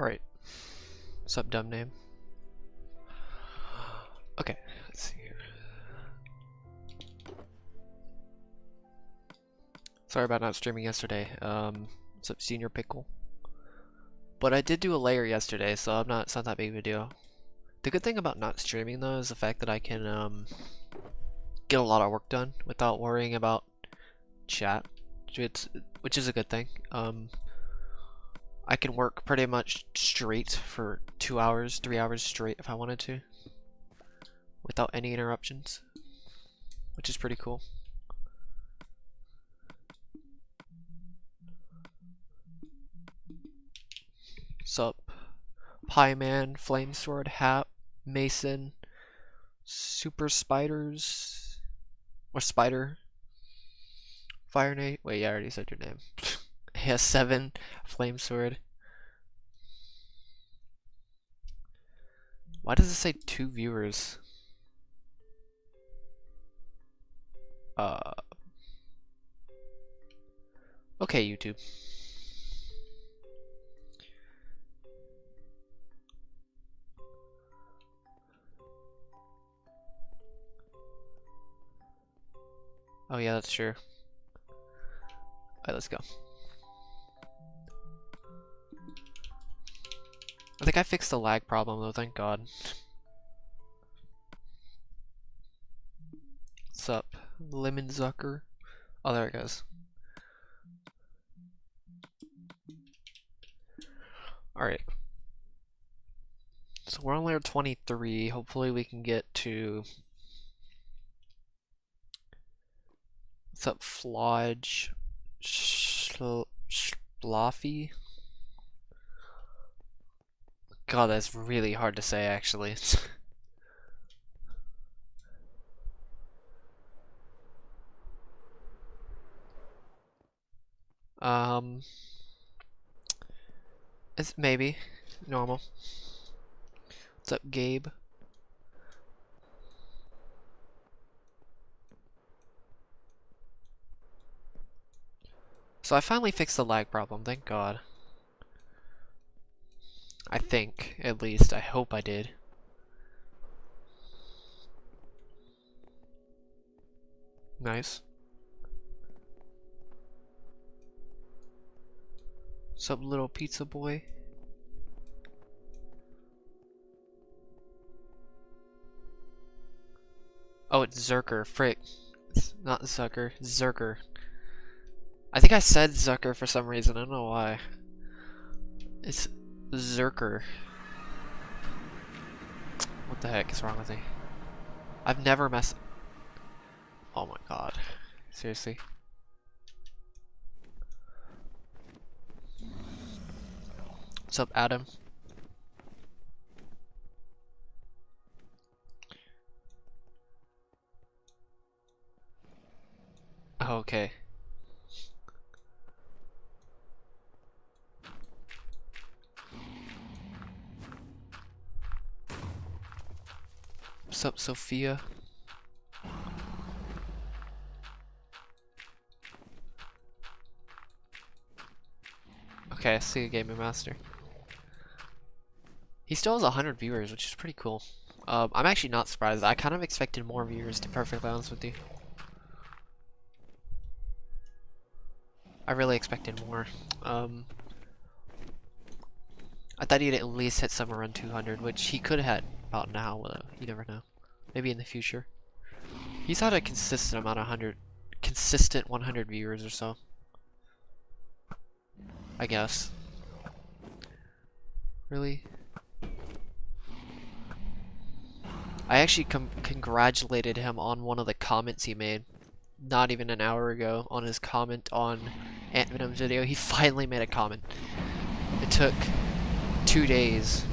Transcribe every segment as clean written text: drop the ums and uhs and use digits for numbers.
Alright. What's up, dumb name? Okay, let's see here. Sorry about not streaming yesterday. What's up, Senior Pickle? But I did do a layer yesterday, so it's not that big of a deal. The good thing about not streaming though is the fact that I can get a lot of work done without worrying about chat, which is a good thing. I can work pretty much straight for 2 hours, 3 hours straight if I wanted to, without any interruptions, which is pretty cool. Sup, Pie Man, Flame Sword, Hap, Mason, Super Spiders, or Spider, Fire Nate. Wait, yeah, I already said your name. AS7, Flame Sword. Why does it say 2 viewers? Okay, YouTube. Oh yeah, that's true. Alright, let's go. I think I fixed the lag problem though, thank God. What's up? Lemon Zucker? Oh, there it goes. Alright. So we're on layer 23. Hopefully we can get to... What's up, Flodge? Schlaffy? God, that's really hard to say actually. It's maybe normal. What's up, Gabe? So I finally fixed the lag problem, thank God. I think, at least. I hope I did. Nice. What's up, little pizza boy? Oh, it's Zerker. Frick. It's not Zucker. Zerker. I think I said Zucker for some reason. I don't know why. It's Zerker. What the heck is wrong with me? I've never messed... Oh my God. Seriously? What's up, Adam? Oh, okay. What's up, Sophia? Okay, I see a Gaming Master. He still has 100 viewers, which is pretty cool. I'm actually not surprised. I kind of expected more viewers, to be perfectly honest with you. I really expected more. I thought he'd at least hit somewhere around 200, which he could have had about now. You never know. Maybe in the future. He's had a consistent amount of 100 viewers or so. I guess. Really? I actually congratulated him on one of the comments he made not even an hour ago on his comment on Ant Venom's video. He finally made a comment. It took 2 days.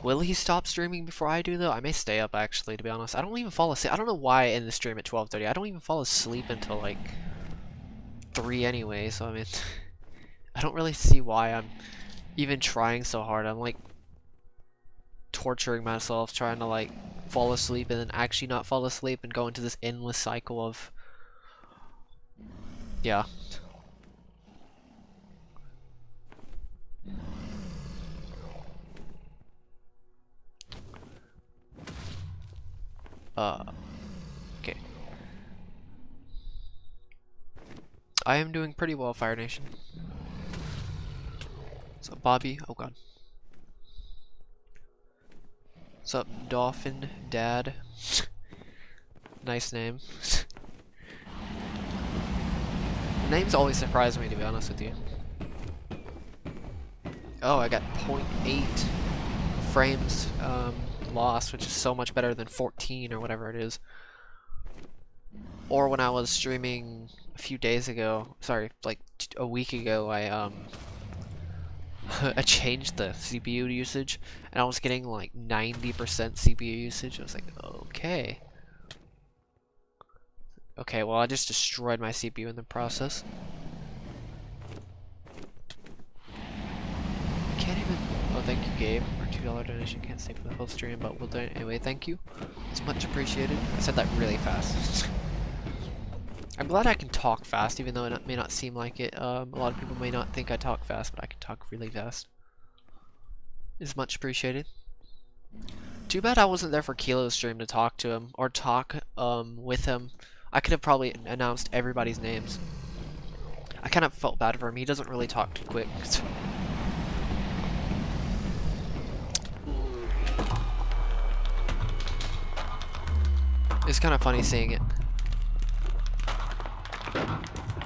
Will he stop streaming before I do though? I may stay up actually, to be honest. I don't even fall asleep. I don't know why I end the stream at 12:30. I don't even fall asleep until like 3 anyway, so I mean I don't really see why I'm even trying so hard. I'm like torturing myself trying to like fall asleep and then actually not fall asleep and go into this endless cycle of Yeah. Okay. I am doing pretty well, Fire Nation. So Bobby, oh god. What's up, Dolphin Dad? Nice name. Names always surprise me, to be honest with you. Oh, I got 0.8 frames lost, which is so much better than 14 or whatever it is. Or when I was streaming a few days ago, sorry, like a week ago, I I changed the CPU usage, and I was getting like 90% CPU usage. I was like, okay. Okay, well, I just destroyed my CPU in the process. I can't even... Oh, thank you, Gabe, for $2 donation. Can't stay for the whole stream, but we'll do it anyway. Thank you. It's much appreciated. I said that really fast. I'm glad I can talk fast, even though it may not seem like it. A lot of people may not think I talk fast, but I can talk really fast. It's much appreciated. Too bad I wasn't there for Kilo's stream to talk to him, or talk with him. I could have probably announced everybody's names. I kind of felt bad for him. He doesn't really talk too quick. It's kind of funny seeing it.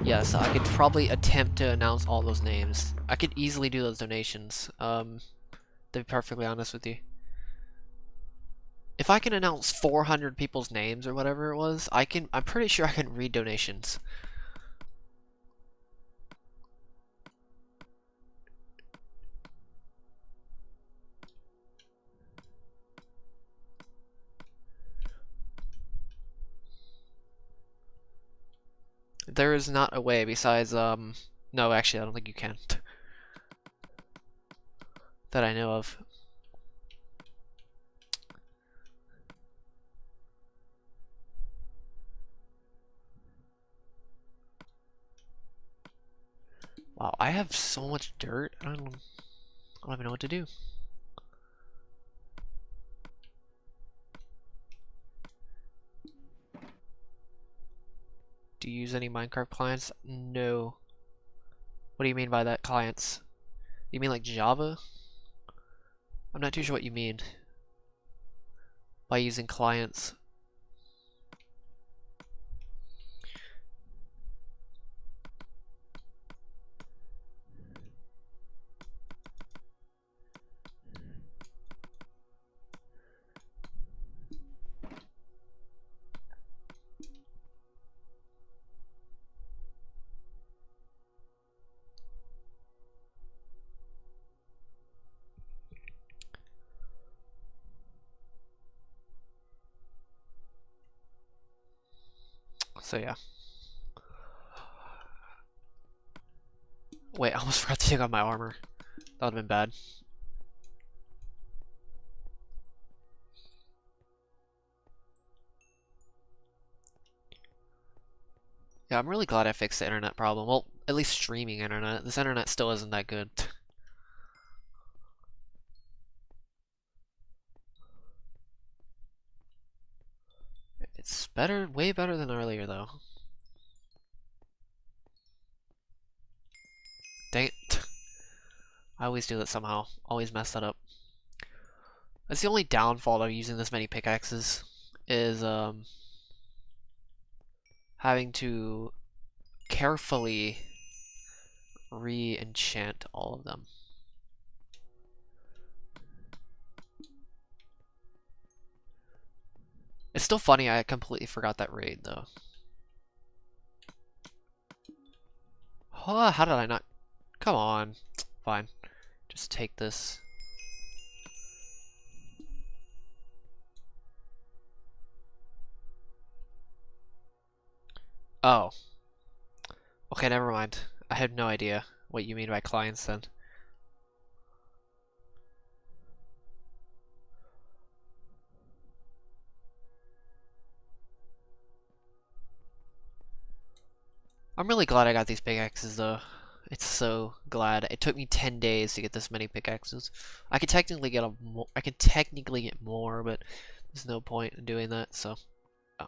Yes, I could probably attempt to announce all those names. I could easily do those donations, to be perfectly honest with you. If I can announce 400 people's names or whatever it was, I'm pretty sure I can read donations. There is not a way besides, no, actually, I don't think you can. That I know of. Wow, I have so much dirt, I don't even know what to do. Do you use any Minecraft clients? No. What do you mean by that, clients? You mean like Java? I'm not too sure what you mean by using clients. So yeah. Wait, I almost forgot to take off my armor. That would've been bad. Yeah, I'm really glad I fixed the internet problem. Well, at least streaming internet. This internet still isn't that good. It's better, way better than earlier though. Dang it. I always do that somehow. Always mess that up. That's the only downfall of using this many pickaxes, is having to carefully re-enchant all of them. It's still funny I completely forgot that raid though. Oh, how did I not? Come on. Fine. Just take this. Oh. Okay, never mind. I had no idea what you mean by clients then. I'm really glad I got these pickaxes though. It's so glad. It took me 10 days to get this many pickaxes. I could technically get I could technically get more, but there's no point in doing that, so. Oh.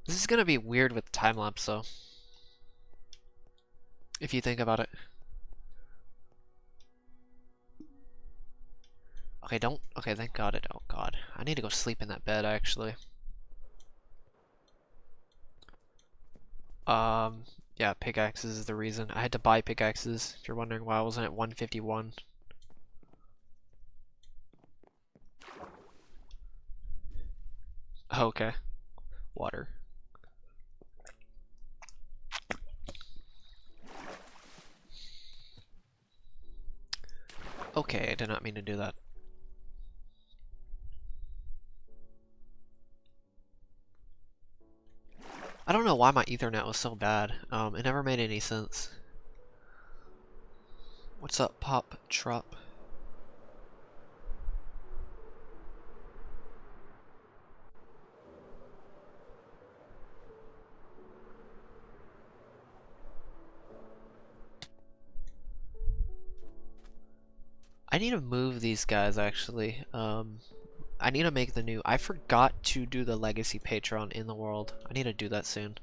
This is gonna be weird with time lapse though. If you think about it. Okay, don't. Okay, thank God it. Oh God, I need to go sleep in that bed actually. Yeah, pickaxes is the reason. I had to buy pickaxes. If you're wondering why I wasn't at 151. Oh, okay. Water. Okay, I did not mean to do that. I don't know why my Ethernet was so bad. It never made any sense. What's up, Pop Trop? I need to move these guys actually. I need to make the new. I forgot to do the legacy Patreon in the world. I need to do that soon.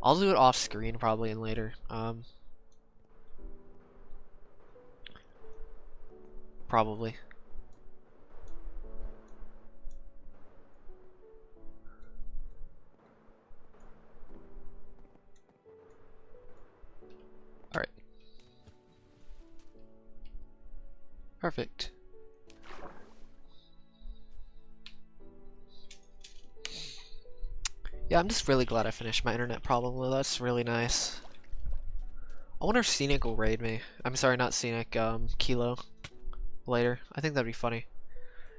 I'll do it off screen probably and later. Probably. Alright. Perfect. Yeah, I'm just really glad I finished my internet problem though. That's really nice. I wonder if Scenic will raid me. I'm sorry, not Scenic, Kilo. Later. I think that'd be funny.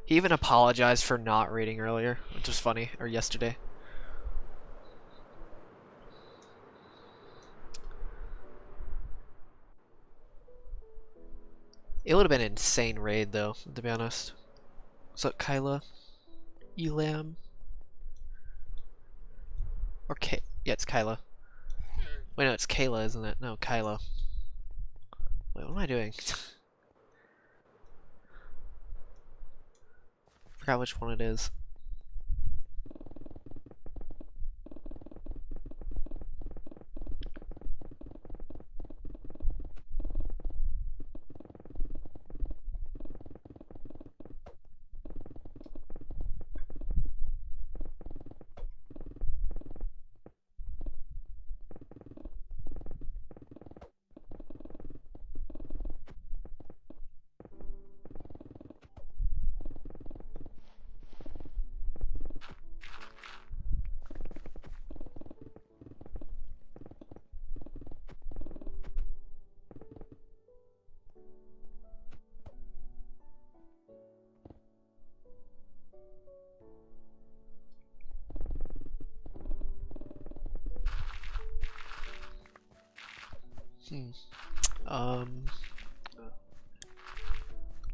He even apologized for not raiding earlier, which was funny, or yesterday. It would have been an insane raid though, to be honest. What's up, Kyla? Elam? Or yeah, it's Kyla. Wait, no, it's Kayla, isn't it? No, Kyla. Wait, what am I doing? Forgot which one it is.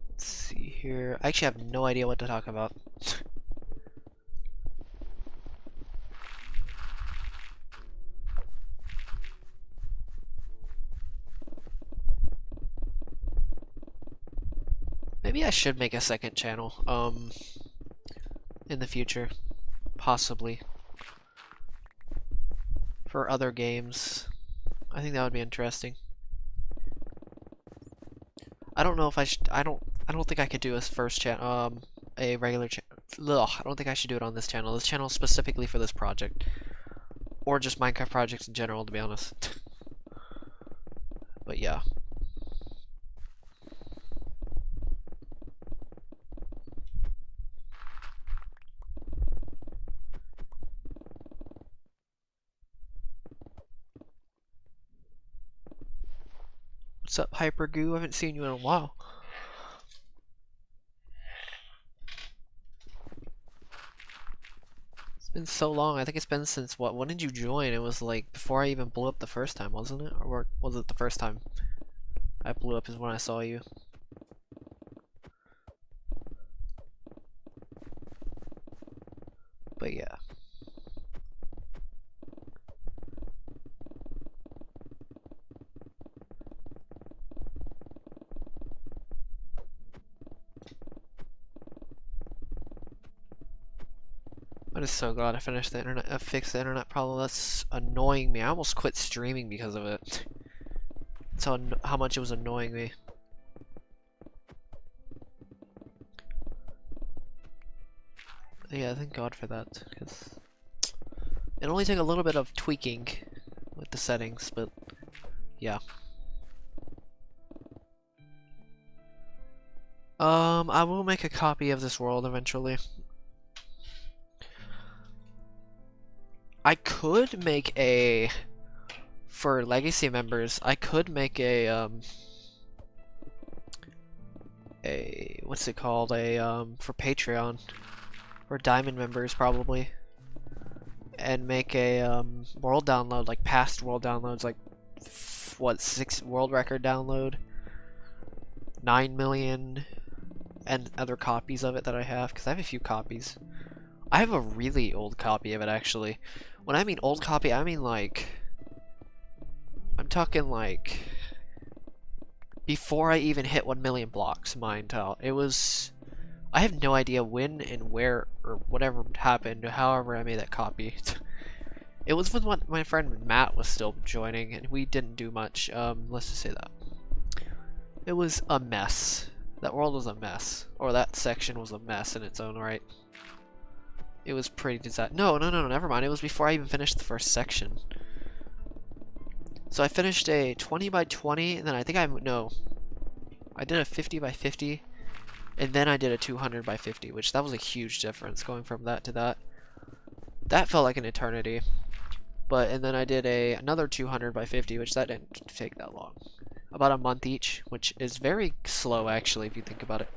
Let's see here. I actually have no idea what to talk about. Maybe I should make a second channel, in the future. Possibly. For other games. I think that would be interesting. I don't know if I should. I don't think I could do a first channel. A regular channel. I don't think I should do it on this channel. This channel is specifically for this project, or just Minecraft projects in general, to be honest. But yeah. What's up, Hyper Goo? I haven't seen you in a while. It's been so long. I think it's been since what? When did you join? It was like before I even blew up the first time, wasn't it? Or was it the first time I blew up is when I saw you? But yeah. I'm just so glad I finished the internet. I fixed the internet problem. That's annoying me. I almost quit streaming because of it. That's how much it was annoying me. Yeah, thank God for that, because it only took a little bit of tweaking with the settings, but yeah. I will make a copy of this world eventually. I could make a, for legacy members, I could make a what's it called, for Patreon, or Diamond members probably, and make a world download, like past world downloads, like what, 6 world record download, 9 million, and other copies of it that I have, because I have a few copies. I have a really old copy of it actually. When I mean old copy, I mean like, I'm talking like before I even hit 1 million blocks mined out. It was, I have no idea when and where or whatever happened, however I made that copy. It was when my friend Matt was still joining and we didn't do much. Let's just say that. It was a mess. That world was a mess. Or that section was a mess in its own right. It was pretty disastrous. No, never mind. It was before I even finished the first section. So I finished a 20 by 20, and then I think I did a 50 by 50, and then I did a 200 by 50, which that was a huge difference going from that to that. That felt like an eternity. And then I did another 200 by 50, which that didn't take that long. About a month each, which is very slow actually if you think about it.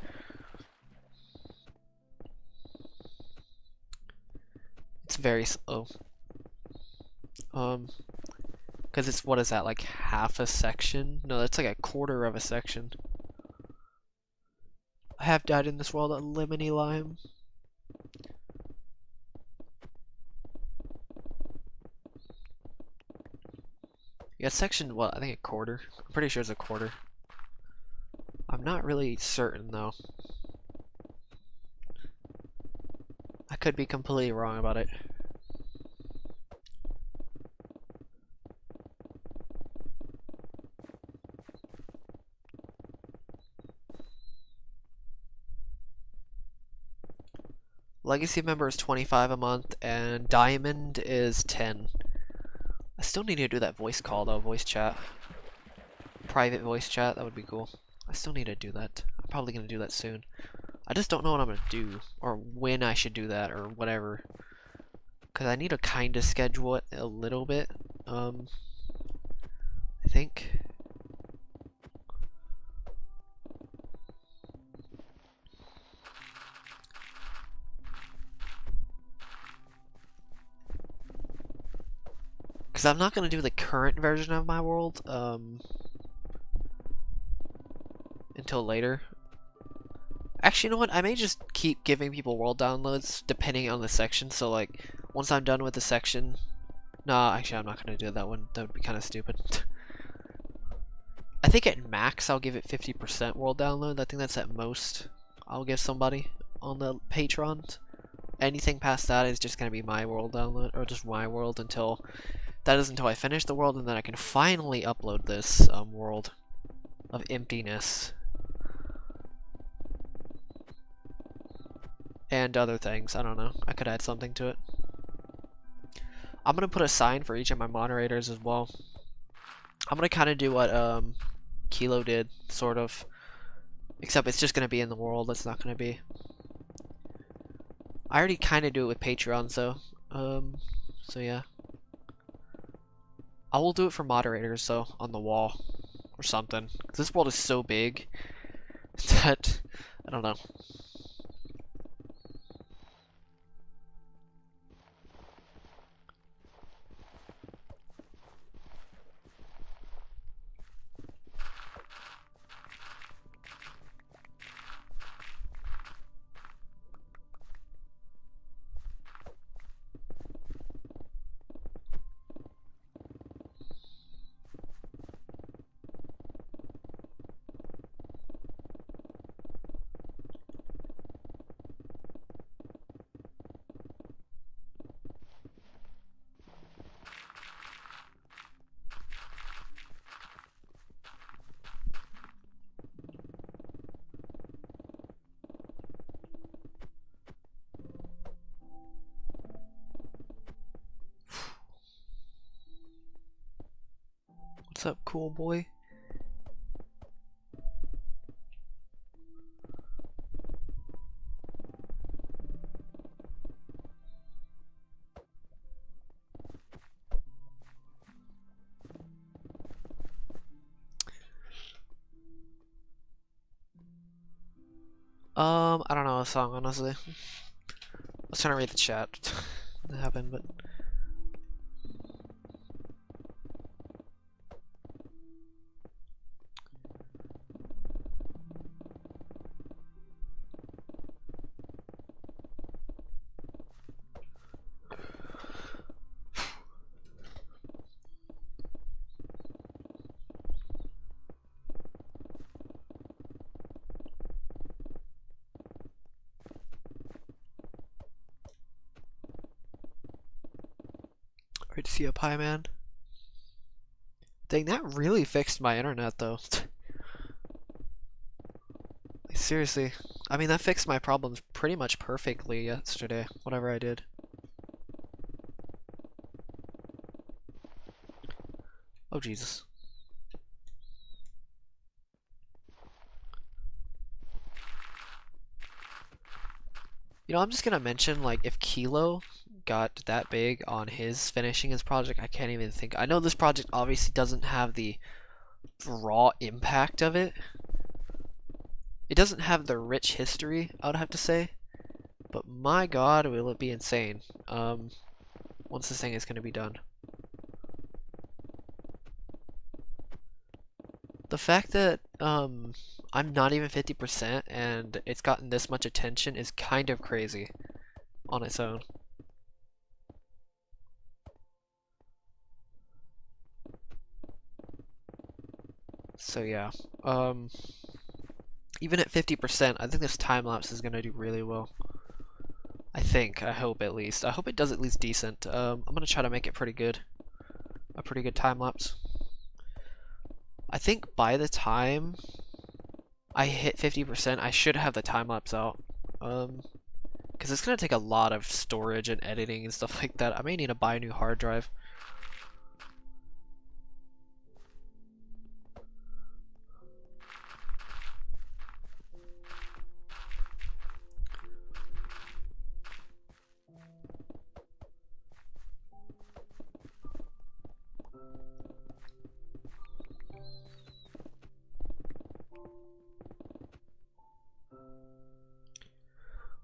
It's very slow. Because it's, what is that, like half a section? No, that's like a quarter of a section. I have died in this world at Lemony Lime. Yeah, section, what, I think a quarter. I'm pretty sure it's a quarter. I'm not really certain though. I could be completely wrong about it. Legacy member is 25 a month, and Diamond is 10. I still need to do that voice call though, voice chat. Private voice chat, that would be cool. I still need to do that. I'm probably gonna do that soon. I just don't know what I'm gonna do, or when I should do that, or whatever. Cause I need to kinda schedule it a little bit, I think. Cause I'm not gonna do the current version of my world, until later. Actually, you know what? I may just keep giving people world downloads depending on the section. So like, once I'm done with the section, nah, actually I'm not gonna do that one. That would be kind of stupid. I think at max I'll give it 50% world download. I think that's at most I'll give somebody on the patrons. Anything past that is just gonna be my world download, or just my world until I finish the world, and then I can finally upload this world of emptiness. And other things, I don't know. I could add something to it. I'm gonna put a sign for each of my moderators as well. I'm gonna kind of do what Kilo did, sort of. Except it's just gonna be in the world. It's not gonna be. I already kind of do it with Patreon, so yeah. I will do it for moderators, so on the wall, or something. This world is so big that I don't know. What's up, cool boy? I don't know a song, honestly. I was trying to read the chat. That happened, but great to see you, Pie Man. Dang, that really fixed my internet, though. Like, seriously. I mean, that fixed my problems pretty much perfectly yesterday, whatever I did. Oh, Jesus. You know, I'm just gonna mention, like, if Kilo got that big on his finishing his project, I can't even think. I know this project obviously doesn't have the raw impact of it. It doesn't have the rich history, I would have to say. But my god, will it be insane once this thing is gonna be done. The fact that I'm not even 50% and it's gotten this much attention is kind of crazy on its own. So yeah, even at 50%, I think this time lapse is gonna do really well. I hope at least. I hope it does at least decent. I'm gonna try to make it pretty good. A pretty good time lapse. I think by the time I hit 50%, I should have the time lapse out. Because it's gonna take a lot of storage and editing and stuff like that. I may need to buy a new hard drive.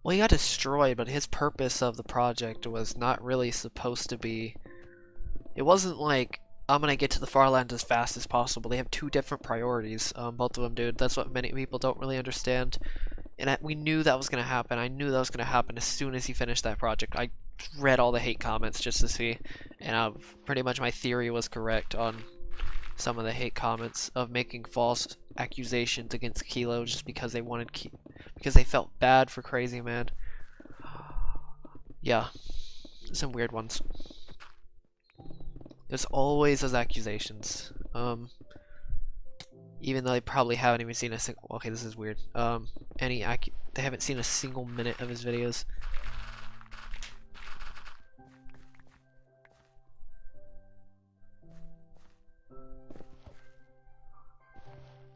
Well, he got destroyed, but his purpose of the project was not really supposed to be... It wasn't like, I'm gonna get to the Farlands as fast as possible. They have two different priorities, both of them, dude. That's what many people don't really understand. And we knew that was gonna happen. I knew that was gonna happen as soon as he finished that project. I read all the hate comments just to see, and pretty much my theory was correct on some of the hate comments of making false accusations against Kilo just because they wanted because they felt bad for Crazy Man. Yeah, some weird ones. There's always those accusations. Even though they probably haven't even seen a single. Okay, this is weird. They haven't seen a single minute of his videos.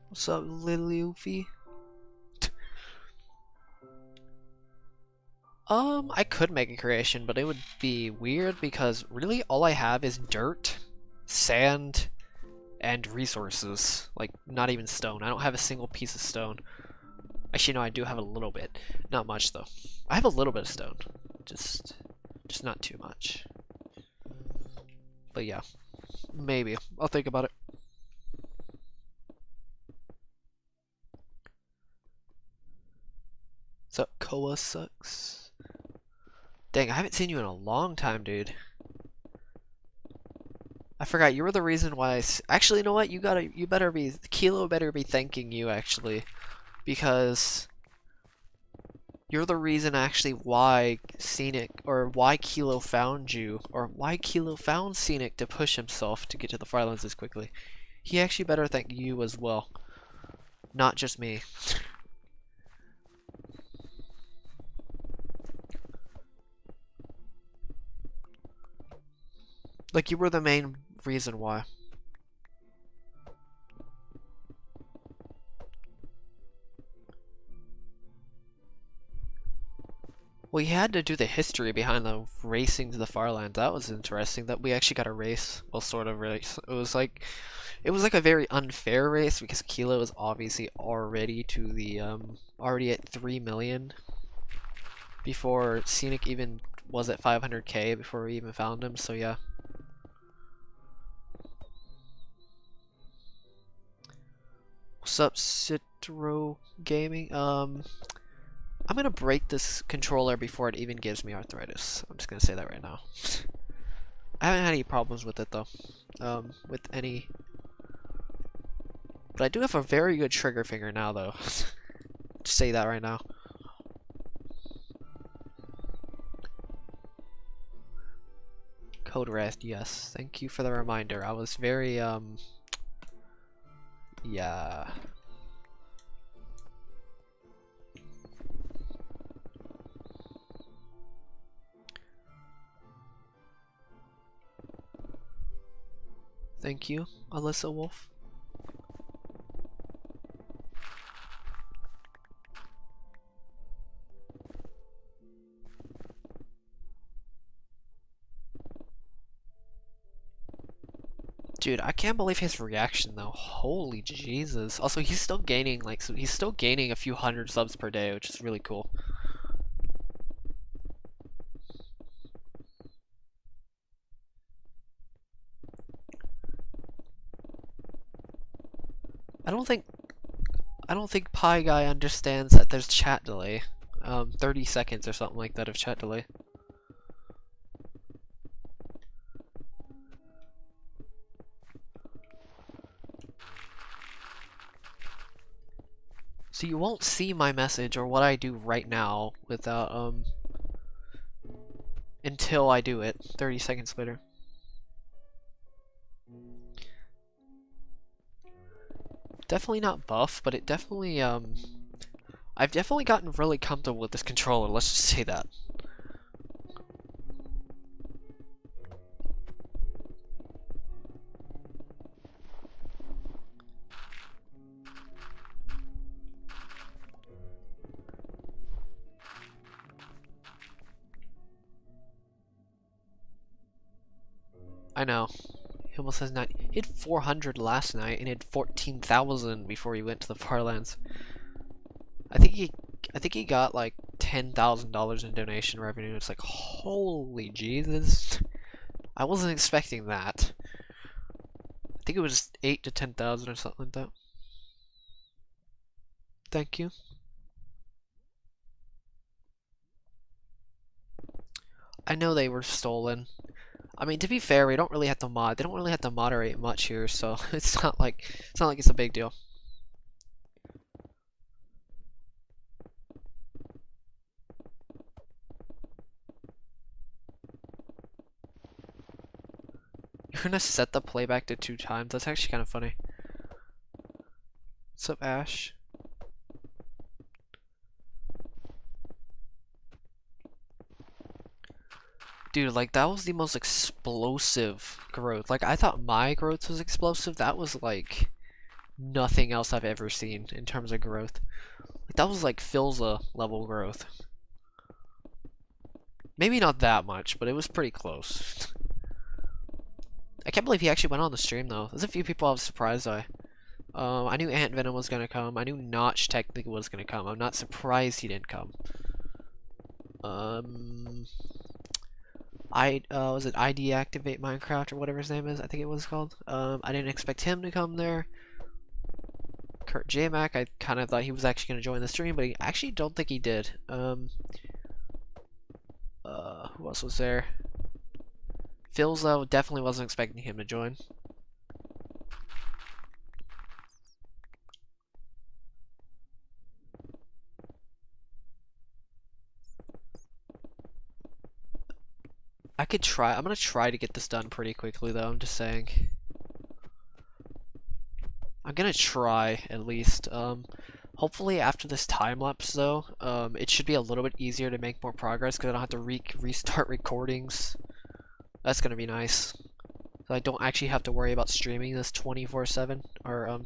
What's up, Lily Oofy? I could make a creation, but it would be weird because really all I have is dirt, sand, and resources. Like, not even stone. I don't have a single piece of stone. Actually, no, I do have a little bit. Not much, though. I have a little bit of stone. Just not too much. But yeah, maybe. I'll think about it. So, Koa sucks. Dang, I haven't seen you in a long time, dude. I forgot, you were the reason why actually, you know what? Kilo better be thanking you, actually. Because you're the reason, actually, why Kilo found you, or why Kilo found Scenic to push himself to get to the Farlands as quickly. He actually better thank you as well. Not just me. Like, you were the main reason why. We had to do the history behind the racing to the Farlands. That was interesting. That we actually got a race. Well, sort of race. It was like a very unfair race because Kilo was obviously already at 3 million before Scenic even was at 500k before we even found him. So yeah. What's up, Citro Gaming? I'm gonna break this controller before it even gives me arthritis. I'm just gonna say that right now. I haven't had any problems with it though. But I do have a very good trigger finger now though. Just say that right now. Code Rest, yes. Thank you for the reminder. I was very, yeah. Thank you, Alyssa Wolf. Dude, I can't believe his reaction though. Holy Jesus. Also, he's still gaining he's still gaining a few hundred subs per day, which is really cool. I don't think Pie Guy understands that there's chat delay. 30 seconds or something like that of chat delay. So you won't see my message or what I do right now without, until I do it 30 seconds later. Definitely not buff, but it definitely, I've definitely gotten really comfortable with this controller, let's just say that. I know. He almost has 9. He had 400 last night and he had 14,000 before he went to the Farlands. I think he got like $10,000 in donation revenue. It's like, holy Jesus. I wasn't expecting that. I think it was 8 to 10,000 or something like that. Thank you. I know they were stolen. I mean, to be fair, we don't really have to mod. They don't really have to moderate much here, so it's not like it's a big deal. You're gonna set the playback to 2 times? That's actually kind of funny. What's up, Ash? Dude, like, that was the most explosive growth. Like, I thought my growth was explosive. That was, like, nothing else I've ever seen in terms of growth. Like, that was, like, Philza level growth. Maybe not that much, but it was pretty close. I can't believe he actually went on the stream though. There's a few people I was surprised by. I knew Ant Venom was gonna come. I knew Notch technically was gonna come. I'm not surprised he didn't come. Was it I deactivate Minecraft or whatever his name is? I think it was called. I didn't expect him to come there. Kurt J-Mac, I kind of thought he was actually gonna join the stream, but I actually don't think he did. Who else was there? Phil's though, definitely wasn't expecting him to join. I could try. I'm gonna try to get this done pretty quickly though, I'm just saying. I'm gonna try at least. Hopefully after this time lapse though, it should be a little bit easier to make more progress because I don't have to restart recordings. That's gonna be nice. So I don't actually have to worry about streaming this 24/7 or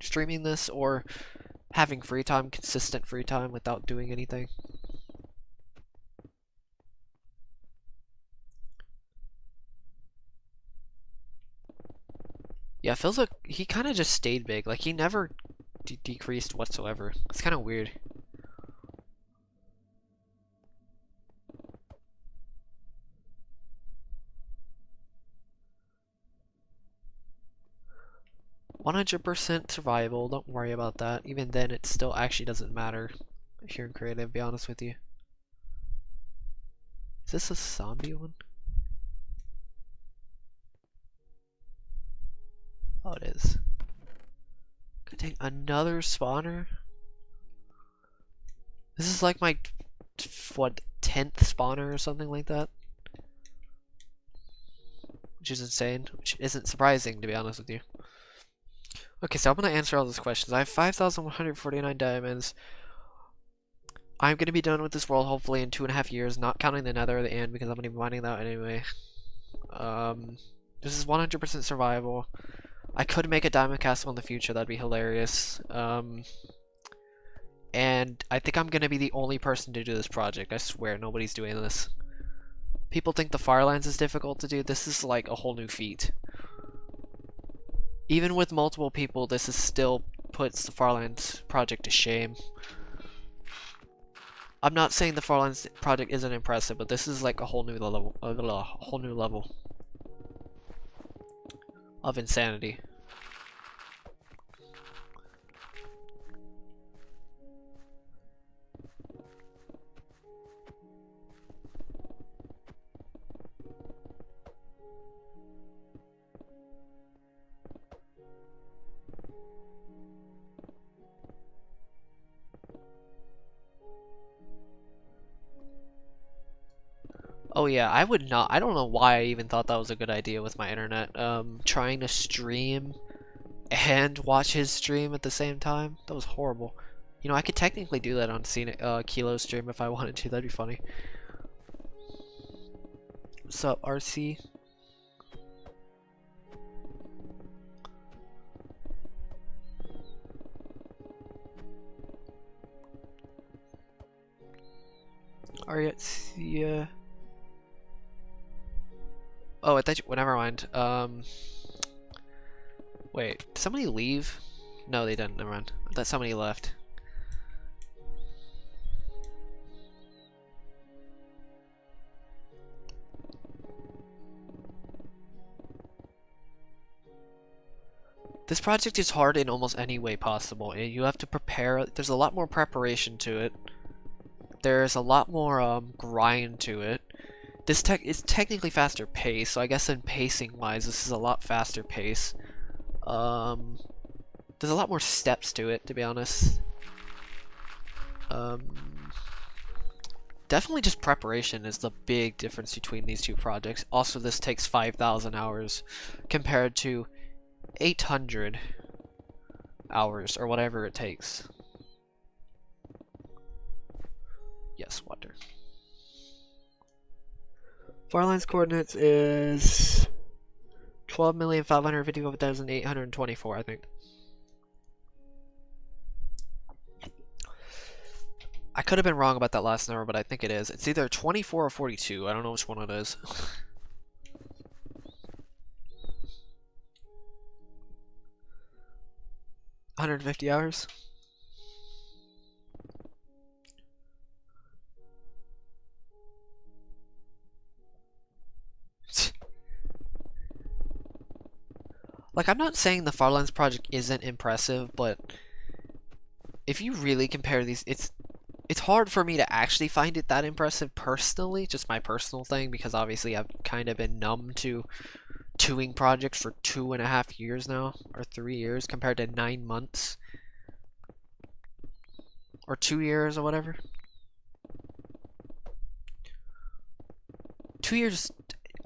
streaming this or having free time, consistent free time without doing anything. Yeah, it feels like he kind of just stayed big. Like he never decreased whatsoever. It's kind of weird. "100% survival, don't worry about that. Even then, it still actually doesn't matter if you're in creative, to be honest with you." Is this a zombie one? Oh, it is. God dang, another spawner? This is like my, what, 10th spawner or something like that? Which is insane, which isn't surprising, to be honest with you. Okay, so I'm gonna answer all those questions. I have 5,149 diamonds. I'm gonna be done with this world hopefully in 2.5 years, not counting the nether or the end because I'm gonna be mining that anyway. This is 100% survival. I could make a diamond castle in the future, that'd be hilarious. And I think I'm gonna be the only person to do this project. I swear, nobody's doing this. People think the Farlands is difficult to do. This is like a whole new feat. Even with multiple people, this is still puts the Farlands project to shame. I'm not saying the Farlands project isn't impressive, but this is like a whole new level, of insanity. Oh yeah, I would not. I don't know why I even thought that was a good idea with my internet. Trying to stream and watch his stream at the same time. That was horrible. You know, I could technically do that on Kilo's stream if I wanted to. That'd be funny. What's up, RC? Ariatzia. Oh, I thought you, well, never mind. Wait, did somebody leave? No, they didn't, never mind. I thought somebody left. This project is hard in almost any way possible, and you have to prepare. There's a lot more preparation to it. There's a lot more grind to it. This is technically faster pace, so I guess in pacing wise, this is a lot faster pace. There's a lot more steps to it, to be honest. Definitely just preparation is the big difference between these two projects. Also, this takes 5,000 hours compared to 800 hours or whatever it takes. Yes, water. Farlands coordinates is 12,551,824, I think. I could have been wrong about that last number, but I think it is. It's either 24 or 42. I don't know which one it is. 150 hours. Like, I'm not saying the Farlands project isn't impressive, but if you really compare these, it's hard for me to actually find it that impressive personally, just my personal thing, because obviously I've kind of been numb to doing projects for 2.5 years now, or 3 years, compared to 9 months. Or 2 years, or whatever. 2 years,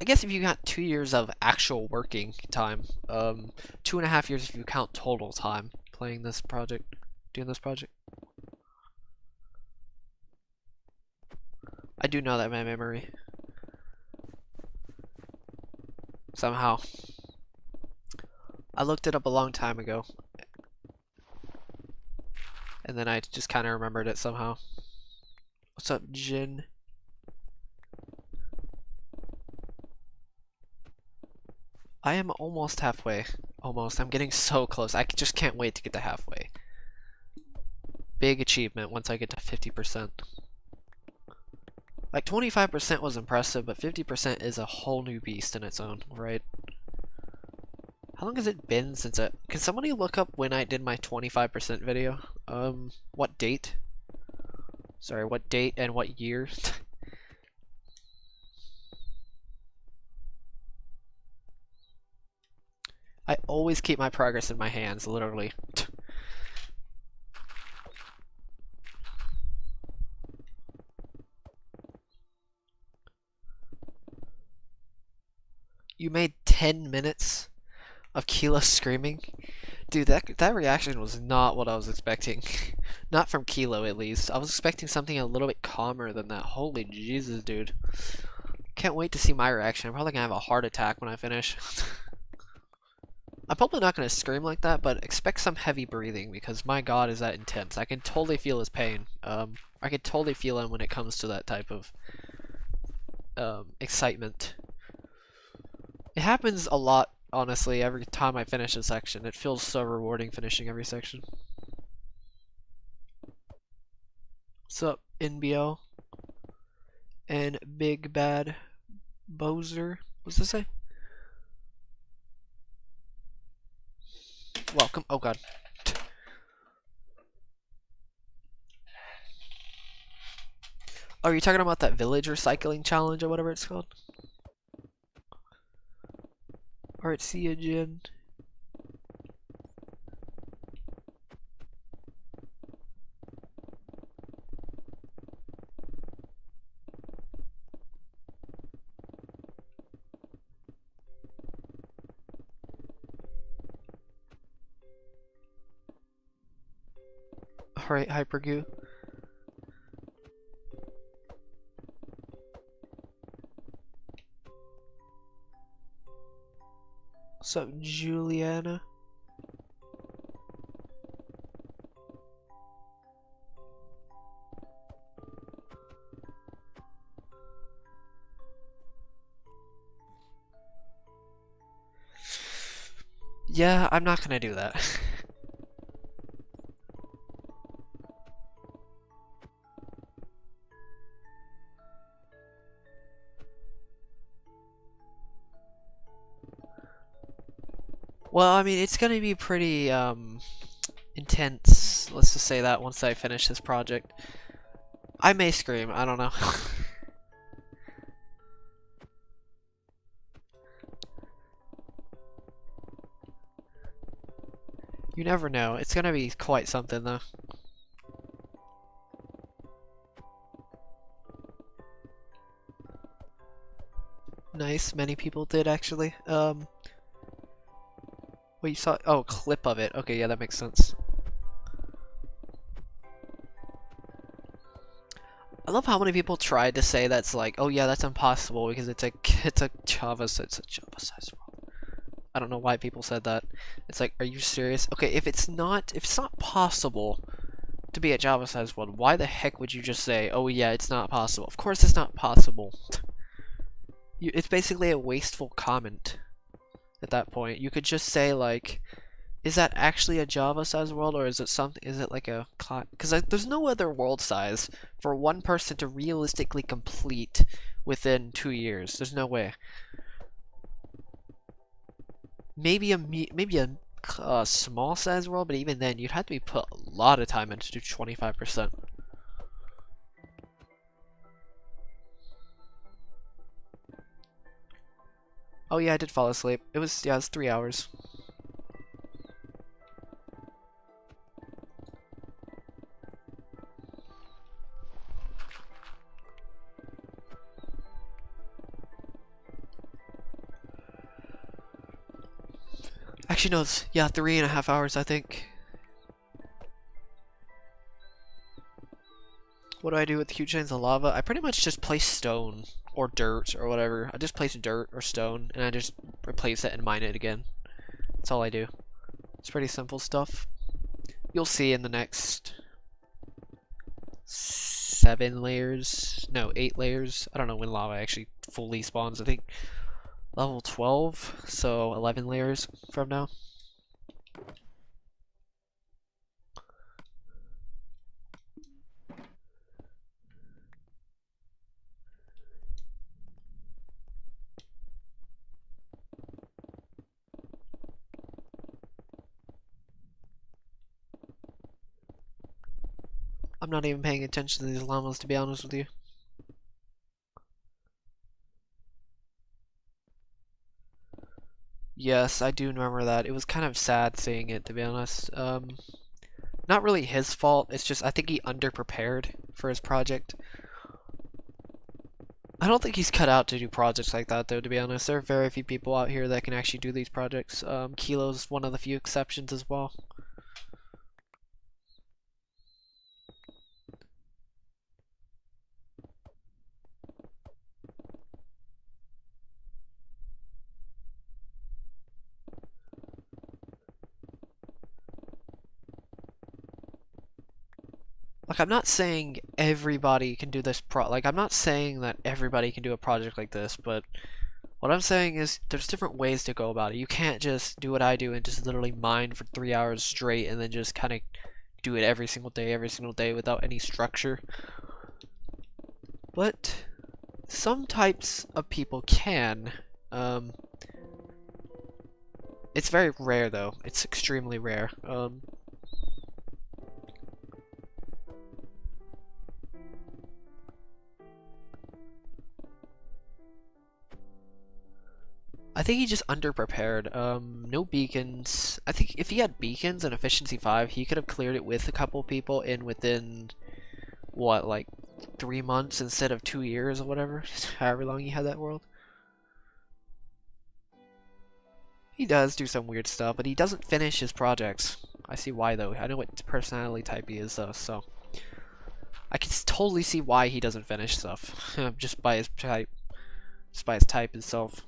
I guess if you count 2 years of actual working time, 2.5 years if you count total time playing this project, doing this project. I do know that by memory. Somehow. I looked it up a long time ago. And then I just kind of remembered it somehow. What's up, Jin? I am almost halfway. Almost. I'm getting so close. I just can't wait to get to halfway. Big achievement once I get to 50%. Like 25% was impressive, but 50% is a whole new beast in its own, right? How long has it been since it? Can somebody look up when I did my 25% video? What date? Sorry, what date and what year? I always keep my progress in my hands, literally. You made 10 minutes of Kilo screaming? Dude, that reaction was not what I was expecting. Not from Kilo, at least. I was expecting something a little bit calmer than that. Holy Jesus, dude. Can't wait to see my reaction. I'm probably gonna have a heart attack when I finish. I'm probably not gonna scream like that, but expect some heavy breathing, because my god is that intense. I can totally feel his pain. I can totally feel him when it comes to that type of excitement. It happens a lot, honestly, every time I finish a section. It feels so rewarding finishing every section. What's up, NBO? And Big Bad Bowser? What's this say? Welcome. Oh god. Oh, are you talking about that village recycling challenge or whatever it's called? Alright, see ya, Jen. Alright, Hypergoo. What's up, Juliana? Yeah, I'm not gonna do that. Well, I mean, it's gonna be pretty, intense. Let's just say that once I finish this project. I may scream, I don't know. You never know. It's gonna be quite something, though. Nice, many people did, actually. Wait, you saw— oh, clip of it. Okay, yeah, that makes sense. I love how many people tried to say that's like, oh yeah, that's impossible because it's a Java size world. I don't know why people said that. It's like, are you serious? Okay, if it's not possible to be a Java size world, why the heck would you just say, oh yeah, it's not possible? Of course it's not possible. It's basically a wasteful comment at that point. You could just say like, is that actually a Java-sized world, or is it something? Is it like a? Because there's no other world size for one person to realistically complete within 2 years. There's no way. Maybe a small size world, but even then, you'd have to be put a lot of time into 25%. Oh yeah, I did fall asleep. It was 3 hours. Actually, no, it's 3.5 hours, I think. What do I do with huge chains of lava? I pretty much just place stone or dirt or whatever. I just place dirt or stone and I just replace it and mine it again. That's all I do. It's pretty simple stuff. You'll see in the next 7 layers, no, 8 layers. I don't know when lava actually fully spawns. I think level 12, so 11 layers from now. I'm not even paying attention to these llamas, to be honest with you. Yes, I do remember that. It was kind of sad seeing it, to be honest. Not really his fault, it's just I think he underprepared for his project. I don't think he's cut out to do projects like that, though, to be honest. There are very few people out here that can actually do these projects. Kilo's one of the few exceptions as well. Like, I'm not saying everybody can do this I'm not saying that everybody can do a project like this, but what I'm saying is there's different ways to go about it. You can't just do what I do and just literally mine for 3 hours straight and then just kind of do it every single day without any structure. But some types of people can. It's very rare, though. It's extremely rare. I think he just underprepared. No beacons. I think if he had beacons and efficiency 5, he could have cleared it with a couple people within, what, like 3 months instead of 2 years or whatever, however long he had that world. He does do some weird stuff, but he doesn't finish his projects. I see why, though. I know what personality type he is, though, so I can totally see why he doesn't finish stuff just by his type, itself.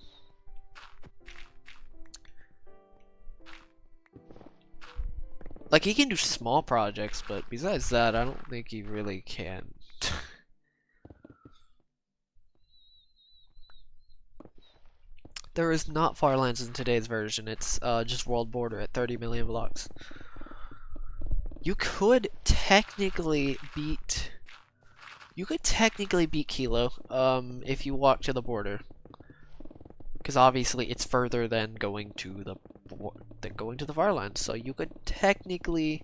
Like, he can do small projects, but besides that, I don't think he really can. There is not Farlands in today's version. It's just world border at 30 million blocks. You could technically beat Kilo if you walk to the border, because obviously it's further than going to the Farlands. So you could technically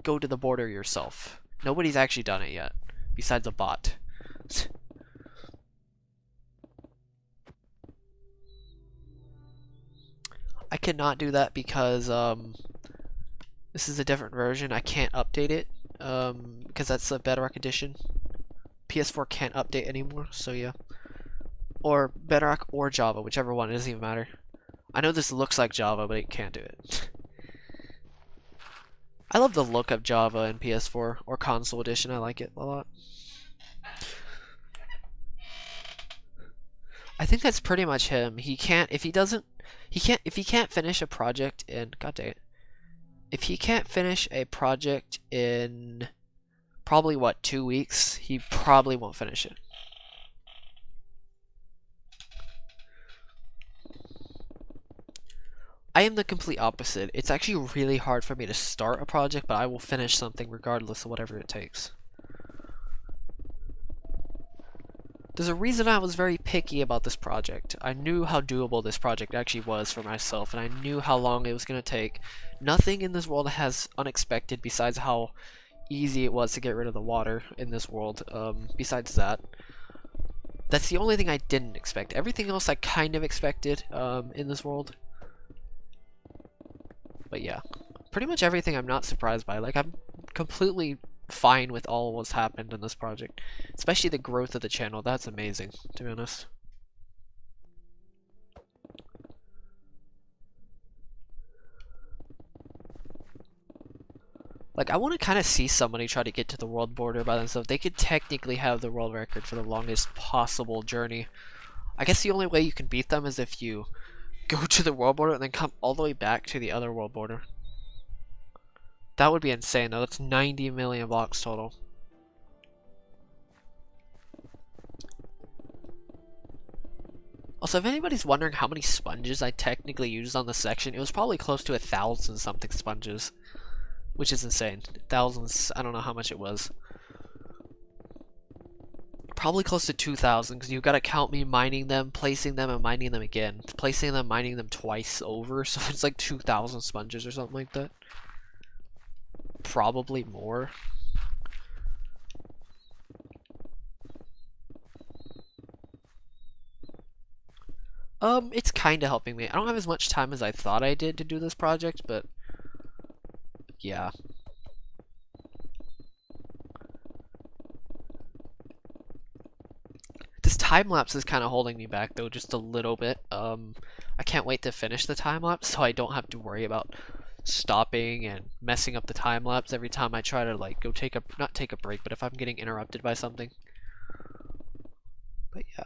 go to the border yourself. Nobody's actually done it yet, besides a bot. I cannot do that because this is a different version. I can't update it because that's a Bedrock edition. PS4 can't update anymore, so yeah. Or Bedrock or Java, whichever one, it doesn't even matter. I know this looks like Java, but it can't do it. I love the look of Java in PS4 or console edition. I like it a lot. I think that's pretty much him. He can't finish a project in, god dang it. If he can't finish a project in probably, what, 2 weeks, he probably won't finish it. I am the complete opposite. It's actually really hard for me to start a project, but I will finish something regardless of whatever it takes. There's a reason I was very picky about this project. I knew how doable this project actually was for myself, and I knew how long it was going to take. Nothing in this world has unexpected besides how easy it was to get rid of the water in this world. Besides that, that's the only thing I didn't expect. Everything else I kind of expected in this world. But yeah, pretty much everything I'm not surprised by. Like, I'm completely fine with all what's happened in this project, especially the growth of the channel. That's amazing, to be honest. Like, I want to kind of see somebody try to get to the world border by themselves. They could technically have the world record for the longest possible journey. I guess the only way you can beat them is if you go to the world border and then come all the way back to the other world border. That would be insane though. That's 90 million blocks total. Also, if anybody's wondering how many sponges I technically used on the section, it was probably close to 1,000 something sponges, which is insane. Thousands, I don't know how much it was. Probably close to 2,000, because you've got to count me mining them, placing them, and mining them again. Placing them, mining them twice over, so it's like 2,000 sponges or something like that. Probably more. It's kind of helping me. I don't have as much time as I thought I did to do this project, but yeah. This time lapse is kind of holding me back though, just a little bit. I can't wait to finish the time lapse so I don't have to worry about stopping and messing up the time lapse every time I try to like go take a, not take a break, but if I'm getting interrupted by something. But yeah.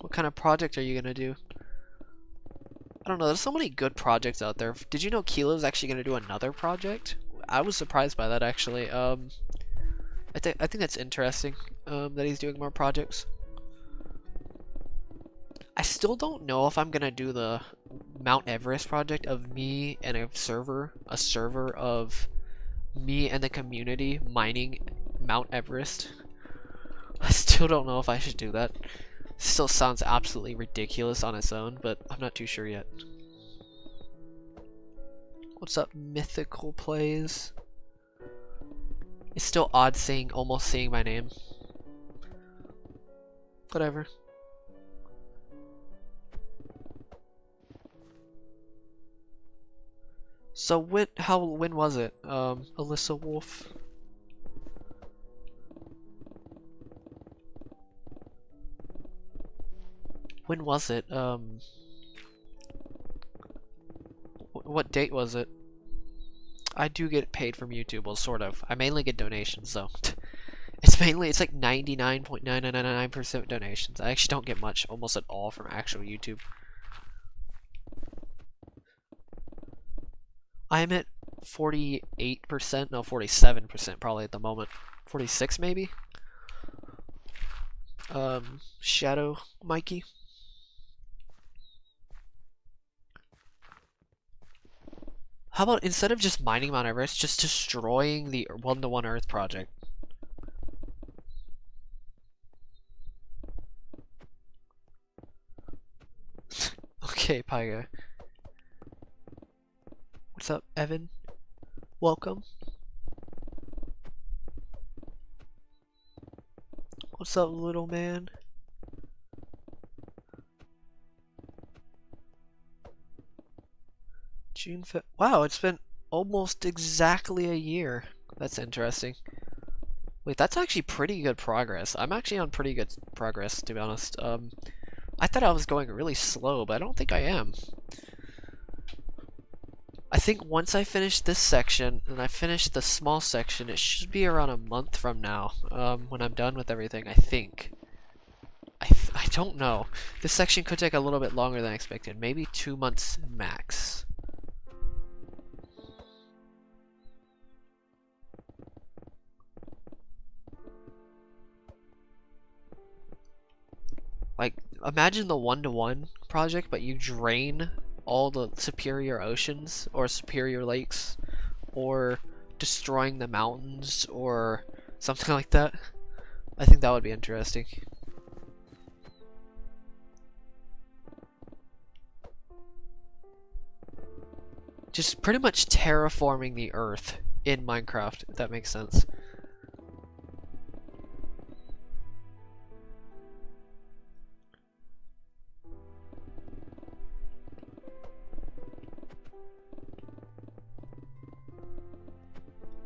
What kind of project are you gonna do? I don't know, there's so many good projects out there. Did you know Kilo's actually gonna do another project? I was surprised by that actually. I think that's interesting, that he's doing more projects. I still don't know if I'm gonna do the Mount Everest project of me and a server of me and the community mining Mount Everest. I still don't know if I should do that. Still sounds absolutely ridiculous on its own, but I'm not too sure yet. What's up, Mythical Plays? It's still odd seeing, almost seeing my name. Whatever. So when was it? Alyssa Wolf. When was it? What date was it? I do get paid from YouTube, well, sort of. I mainly get donations, though. It's like 99.9999% donations. I actually don't get much, almost at all, from actual YouTube. I'm at 48%, no, 47% probably at the moment. 46 maybe? Shadow Mikey. How about instead of just mining Mount Everest, just destroying the 1-to-1 Earth project? Okay, Pyga. What's up, Evan? Welcome. What's up, little man? June 5th. Wow, it's been almost exactly a year. That's interesting. Wait, that's actually pretty good progress. I'm actually on pretty good progress, to be honest. I thought I was going really slow, but I don't think I am. I think once I finish this section, and I finish the small section, it should be around a month from now, when I'm done with everything, I think. I don't know. This section could take a little bit longer than expected. Maybe 2 months max. Like, imagine the one-to-one project, but you drain all the superior oceans or superior lakes, or destroying the mountains, or something like that. I think that would be interesting. Just pretty much terraforming the Earth in Minecraft, if that makes sense.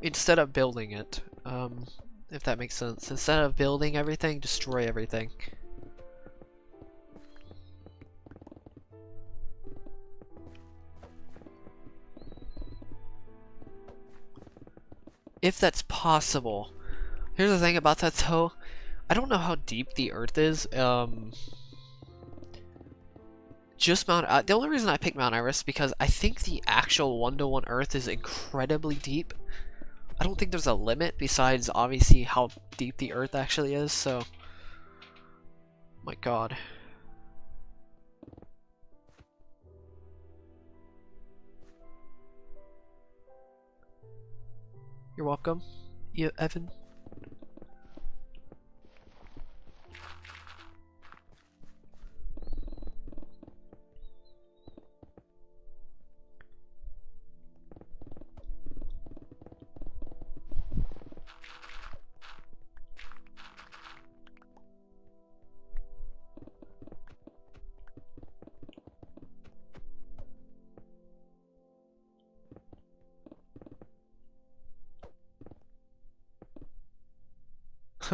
Instead of building it, if that makes sense. Instead of building everything, destroy everything. If that's possible. Here's the thing about that though. I don't know how deep the Earth is. Just the only reason I picked Mount Everest is because I think the actual one-to-one Earth is incredibly deep. I don't think there's a limit besides obviously how deep the Earth actually is, so my god. You're welcome, Evan.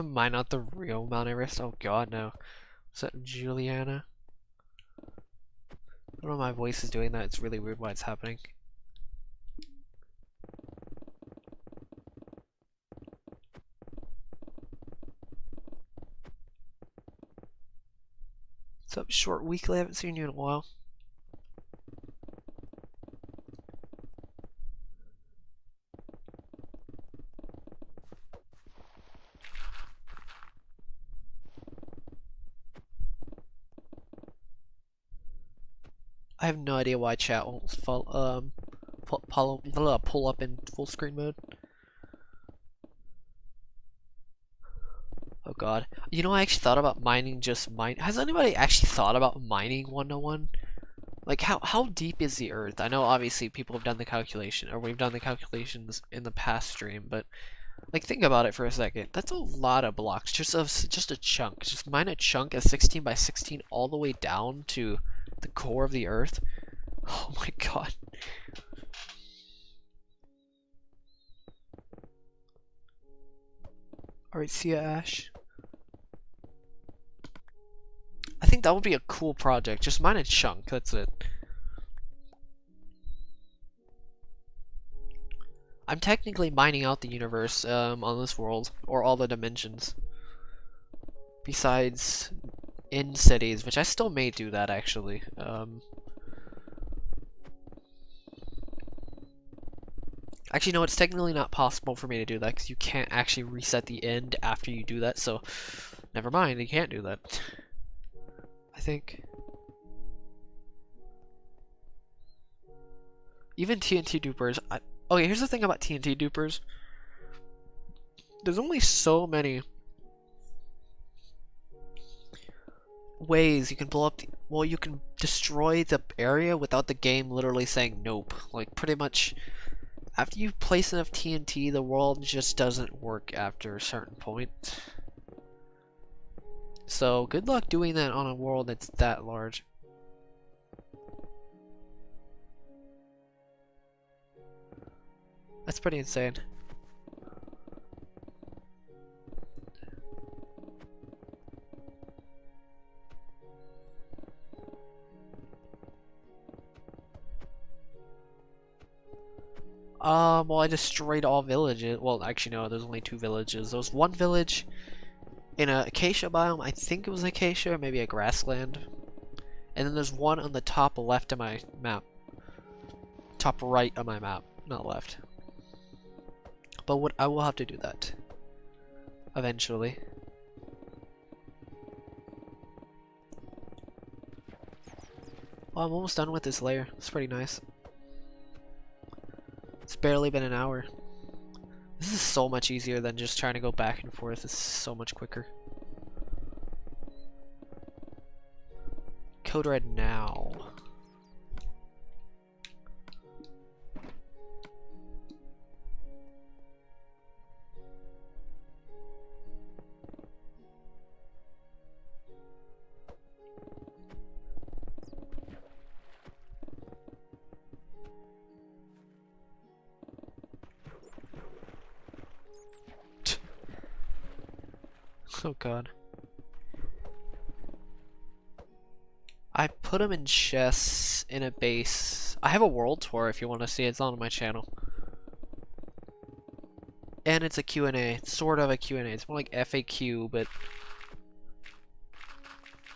Mine not the real Mount Everest? Oh god, no. Is that Juliana? I don't know, my voice is doing that. It's really weird why it's happening. What's up, Short Weekly? I haven't seen you in a while. I have no idea why chat won't pull up in full screen mode. Oh god. You know, I actually thought about mining Has anybody actually thought about mining one-to-one? Like, how deep is the Earth? I know obviously people have done the calculation, or we've done the calculations in the past stream, but like, think about it for a second. That's a lot of blocks, just a chunk. Just mine a chunk of 16 by 16 all the way down to the core of the Earth. Oh my god. Alright, see ya, Ash. I think that would be a cool project. Just mine a chunk, that's it. I'm technically mining out the universe on this world, or all the dimensions. Besides in cities, which I still may do that actually. Actually, no, it's technically not possible for me to do that because you can't actually reset the end after you do that, so never mind, you can't do that. I think. Even TNT dupers. Okay, here's the thing about TNT dupers. There's only so many ways you can blow up well, you can destroy the area without the game literally saying nope. Like, pretty much after you place enough TNT, the world just doesn't work after a certain point. So good luck doing that on a world that's that large. That's pretty insane. Well, I destroyed all villages. Well, actually, no, there's only 2 villages. There was one village in a acacia biome. I think it was acacia, or maybe a grassland. And then there's one on the top left of my map. Top right of my map, not left. But I will have to do that eventually. Well, I'm almost done with this layer. It's pretty nice. It's barely been an hour. This is so much easier than just trying to go back and forth. It's so much quicker. Code red now. Oh god. I put them in chests in a base. I have a world tour if you want to see it. It's on my channel. And it's a Q&A. It's sort of a Q&A. It's more like FAQ, but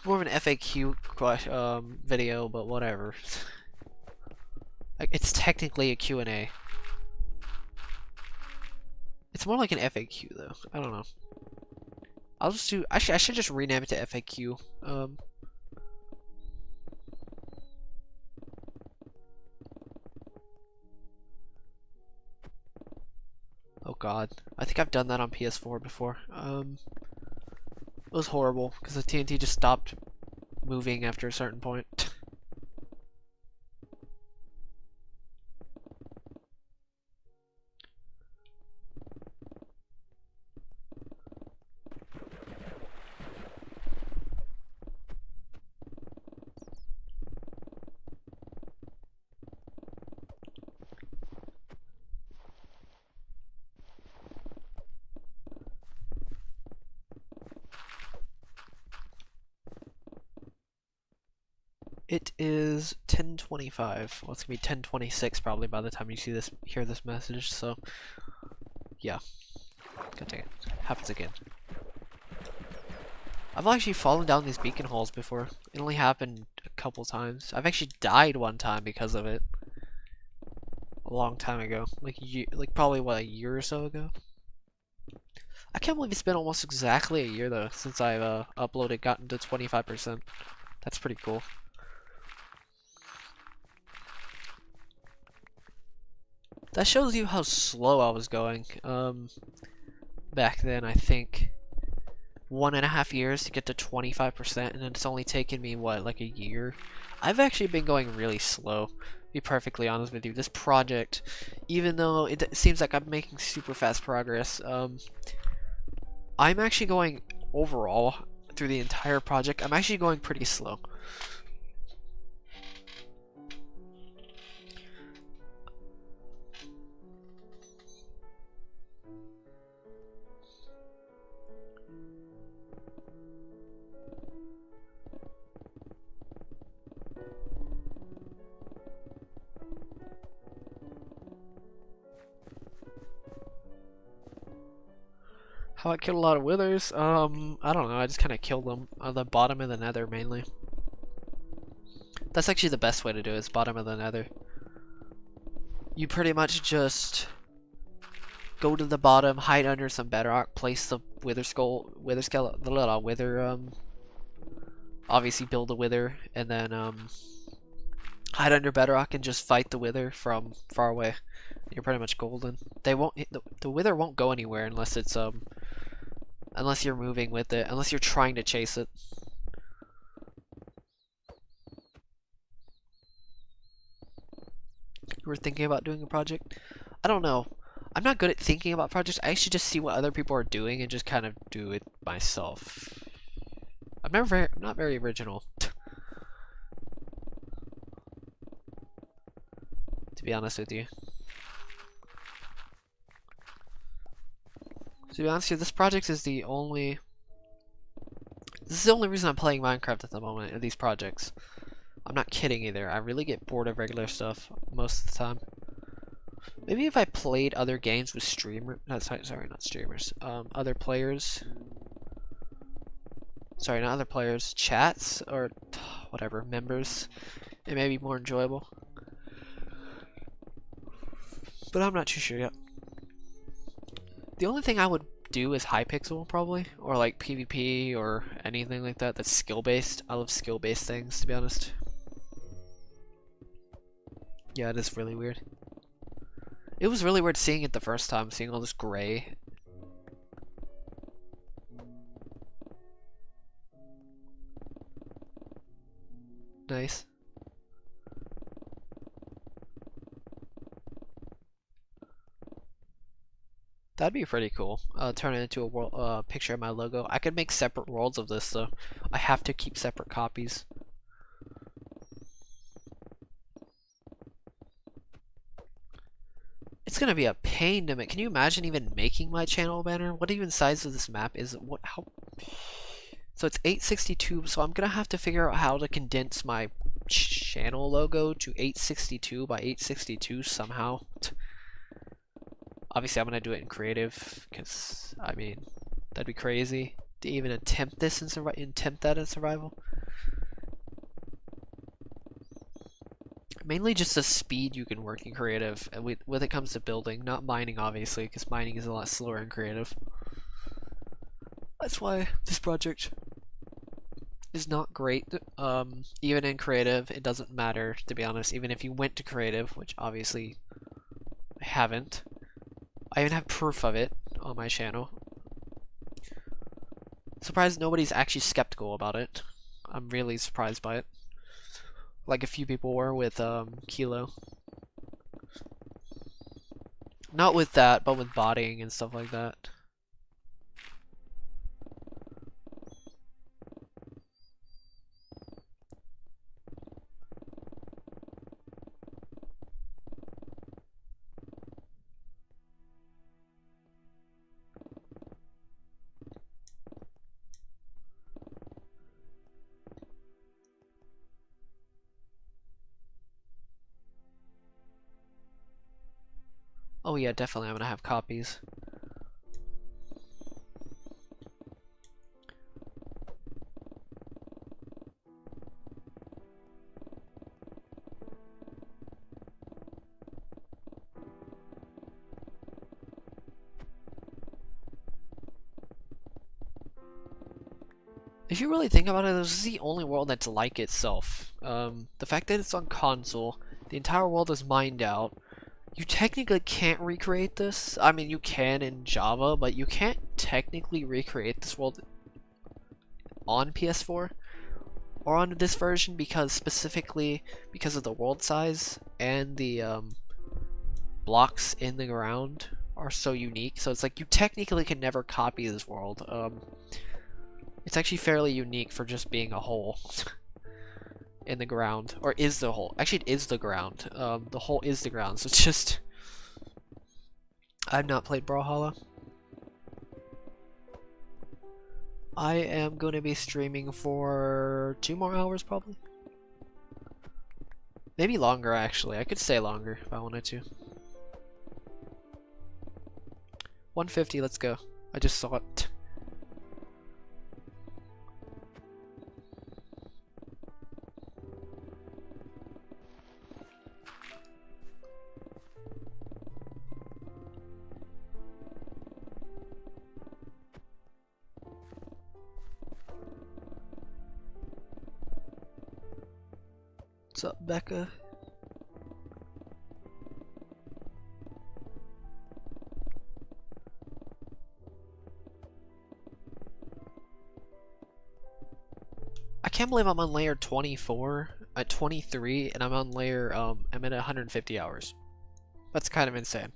more of an FAQ video, but whatever. Like, it's technically a Q&A. It's more like an FAQ though. I don't know. I'll just do. I should just rename it to FAQ. Oh god, I think I've done that on PS4 before. It was horrible because the TNT just stopped moving after a certain point. It is 10:25. Well, it's gonna be 10:26 probably by the time you see this, hear this message. So, yeah, God dang it, happens again. I've actually fallen down these beacon holes before. It only happened a couple times. I've actually died one time because of it. A long time ago, like probably what, a year or so ago. I can't believe it's been almost exactly a year though since I've uploaded, gotten to 25%. That's pretty cool. That shows you how slow I was going. Back then, I think 1.5 years to get to 25%, and it's only taken me, what, like a year? I've actually been going really slow, to be perfectly honest with you. This project, even though it seems like I'm making super fast progress, I'm actually going, overall, through the entire project, I'm actually going pretty slow. How I killed a lot of withers? I don't know, I just kind of killed them on the bottom of the nether mainly. That's actually the best way to do it, is bottom of the nether. You pretty much just go to the bottom, hide under some bedrock, place the wither skeleton, the little wither, obviously build a wither, and then hide under bedrock and just fight the wither from far away. You're pretty much golden. They won't. The wither won't go anywhere unless it's unless you're moving with it. Unless you're trying to chase it. You were thinking about doing a project? I don't know. I'm not good at thinking about projects. I should just see what other people are doing and just kind of do it myself. I'm not very original. To be honest with you. To be honest with you, this project is the only... This is the only reason I'm playing Minecraft at the moment, are these projects. I'm not kidding either. I really get bored of regular stuff most of the time. Maybe if I played other games with not streamers. Other players. Sorry, not other players. Chats, or whatever, members. It may be more enjoyable. But I'm not too sure yet. The only thing I would do is Hypixel, probably, or like PvP or anything like that that's skill based. I love skill based things, to be honest. Yeah, it is really weird. It was really weird seeing it the first time, seeing all this gray. Nice. That'd be pretty cool. Turn it into a world, picture of my logo. I could make separate worlds of this though. I have to keep separate copies. It's gonna be a pain to make. Can you imagine even making my channel banner? What even size of this map is it? What? How? So it's 862. So I'm gonna have to figure out how to condense my channel logo to 862 by 862 somehow. Obviously, I'm gonna do it in creative because I mean that'd be crazy to even attempt this in attempt that in survival. Mainly just the speed you can work in creative, and when it comes to building, not mining obviously, because mining is a lot slower in creative. That's why this project is not great. Even in creative, it doesn't matter, to be honest. Even if you went to creative, which obviously I haven't. I even have proof of it on my channel. Surprised nobody's actually skeptical about it. I'm really surprised by it. Like a few people were with Kilo. Not with that, but with botting and stuff like that. Oh yeah, definitely I'm gonna have copies. If you really think about it, this is the only world that's like itself. The fact that it's on console, the entire world is mined out. You technically can't recreate this. I mean, you can in Java, but you can't technically recreate this world on PS4 or on this version because specifically because of the world size and the blocks in the ground are so unique. So it's like you technically can never copy this world. It's actually fairly unique for just being a hole in the ground, or is the hole. Actually, it is the ground. The hole is the ground, so it's just... I've not played Brawlhalla. I am going to be streaming for 2 more hours, probably. Maybe longer, actually. I could stay longer if I wanted to. 150, let's go. I just saw it. What's up, Becca? I can't believe I'm on layer 24 at 23 and I'm on layer I'm at 150 hours. That's kind of insane.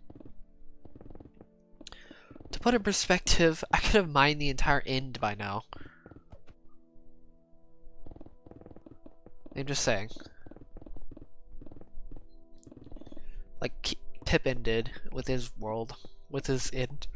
To put in perspective, I could have mined the entire end by now. I'm just saying. Like Pippin did with his world, with his end.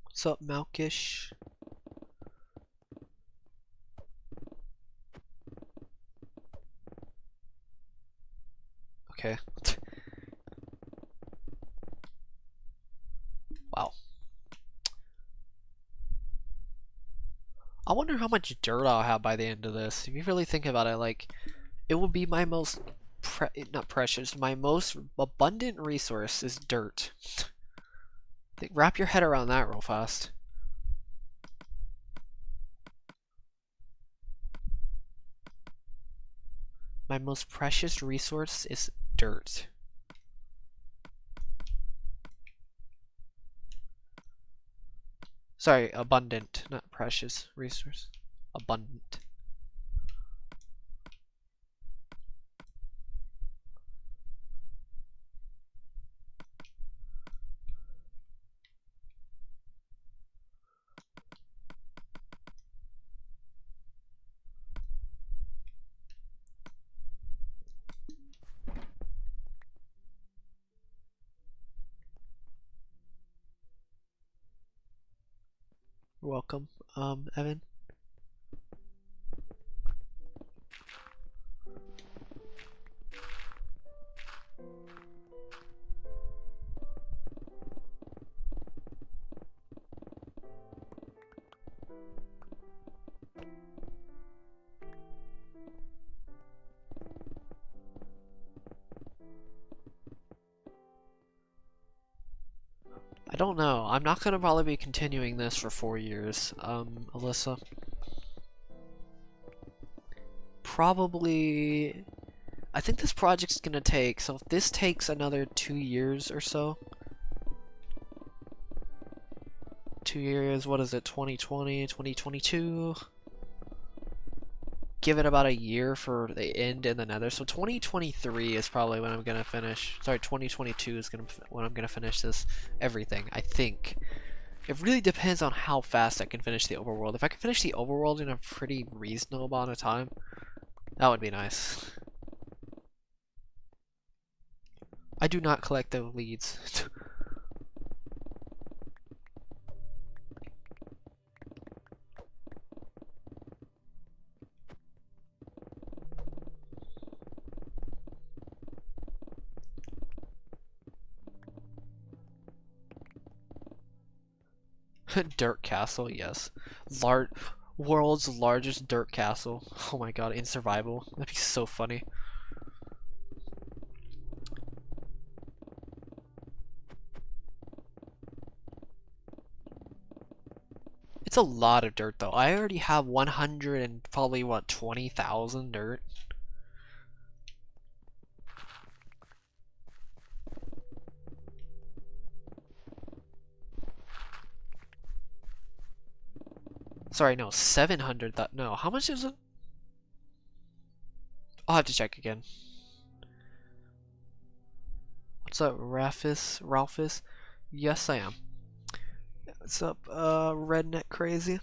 What's up, Malkish? Okay. Wow. I wonder how much dirt I'll have by the end of this. If you really think about it, like, It will be my most not precious, my most abundant resource is dirt. Wrap your head around that real fast. My most precious resource is dirt. Sorry, abundant, not precious resource. Abundant. You're welcome, Evan. I don't know. I'm not gonna probably be continuing this for 4 years, Alyssa. Probably... I think this project's gonna take, so if this takes another 2 years or so... 2 years, what is it, 2020, 2022? Give it about a year for the end in the nether, so 2023 is probably when I'm gonna finish. Sorry, 2022 is when I'm gonna finish this everything, I think. It really depends on how fast I can finish the overworld. If I can finish the overworld in a pretty reasonable amount of time, that would be nice. I do not collect the leads. Dirt castle, yes. World's largest dirt castle. Oh my god, in survival. That'd be so funny. It's a lot of dirt though. I already have 100 and probably what, 20,000 dirt. Sorry, no, 700. No, how much is it? I'll have to check again. What's up, Ralphus? Yes, I am. What's up, Redneck Crazy?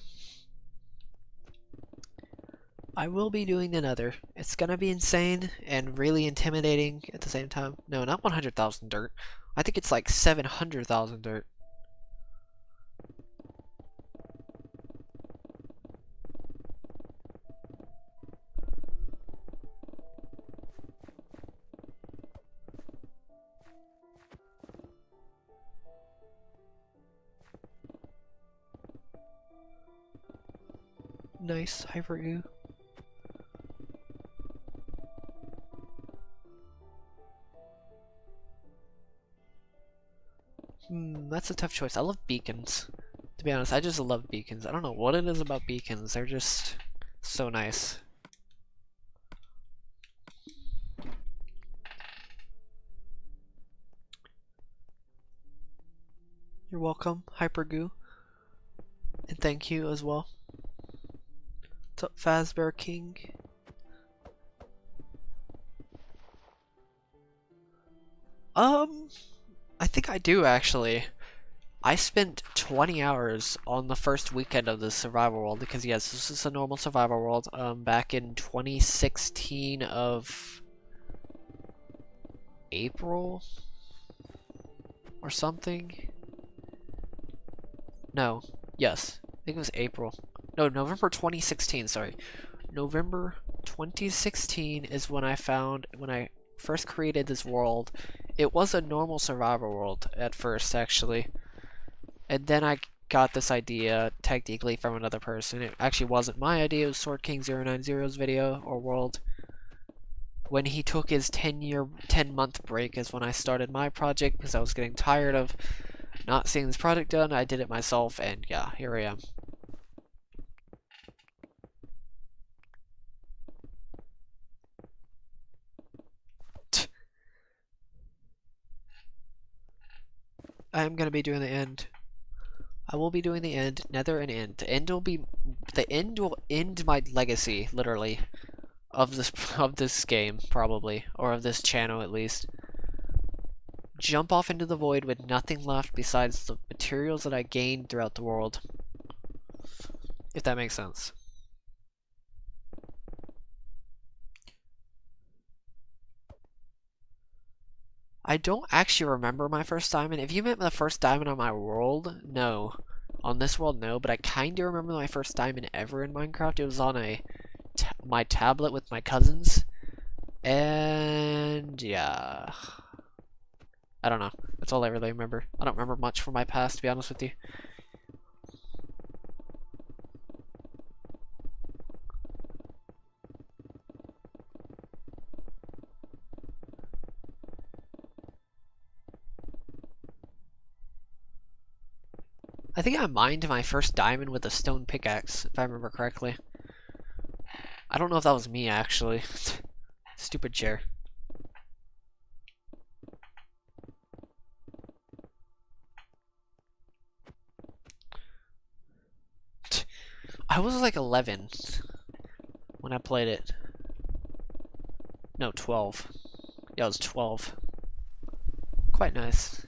I will be doing another. It's gonna be insane and really intimidating at the same time. No, not 100,000 dirt. I think it's like 700,000 dirt. Nice, Hypergoo. That's a tough choice. I love beacons. To be honest, I just love beacons. I don't know what it is about beacons. They're just so nice. You're welcome, Hypergoo. And thank you as well. What's up, Fazbear King? I think I do actually. I spent 20 hours on the first weekend of the survival world because yes, this is a normal survival world. Back in 2016 of April or something. No, yes, I think it was April. No, November 2016. Sorry, November 2016 is when I first created this world. It was a normal survival world at first, actually. And then I got this idea technically from another person. It actually wasn't my idea, it was Sword King 090's video or world. when he took his 10-month break is when I started my project because I was getting tired of not seeing this project done. I did it myself, and yeah, here I am. I am gonna be doing the end. I will be doing the end, nether and end. The end will end my legacy, literally, of this game, probably, or of this channel at least. Jump off into the void with nothing left besides the materials that I gained throughout the world. If that makes sense. I don't actually remember my first diamond. If you meant the first diamond on my world, no. On this world, no, but I kinda remember my first diamond ever in Minecraft. It was on my tablet with my cousins. And yeah. I don't know. That's all I really remember. I don't remember much from my past, to be honest with you. I think I mined my first diamond with a stone pickaxe, if I remember correctly. I don't know if that was me, actually. Stupid chair. I was like 11 when I played it. No, 12. Yeah, I was 12. Quite nice.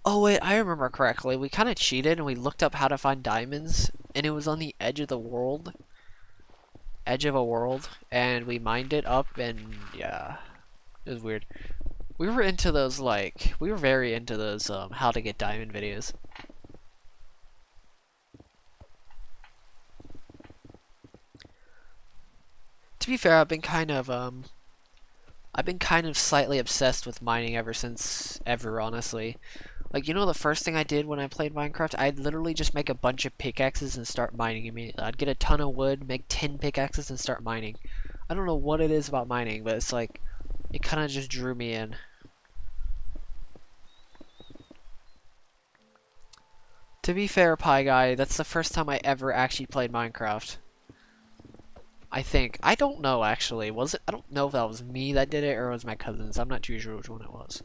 Oh wait, I remember correctly. We kind of cheated and we looked up how to find diamonds, and it was on the edge of the world. Edge of a world, and we mined it up, and yeah, it was weird. We were into those, like, we were very into those how to get diamond videos. To be fair, I've been kind of slightly obsessed with mining ever, honestly. Like, you know, the first thing I did when I played Minecraft, I'd literally just make a bunch of pickaxes and start mining immediately. I'd get a ton of wood, make 10 pickaxes, and start mining. I don't know what it is about mining, but it's like, it kind of just drew me in. To be fair, Pie Guy, that's the first time I ever actually played Minecraft. I think. I don't know, actually. Was it? I don't know if that was me that did it or it was my cousins. I'm not too sure which one it was.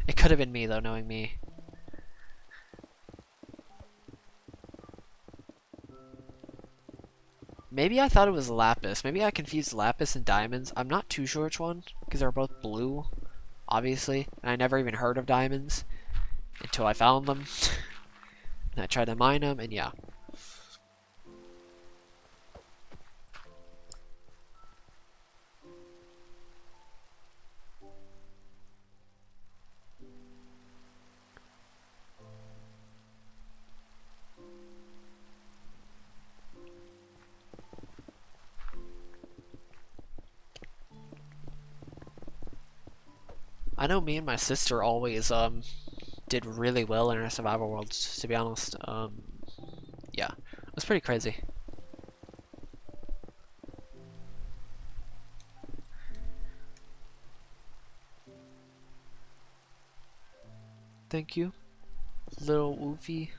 It could have been me, though, knowing me. Maybe I thought it was lapis. Maybe I confused lapis and diamonds. I'm not too sure which one, because they're both blue, obviously. And I never even heard of diamonds until I found them. And I tried to mine them, and yeah. I know me and my sister always did really well in our survival worlds, to be honest. Yeah, it was pretty crazy. Thank you, little Woofy.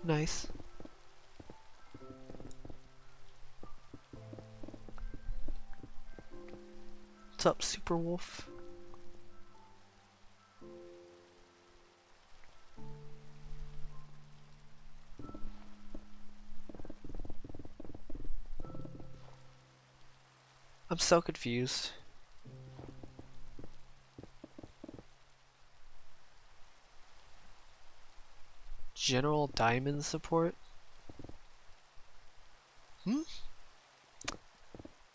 Nice. What's up, Super Wolf? I'm so confused. General Diamond support? Hmm?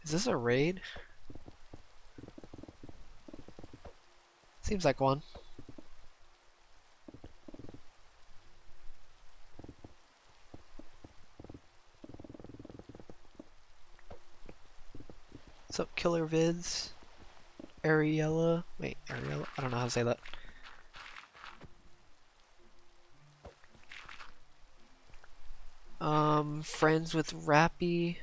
Is this a raid? Seems like one. Killer Vids. Ariella. Wait, Ariella? I don't know how to say that. Friends with Rappy.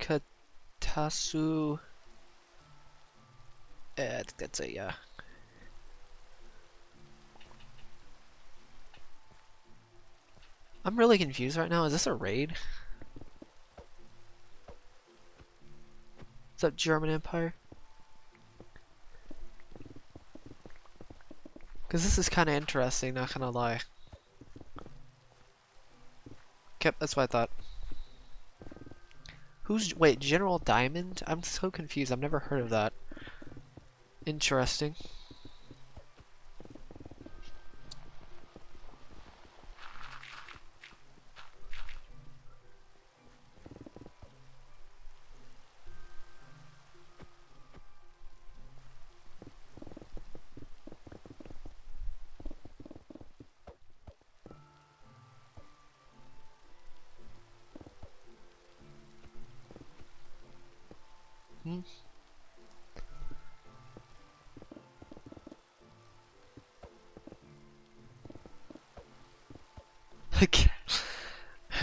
Katasu. I think that's a yeah. I'm really confused right now. Is this a raid? What's up, German Empire? Because this is kind of interesting, not gonna lie. Okay, that's what I thought. Wait, General Diamond? I'm so confused. I've never heard of that. Interesting.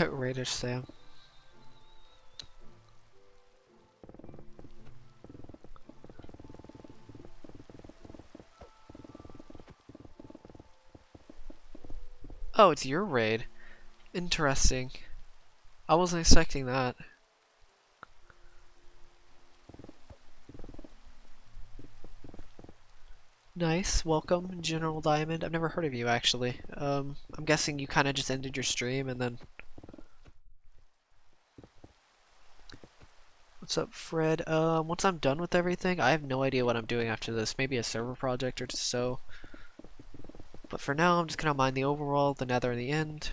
Raider Sam. Oh, it's your raid. Interesting. I wasn't expecting that. Nice, welcome, General Diamond. I've never heard of you actually. I'm guessing you kind of just ended your stream and then. What's up, Fred? Once I'm done with everything, I have no idea what I'm doing after this. Maybe a server project or so. But for now, I'm just gonna mine the overworld, the nether, and the end.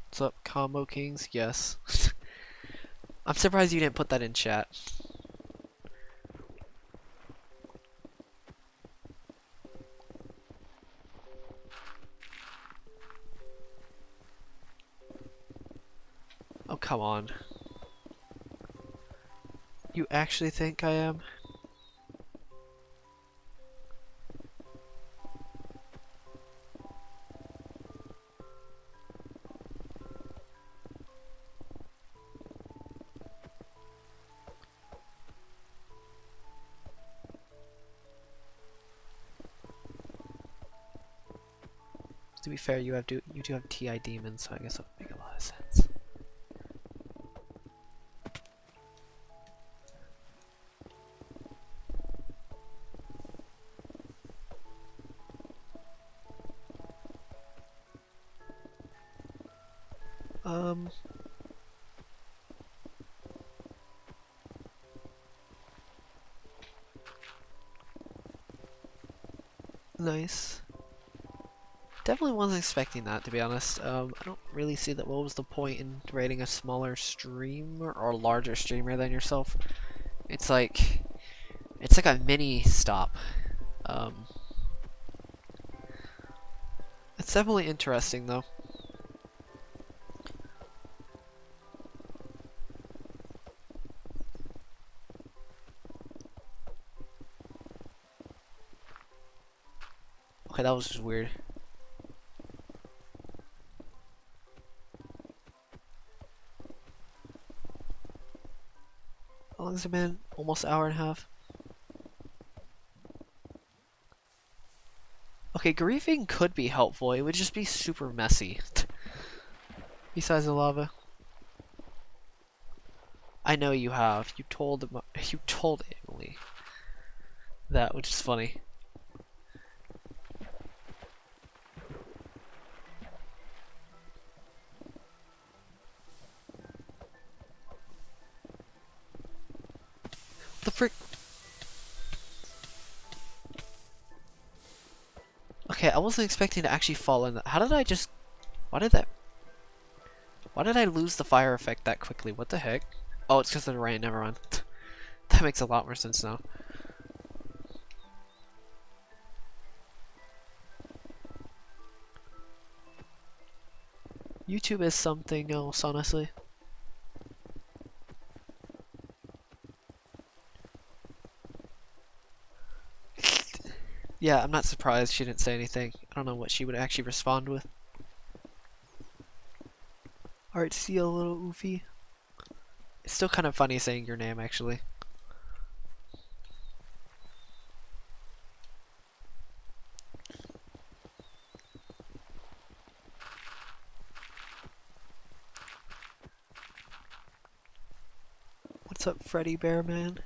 What's up, Combo Kings? Yes. I'm surprised you didn't put that in chat. Oh, come on. You actually think I am? To be fair, you do have TI demons, so I guess that would make a lot of sense. Nice. Definitely wasn't expecting that, to be honest. I don't really see that. What was the point in rating a smaller streamer or a larger streamer than yourself? It's like a mini stop. It's definitely interesting though. Okay, that was just weird. How long has it been? Almost an hour and a half. Okay, griefing could be helpful. It would just be super messy. Besides the lava. I know you have. You told Emily that, which is funny. The frick. Okay, I wasn't expecting to actually fall in that. How did I just... Why did I lose the fire effect that quickly? What the heck? Oh, it's because of the rain. Never mind. That makes a lot more sense now. YouTube is something else, honestly. Yeah, I'm not surprised she didn't say anything. I don't know what she would actually respond with. Alright, see you, little Oofy. It's still kind of funny saying your name, actually. What's up, Freddy Bear Man?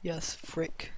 Yes, frick.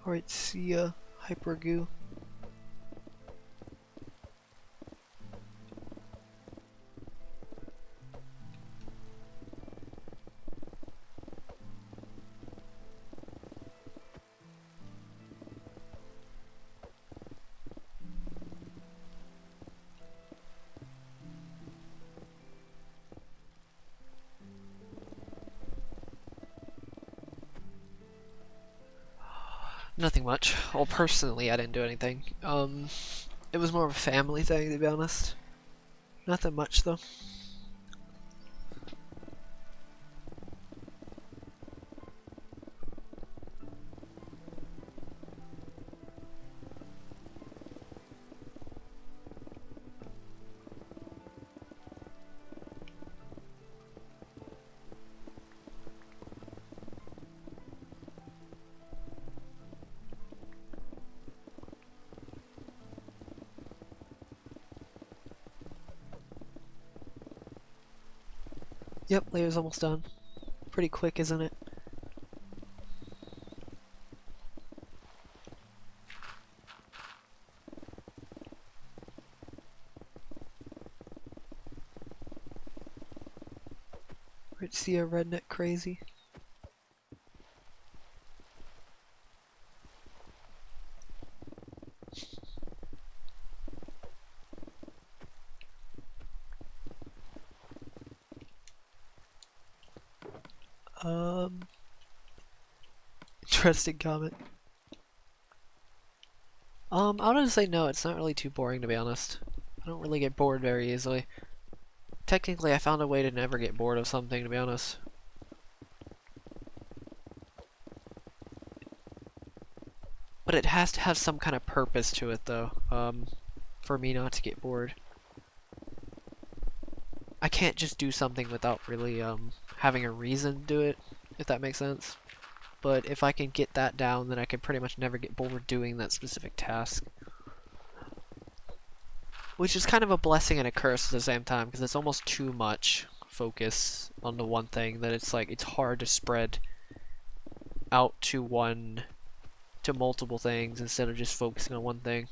Alright, see ya, Hypergoo. Nothing much. Well, personally, I didn't do anything. It was more of a family thing, to be honest. Nothing much, though. Yep, layer's almost done. Pretty quick, isn't it? Right, see a redneck crazy. Interesting comment. I'm gonna say no, it's not really too boring, to be honest. I don't really get bored very easily. Technically, I found a way to never get bored of something, to be honest. But it has to have some kind of purpose to it, though, for me not to get bored. I can't just do something without really, having a reason to do it, if that makes sense. But if I can get that down, then I can pretty much never get bored doing that specific task. Which is kind of a blessing and a curse at the same time, because it's almost too much focus on the one thing that it's like it's hard to spread out to multiple things instead of just focusing on one thing.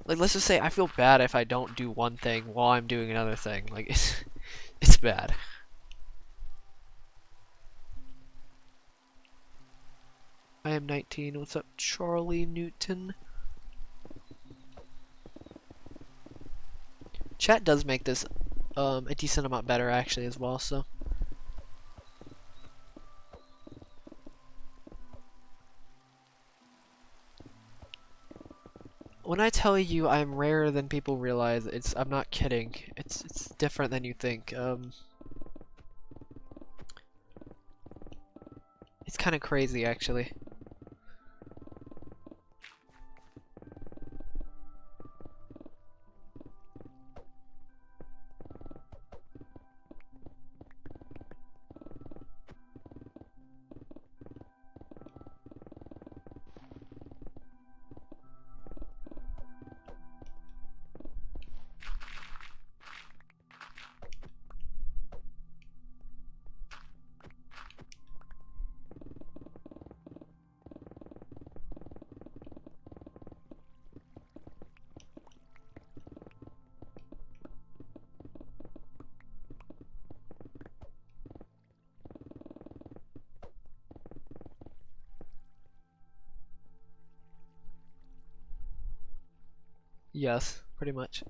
Like, let's just say I feel bad if I don't do one thing while I'm doing another thing. Like, it's bad. I am 19. What's up, Charlie Newton? Chat does make this a decent amount better actually as well, so. When I tell you I'm rarer than people realize, I'm not kidding. It's different than you think. It's kind of crazy actually. Yes, pretty much.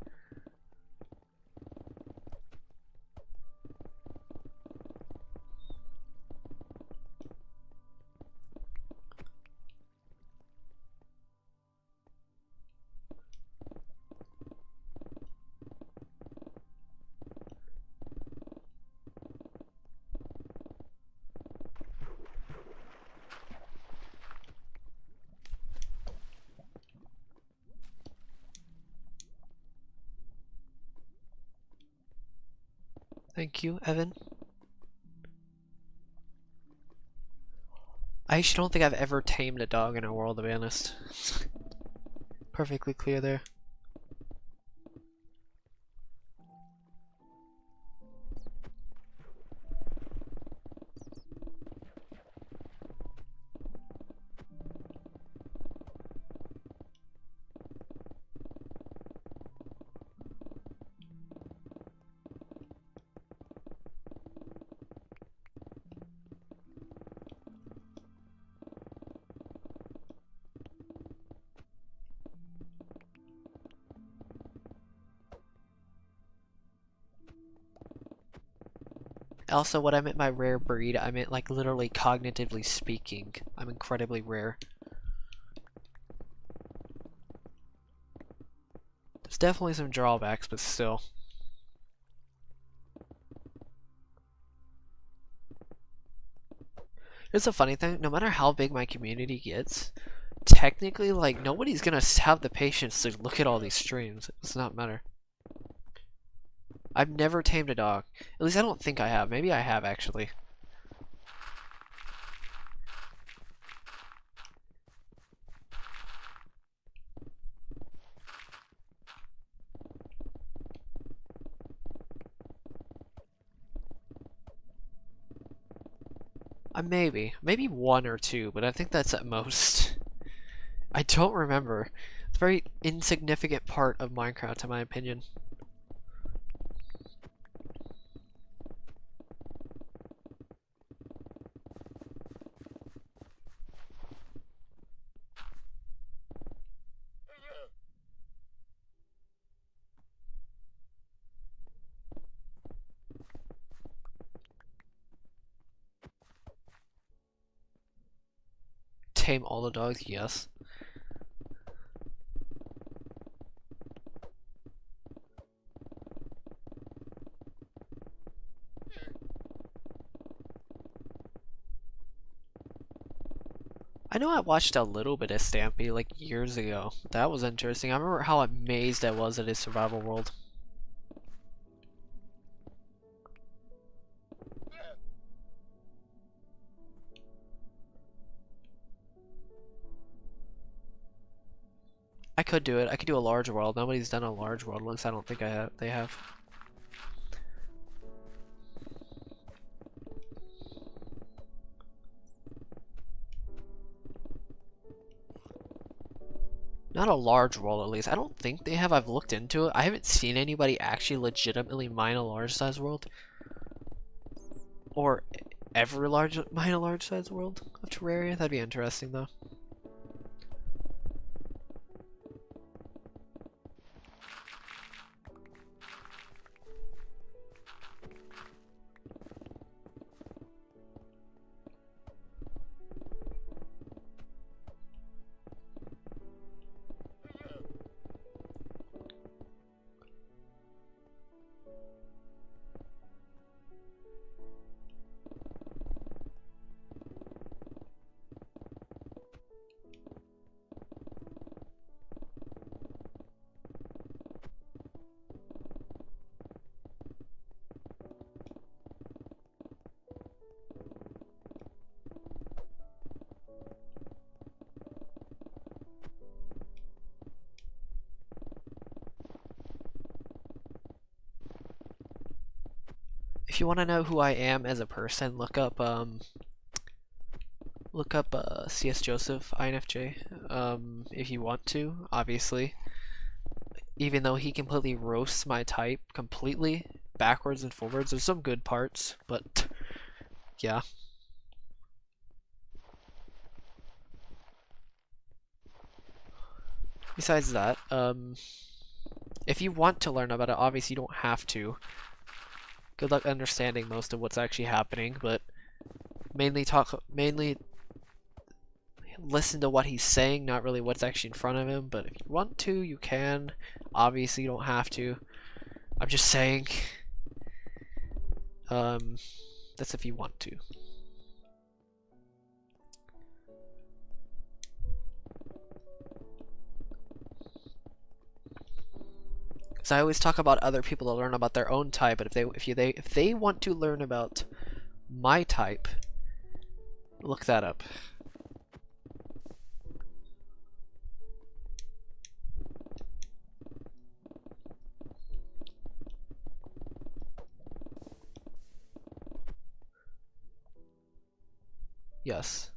Thank you, Evan. I actually don't think I've ever tamed a dog in a world, to be honest. Perfectly clear there. Also, what I meant by rare breed, I meant like literally cognitively speaking. I'm incredibly rare. There's definitely some drawbacks, but still. Here's a funny thing, no matter how big my community gets, technically, like, nobody's gonna have the patience to look at all these streams. It does not matter. I've never tamed a dog. At least I don't think I have. Maybe I have, actually. Maybe one or two, but I think that's at most. I don't remember. It's a very insignificant part of Minecraft, in my opinion. Tame all the dogs, yes. I know I watched a little bit of Stampy like years ago. That was interesting. I remember how amazed I was at his survival world. I could do it. I could do a large world. Nobody's done a large world, at least I don't think they have. Not a large world, at least. I don't think they have. I've looked into it. I haven't seen anybody actually legitimately mine a large size world. Or ever mine a large size world of Terraria. That'd be interesting, though. If you want to know who I am as a person, look up CS Joseph INFJ. If you want to, obviously. Even though he completely roasts my type completely, backwards and forwards. There's some good parts, but yeah. Besides that, if you want to learn about it, obviously you don't have to. Good luck understanding most of what's actually happening, but mainly listen to what he's saying, not really what's actually in front of him. But if you want to, you can. Obviously, you don't have to. I'm just saying. That's if you want to. So I always talk about other people to learn about their own type, but if they want to learn about my type, look that up. Yes.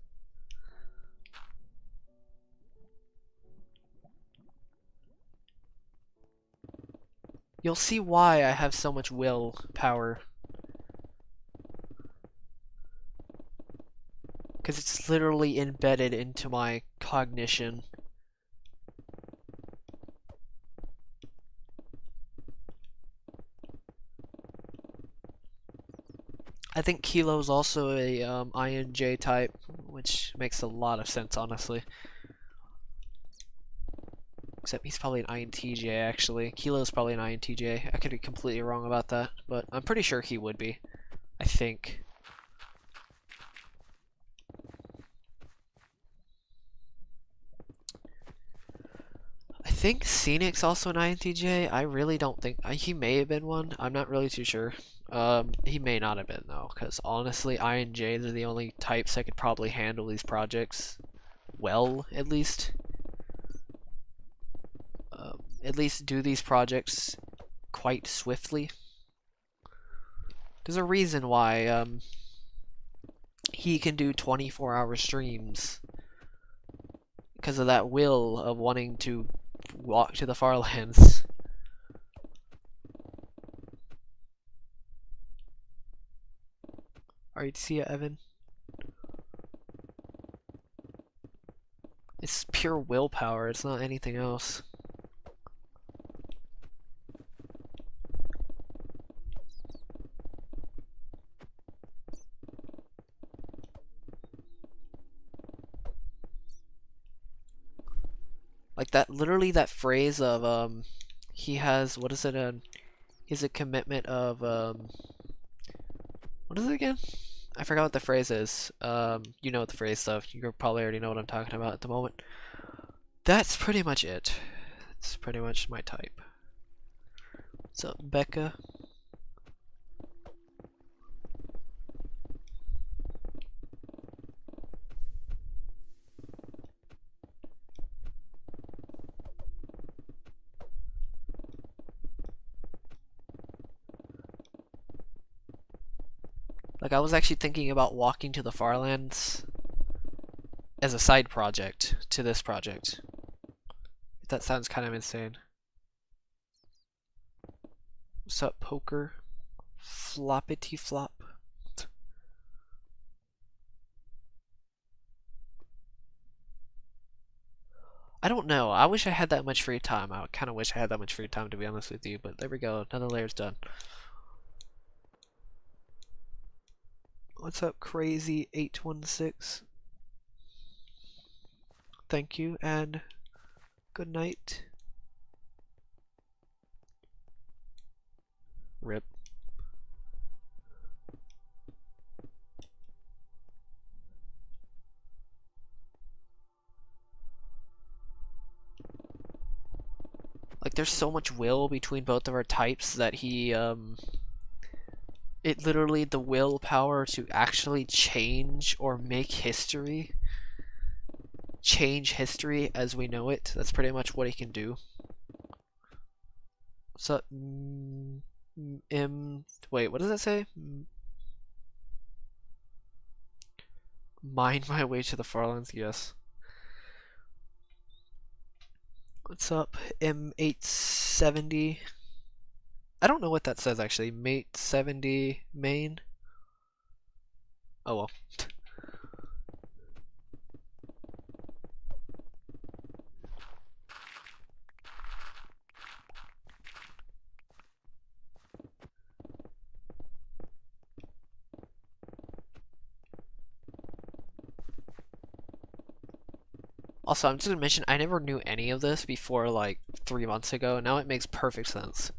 You'll see why I have so much willpower. Because it's literally embedded into my cognition. I think Kilo's also a INJ type, which makes a lot of sense, honestly. Except he's probably an INTJ, actually. Kilo's probably an INTJ. I could be completely wrong about that, but I'm pretty sure he would be. I think. I think Scenic's also an INTJ. I really don't think... he may have been one. I'm not really too sure. He may not have been, though, because honestly, INJs are the only types that could probably handle these projects well, at least. At least do these projects quite swiftly. There's a reason why he can do 24-hour streams, because of that will of wanting to walk to the Farlands. Are you to see it, Evan? It's pure willpower, it's not anything else. Like that, literally that phrase of, he has, what is it, is a commitment of, what is it again? I forgot what the phrase is. You know what the phrase stuff. You probably already know what I'm talking about at the moment. That's pretty much it. It's pretty much my type. What's up, Becca? Like, I was actually thinking about walking to the Farlands as a side project to this project. That sounds kind of insane. What's up, poker? Floppity flop. I don't know. I wish I had that much free time. I kind of wish I had that much free time, to be honest with you. But there we go. Another layer's done. What's up, crazy 816? Thank you and good night. Rip. Like, there's so much will between both of our types that he, it literally, the willpower to actually change or make history, change history as we know it, that's pretty much what he can do. So, wait, what does that say? Mine my way to the Farlands, yes. What's up, M870? I don't know what that says actually. Mate 70 main. Oh well. Also, I'm just gonna mention I never knew any of this before like 3 months ago. Now it makes perfect sense.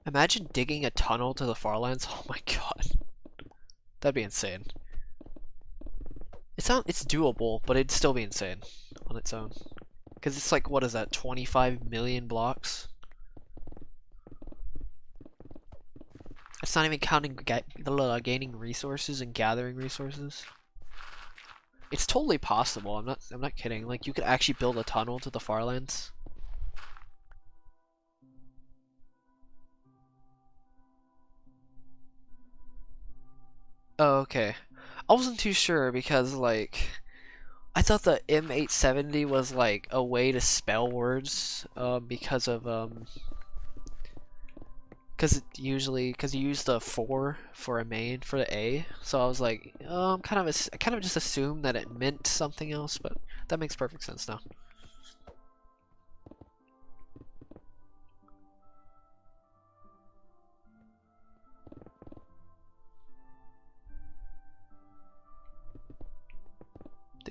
Imagine digging a tunnel to the Farlands. Oh my god. That'd be insane. It's doable, but it'd still be insane on its own. Because it's like, what is that, 25 million blocks? It's not even counting gaining resources and gathering resources. It's totally possible. I'm not kidding. Like, you could actually build a tunnel to the Farlands. Oh, okay. I wasn't too sure because, like, I thought the M870 was, like, a way to spell words, because of, because you use the 4 for a main, for the A, so I was like, I kind of just assumed that it meant something else, but that makes perfect sense now.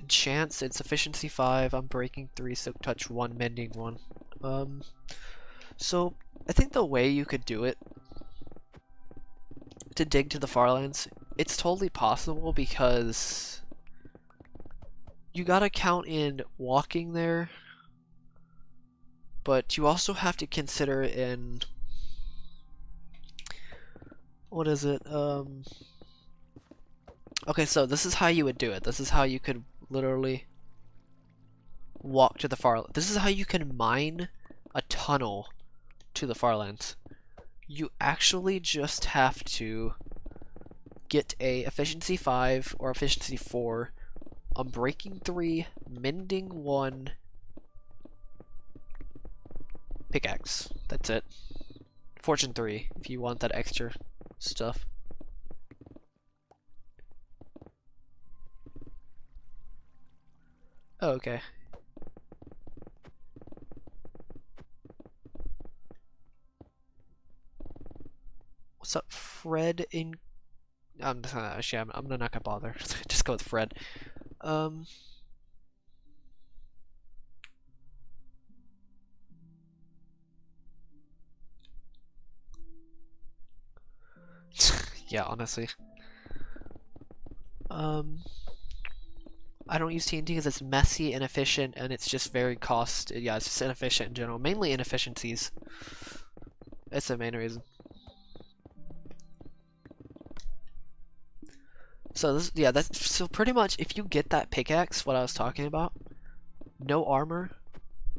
Chance, it's efficiency 5, I'm breaking 3, silk touch 1, mending 1. So I think the way you could do it to dig to the Farlands, it's totally possible because you gotta count in walking there, but you also have to consider in, what is it, okay, so this is how you would do it. This is how you could literally walk to the Farlands. This is how you can mine a tunnel to the Farlands. You actually just have to get a efficiency 5 or efficiency 4 on breaking 3, mending 1 pickaxe. That's it. Fortune 3 if you want that extra stuff. Oh, okay. What's up, Fred? I'm just gonna, actually, I'm not gonna bother. Just go with Fred. Yeah, honestly. I I don't use TNT because it's messy, inefficient, and it's just very yeah, it's just inefficient in general. Mainly inefficiencies. That's the main reason. So this, yeah, that's so pretty much if you get that pickaxe, what I was talking about, no armor,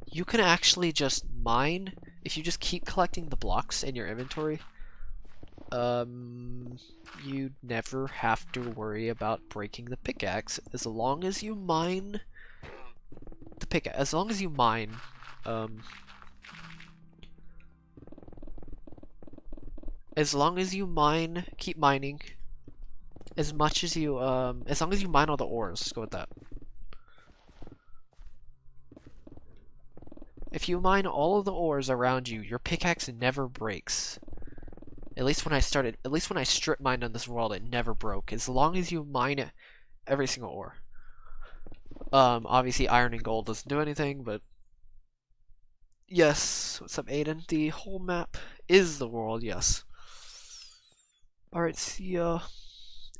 you can actually just mine if you just keep collecting the blocks in your inventory. You never have to worry about breaking the pickaxe as long as you mine the pickaxe. As long as you mine, as long as you mine, keep mining. As much as you, as long as you mine all the ores, let's go with that. If you mine all of the ores around you, your pickaxe never breaks. At least when I strip mined on this world, it never broke. As long as you mine every single ore. Obviously iron and gold doesn't do anything, but yes. What's up, Aiden? The whole map is the world, yes. Alright, see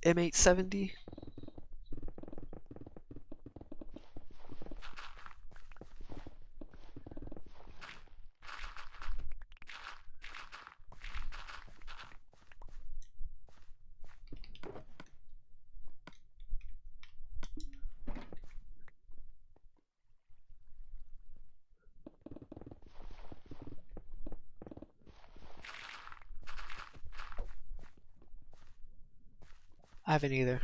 M870. I haven't either.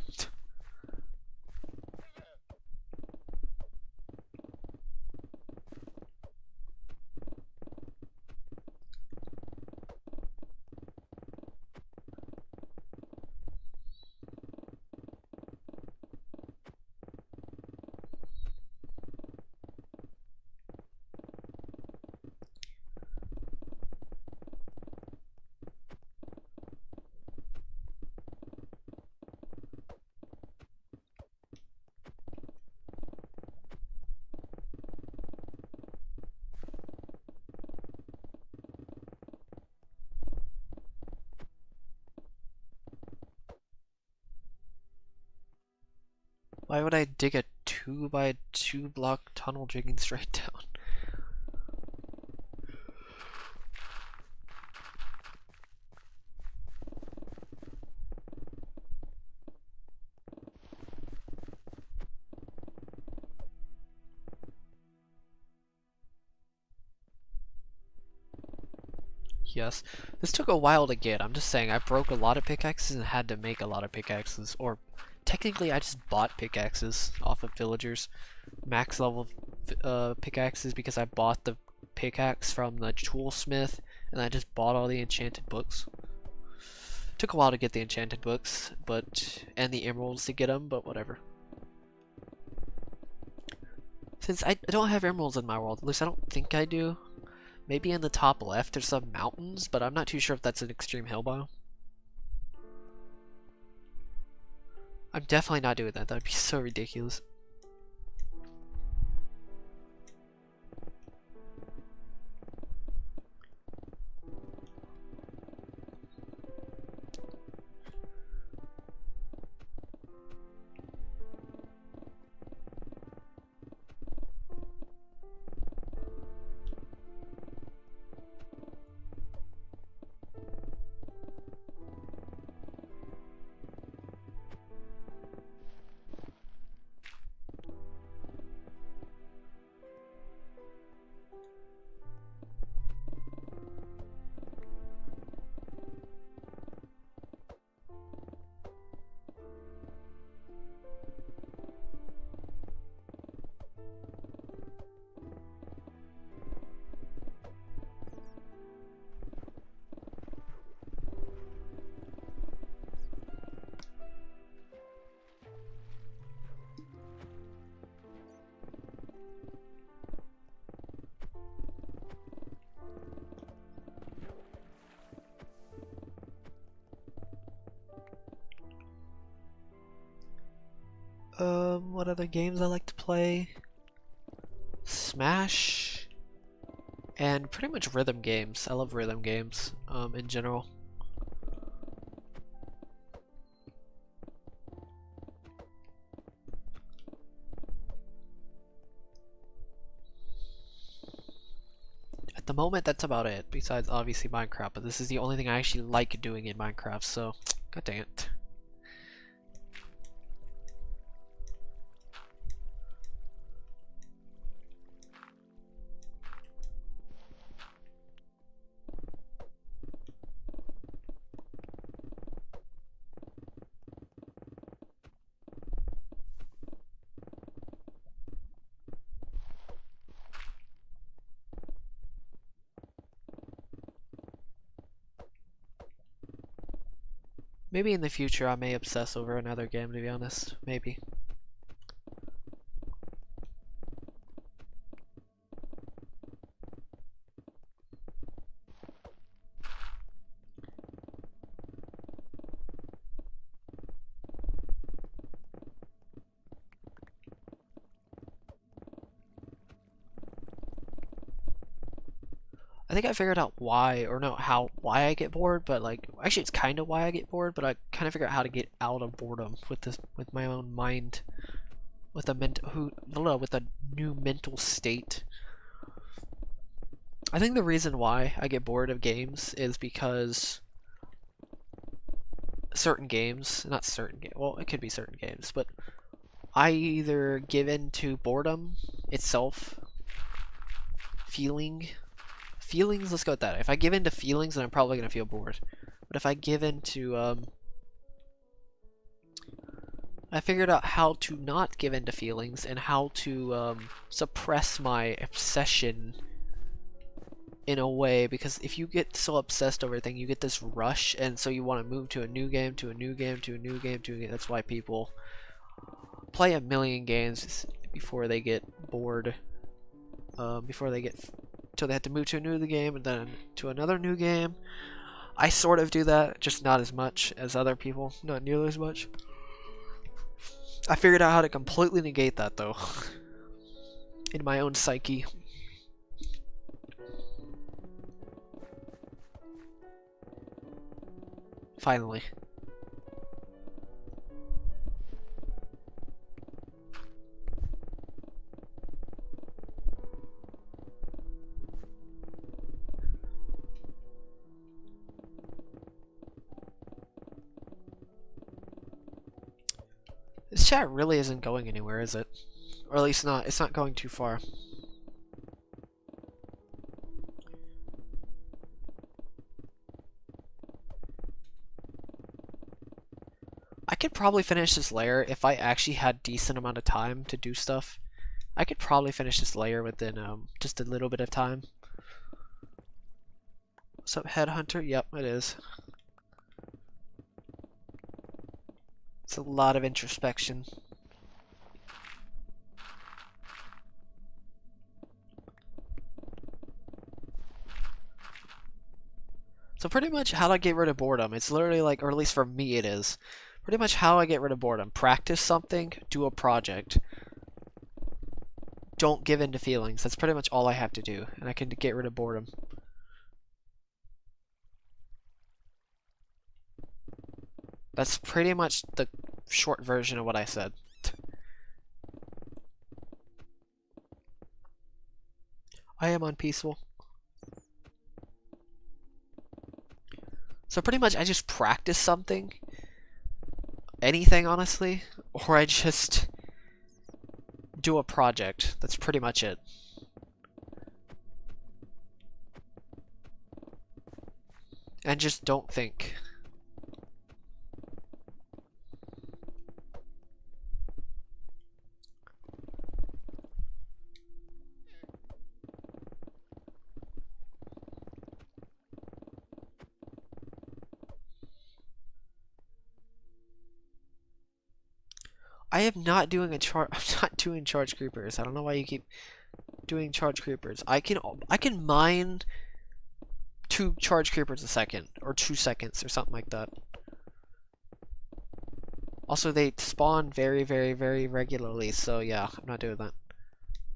Why would I dig a 2x2 block tunnel digging straight down? Yes. This took a while to get. I'm just saying, I broke a lot of pickaxes and had to make a lot of pickaxes. Or, technically, I just bought pickaxes off of villagers. Max level pickaxes because I bought the pickaxe from the toolsmith and I just bought all the enchanted books. Took a while to get the enchanted books, and the emeralds to get them, but whatever. Since I don't have emeralds in my world, at least I don't think I do. Maybe in the top left there's some mountains, but I'm not too sure if that's an extreme hill biome. I'm definitely not doing that. That'd be so ridiculous. What other games I like to play? Smash, and pretty much rhythm games. I love rhythm games, in general. the moment, that's about it. Besides, obviously, Minecraft. But this is the only thing I actually like doing in Minecraft, so... God dang it. Maybe in the future I may obsess over another game, to be honest. Maybe. I think I figured out why, or no, why I get bored, but like, actually it's kind of why I get bored, but I kind of figured out how to get out of boredom with this, with my own mind, with a with a new mental state. I think the reason why I get bored of games is because certain games, not certain games, well, it could be certain games, but I either give in to boredom itself, feelings, let's go with that. If I give in to feelings, then I'm probably going to feel bored. But if I give in to, I figured out how to not give in to feelings and how to suppress my obsession in a way, because if you get so obsessed over everything, you get this rush, and so you want to move to a new game, to a new game, to a new game, to a game. That's why people play a million games before they get bored, before they get... So they have to move to a new game and then to another new game. I sort of do that, just not as much as other people, not nearly as much. I figured out how to completely negate that though, in my own psyche. Finally. This chat really isn't going anywhere, is it? Or at least not, it's not going too far. I could probably finish this layer if I actually had decent amount of time to do stuff. I could probably finish this layer within just a little bit of time. What's up, Headhunter? Yep, it is. It's a lot of introspection. So pretty much how to get rid of boredom, it's literally like, or at least for me it is, pretty much how I get rid of boredom. Practice something, do a project. Don't give in to feelings. That's pretty much all I have to do, and I can get rid of boredom. That's pretty much the short version of what I said. I am unpeaceful. So pretty much I just practice something. Anything, honestly. Or I just do a project. That's pretty much it. And just don't think. I am not doing I'm not doing charge creepers. I don't know why you keep doing charge creepers. I can mine 2 charge creepers a second, or 2 seconds, or something like that. Also, they spawn very, very, very regularly, so yeah, I'm not doing that.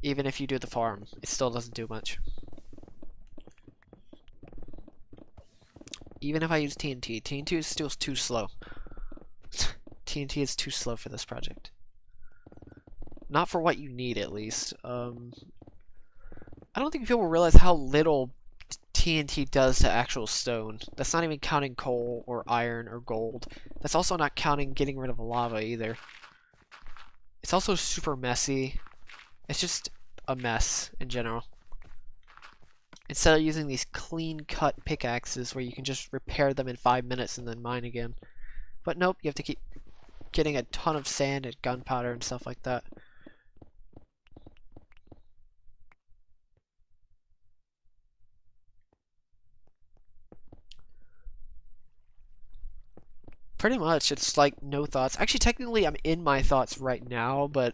Even if you do the farm, it still doesn't do much. Even if I use TNT, TNT is still too slow. TNT is too slow for this project. Not for what you need, at least. I don't think people realize how little TNT does to actual stone. That's not even counting coal or iron or gold. That's also not counting getting rid of lava either. It's also super messy. It's just a mess in general. Instead of using these clean-cut pickaxes where you can just repair them in 5 minutes and then mine again. But nope, you have to keep getting a ton of sand and gunpowder and stuff like that. Pretty much, it's like no thoughts. Actually, technically, I'm in my thoughts right now, but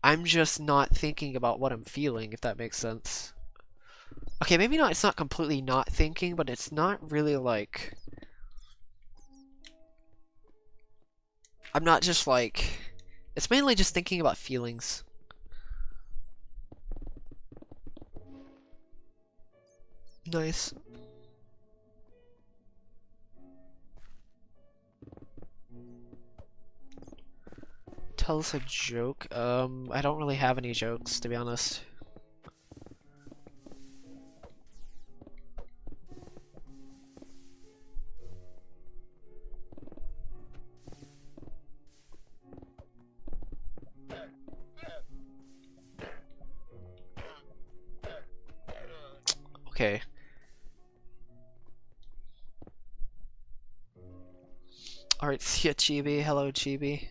I'm just not thinking about what I'm feeling, if that makes sense. Okay, maybe not, it's not completely not thinking, but it's not really like... I'm not just like... It's mainly just thinking about feelings. Nice. Tell us a joke. I don't really have any jokes, to be honest. Okay. Alright, see ya, Chibi. Hello, Chibi.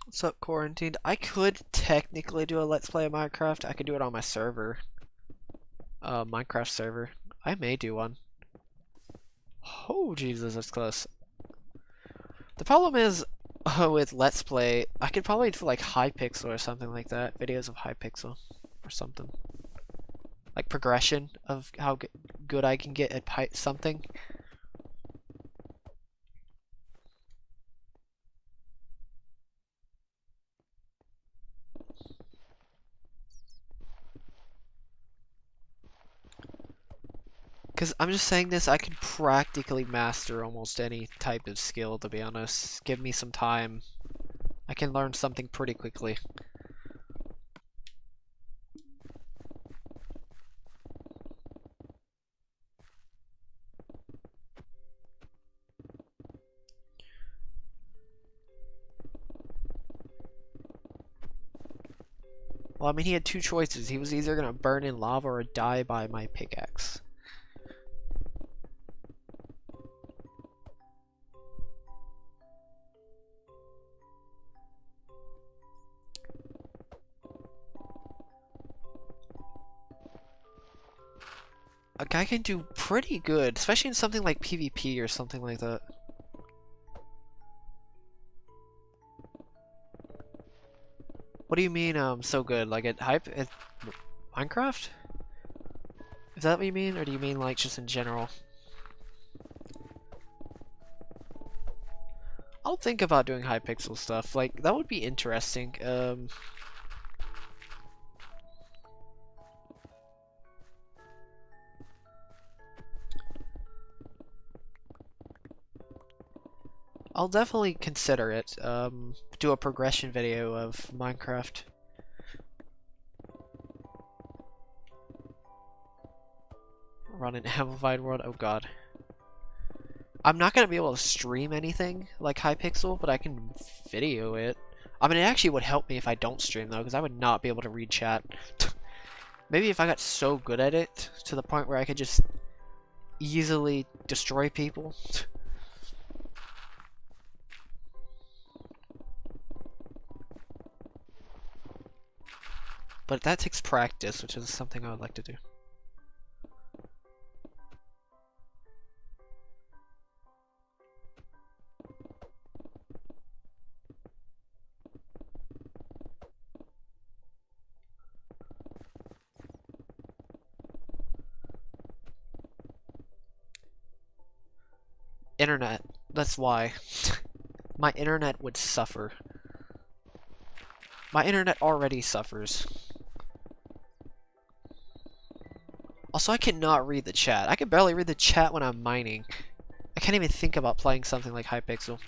What's up, Quarantined? I could technically do a Let's Play of Minecraft. I could do it on my server. Minecraft server. I may do one. Oh, Jesus, that's close. The problem is, with Let's Play, I could probably do like Hypixel or something like that. Videos of Hypixel or something. Like progression of how good I can get at something. Because I'm just saying this, I could practically master almost any type of skill, to be honest. Give me some time. I can learn something pretty quickly. Well, I mean, he had two choices. He was either going to burn in lava or die by my pickaxe. A guy can do pretty good, especially in something like PvP or something like that. What do you mean, so good? Like at Minecraft? Is that what you mean, or do you mean like just in general? I'll think about doing Hypixel stuff. Like that would be interesting. I'll definitely consider it. Do a progression video of Minecraft. Run an amplified world. Oh god. I'm not gonna be able to stream anything like Hypixel, but I can video it. I mean, it actually would help me if I don't stream though, because I would not be able to read chat. Maybe if I got so good at it to the point where I could just easily destroy people. But that takes practice, which is something I would like to do. Internet. That's why. My internet would suffer. My internet already suffers. Also, I cannot read the chat. I can barely read the chat when I'm mining. I can't even think about playing something like Hypixel.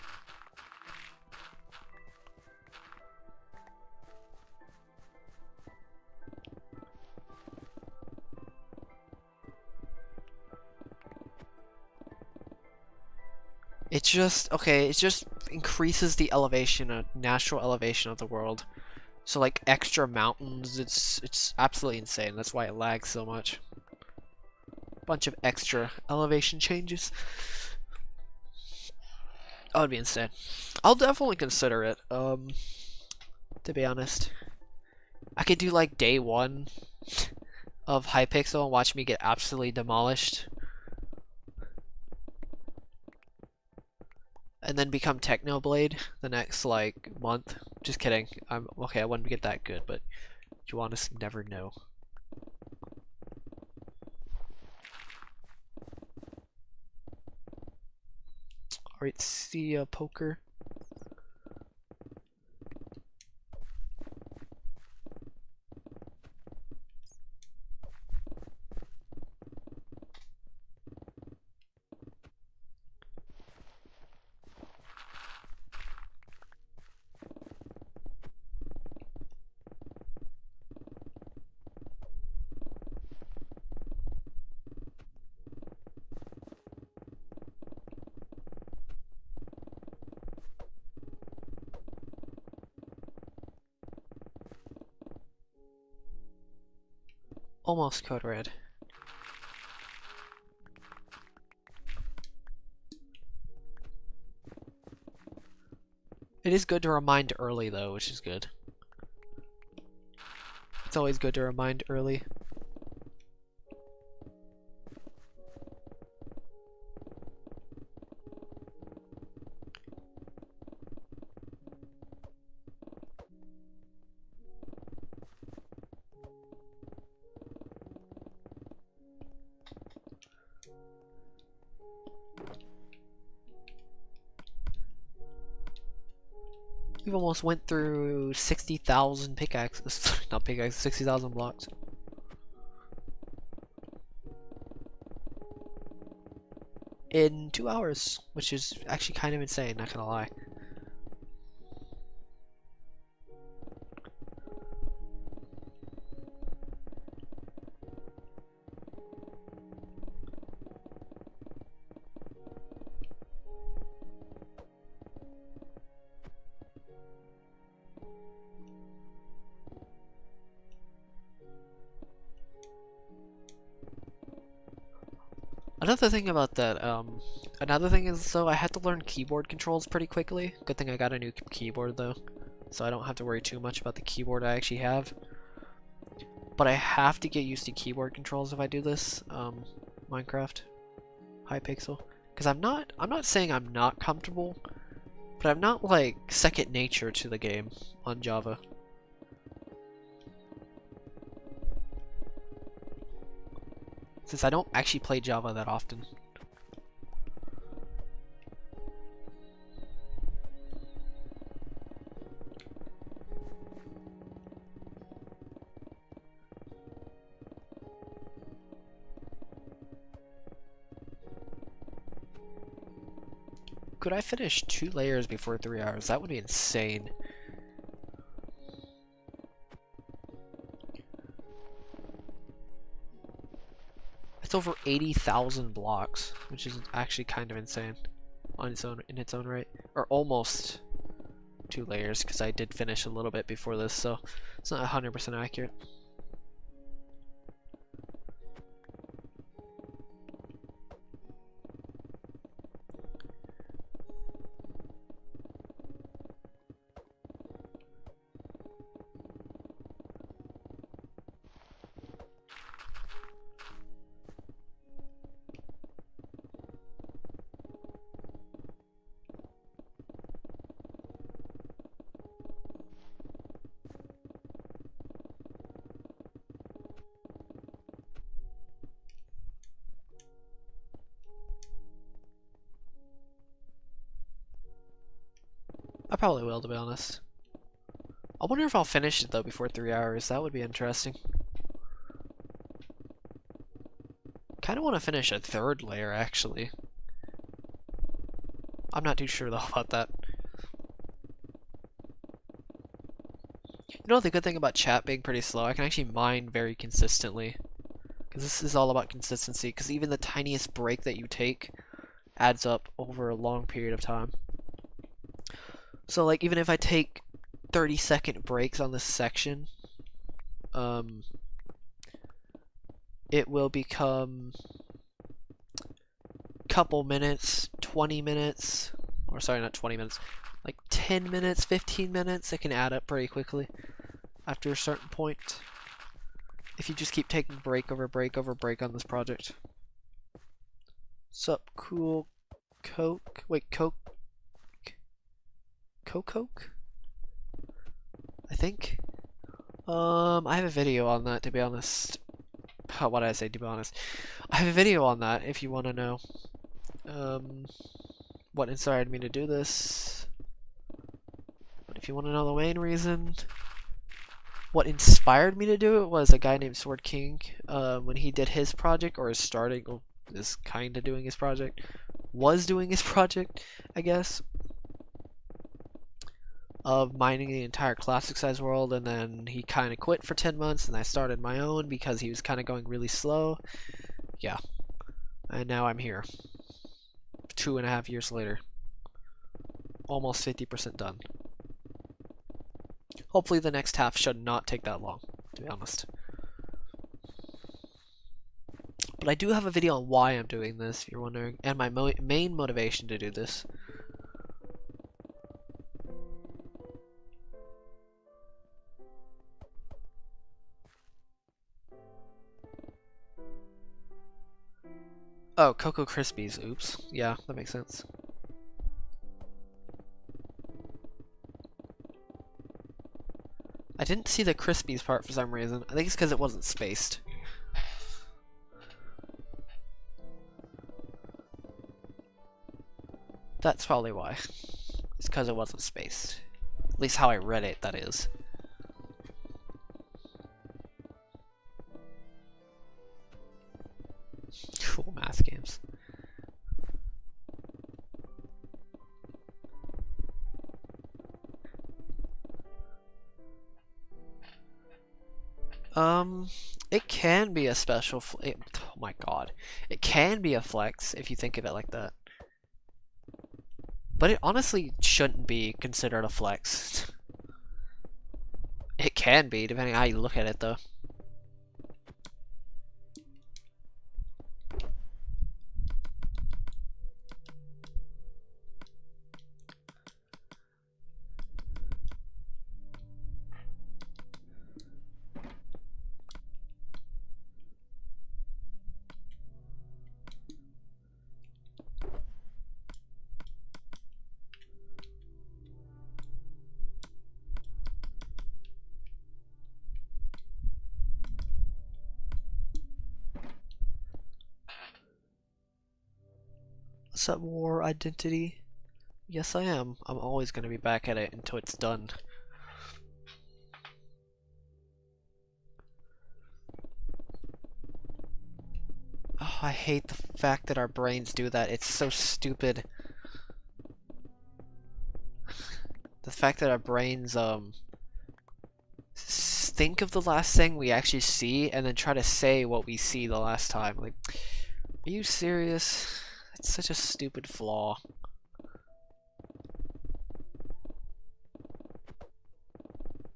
It just, okay, it just increases the elevation, natural elevation of the world. So like extra mountains, it's absolutely insane. That's why it lags so much. Bunch of extra elevation changes. That would be insane. I'll definitely consider it, to be honest. I could do like day 1 of Hypixel and watch me get absolutely demolished. And then become Technoblade the next like month. Just kidding. I'm okay, I wouldn't get that good, but you honestly never know. Alright, see ya, poker. Almost code red. It is good to remind early though, which is good. It's always good to remind early. We've almost went through 60,000 pickaxes. Not pickaxes, 60,000 blocks. In 2 hours, which is actually kind of insane, not gonna lie. Another thing about that, another thing is, so I had to learn keyboard controls pretty quickly. Good thing I got a new keyboard though, so I don't have to worry too much about the keyboard I actually have. But I have to get used to keyboard controls if I do this, Minecraft, Hypixel. Because I'm not saying I'm not comfortable, but I'm not like second nature to the game on Java. Since I don't actually play Java that often. Could I finish 2 layers before 3 hours? That would be insane. It's over 80,000 blocks, which is actually kind of insane on its own, in its own right. Or almost 2 layers, because I did finish a little bit before this, so it's not 100% accurate. I probably will, to be honest. I wonder if I'll finish it though before 3 hours. That would be interesting. Kind of want to finish a third layer actually. I'm not too sure though about that. You know the good thing about chat being pretty slow, I can actually mine very consistently. Because this is all about consistency, because even the tiniest break that you take adds up over a long period of time. So like even if I take 30-second breaks on this section, it will become couple minutes, 20 minutes, or sorry, not 20 minutes, like 10 minutes, 15 minutes. It can add up pretty quickly after a certain point if you just keep taking break over break over break on this project. Sup, cool Coke? Wait, Coke? Coke? I think. I have a video on that, to be honest. What did I say, to be honest? I have a video on that if you want to know. What inspired me to do this. But if you want to know the main reason, what inspired me to do it was a guy named Sword King. When he did his project, or is starting, or is kind of doing his project, was doing his project, I guess, of mining the entire classic size world, and then he kind of quit for 10 months, and I started my own because he was kind of going really slow. Yeah, and now I'm here 2.5 years later, almost 50% done. Hopefully the next half should not take that long, to be honest. But I do have a video on why I'm doing this, if you're wondering, and my main motivation to do this. Oh, Cocoa Krispies. Oops. Yeah, that makes sense. I didn't see the Krispies part for some reason. I think it's because it wasn't spaced. That's probably why. It's because it wasn't spaced. At least how I read it, that is. Cool math games. It can be a special oh my god. It can be a flex if you think of it like that. But it honestly shouldn't be considered a flex. It can be, depending on how you look at it though. Set war identity. Yes, I am. I'm always going to be back at it until it's done. Oh, I hate the fact that our brains do that. It's so stupid. The fact that our brains think of the last thing we actually see and then try to say what we see the last time. Like, are you serious? It's such a stupid flaw.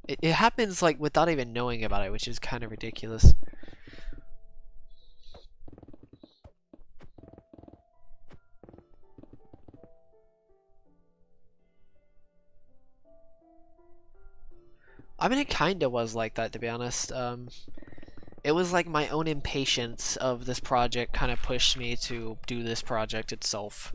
It happens like without even knowing about it, which is kind of ridiculous. I mean, it kinda was like that, to be honest. It was like my own impatience of this project kind of pushed me to do this project itself.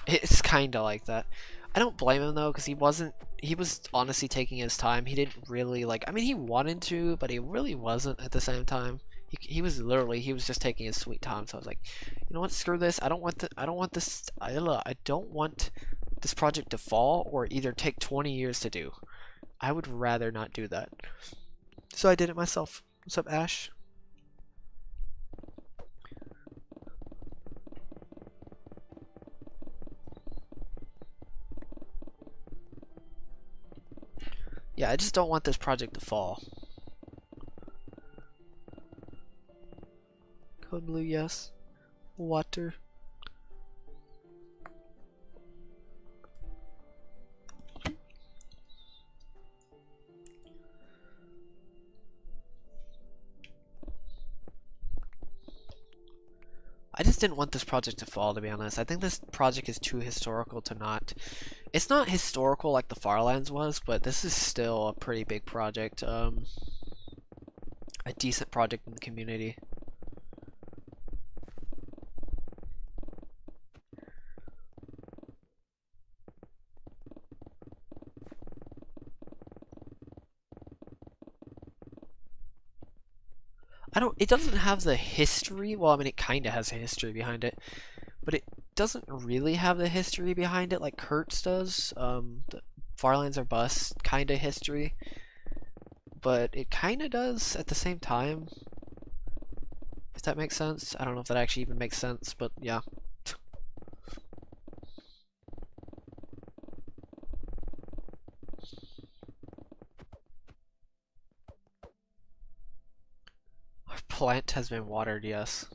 It's kinda like that. I don't blame him though, because he was honestly taking his time. He didn't really like, I mean, he wanted to, but he really wasn't at the same time. He was just taking his sweet time. So I was like, you know what, screw this. I don't want this project to fall or either take 20 years to do. I would rather not do that. So I did it myself. What's up, Ash? Yeah, I just don't want this project to fall. Code blue, yes. Water. I just didn't want this project to fall, to be honest. I think this project is too historical to not... It's not historical like the Farlands was, but this is still a pretty big project. A decent project in the community. It doesn't have the history, well, I mean, it kind of has a history behind it, but it doesn't really have the history behind it like Kurtz does. The Farlands are bust kind of history, but it kind of does at the same time, if that makes sense. I don't know if that actually even makes sense, but yeah. Our plant has been watered, yes.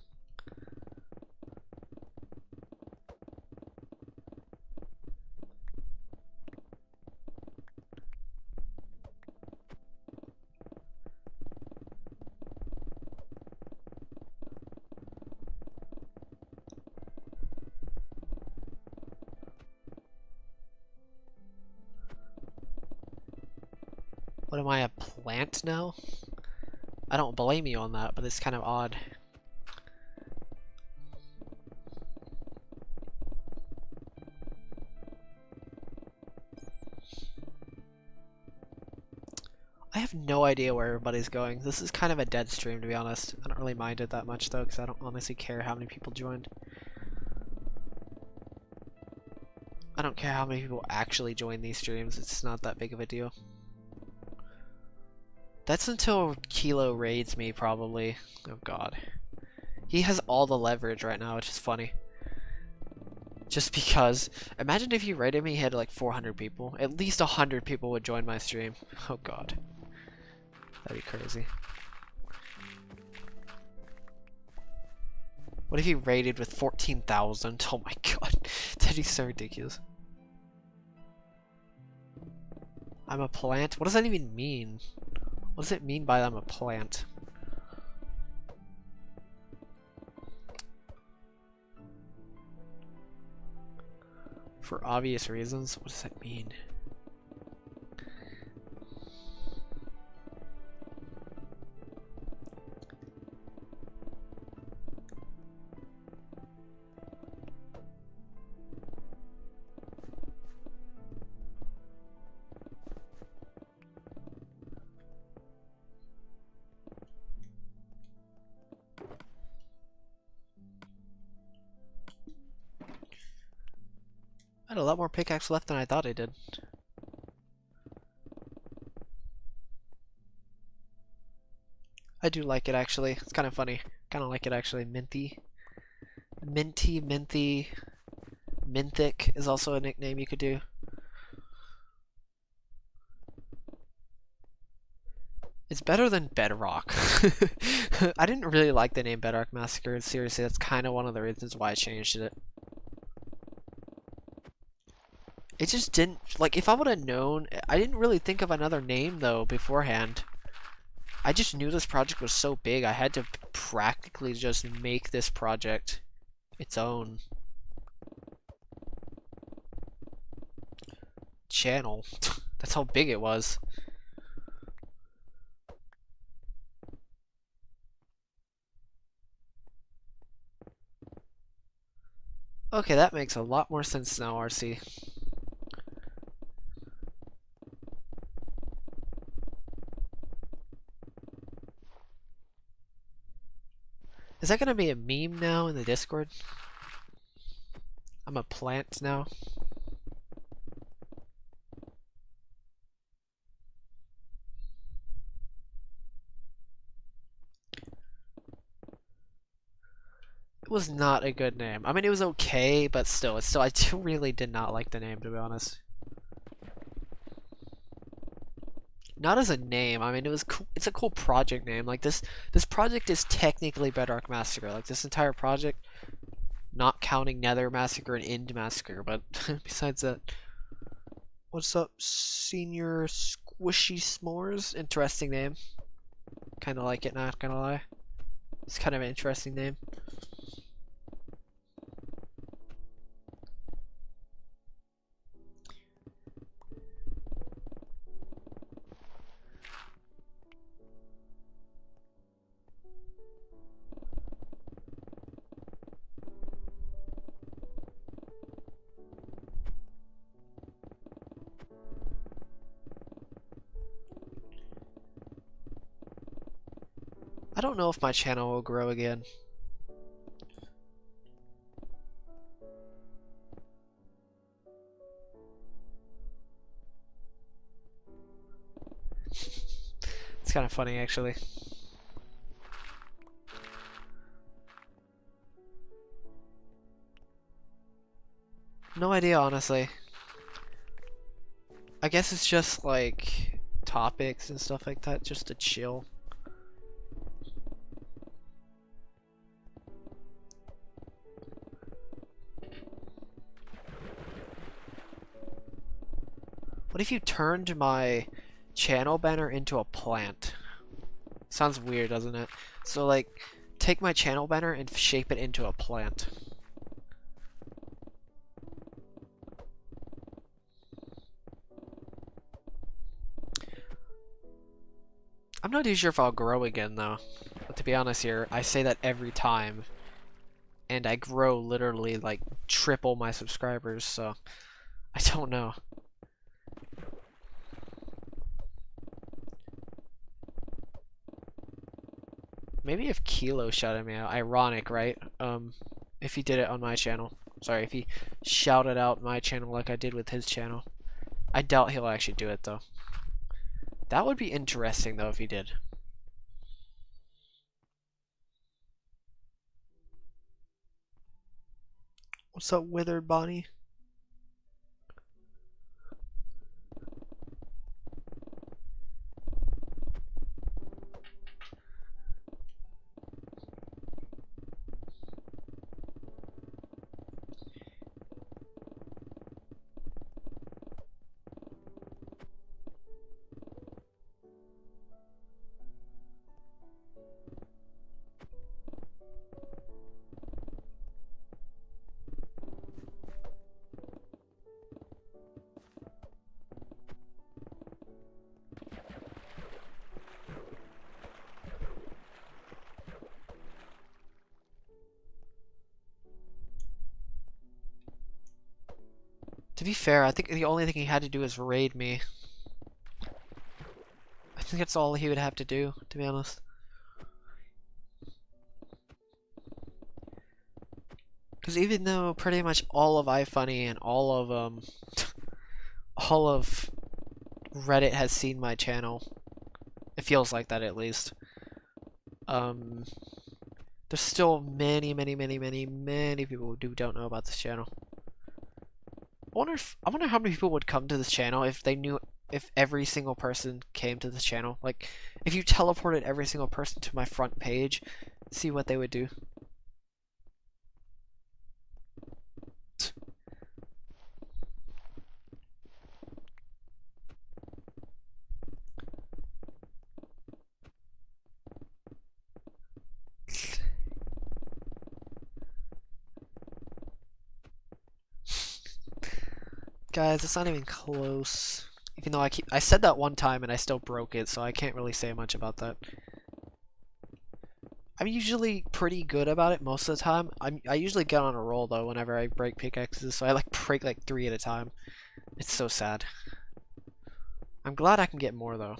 What am I, a plant now? I don't blame you on that, but it's kind of odd. I have no idea where everybody's going. This is kind of a dead stream, to be honest. I don't really mind it that much, though, because I don't honestly care how many people joined. I don't care how many people actually join these streams. It's not that big of a deal. That's until Kilo raids me, probably. Oh god. He has all the leverage right now, which is funny. Just because. Imagine if you raided me, he had like 400 people. At least 100 people would join my stream. Oh god. That'd be crazy. What if he raided with 14,000? Oh my god. That'd be so ridiculous. I'm a plant? What does that even mean? What does it mean by I'm a plant? For obvious reasons? What does that mean? I had a lot more pickaxe left than I thought I did. I do like it actually. It's kind of funny. Kind of like it actually. Minty. Minty, Minthy. Minthic is also a nickname you could do. It's better than Bedrock. I didn't really like the name Bedrock Massacre. Seriously, that's kind of one of the reasons why I changed it. It just didn't, like, if I would have known, I didn't really think of another name, though, beforehand. I just knew this project was so big, I had to practically just make this project its own channel. That's how big it was. Okay, that makes a lot more sense now, RC. Is that gonna be a meme now in the Discord? I'm a plant now. It was not a good name. I mean, it was okay, but still, I really did not like the name, to be honest. Not as a name. I mean, it was cool. It's a cool project name. Like this project is technically Bedrock Massacre. Like this entire project, not counting Nether Massacre and End Massacre, but besides that. What's up, Senior Squishy S'mores? Interesting name. Kind of like it, not gonna lie. It's kind of an interesting name. I don't know if my channel will grow again. It's kind of funny, actually. No idea, honestly. I guess it's just like topics and stuff like that, just to chill. What if you turned my channel banner into a plant? Sounds weird, doesn't it? So like, take my channel banner and shape it into a plant. I'm not too sure if I'll grow again though. But to be honest here, I say that every time. And I grow literally like triple my subscribers, so I don't know. Maybe if Kilo shouted me out. Ironic, right? If he did it on my channel. Sorry, if he shouted out my channel like I did with his channel. I doubt he'll actually do it though. That would be interesting though if he did. What's up, Withered Bonnie? To be fair, I think the only thing he had to do is raid me. I think that's all he would have to do, to be honest. Because even though pretty much all of iFunny and all of all of Reddit has seen my channel, it feels like that at least. There's still many people who don't know about this channel. I wonder how many people would come to this channel if they knew if every single person came to this channel. Like, if you teleported every single person to my front page, see what they would do. Guys, it's not even close. Even though I said that one time and I still broke it, so I can't really say much about that. I'm usually pretty good about it most of the time. I usually get on a roll though whenever I break pickaxes, so I like break like 3 at a time. It's so sad. I'm glad I can get more though.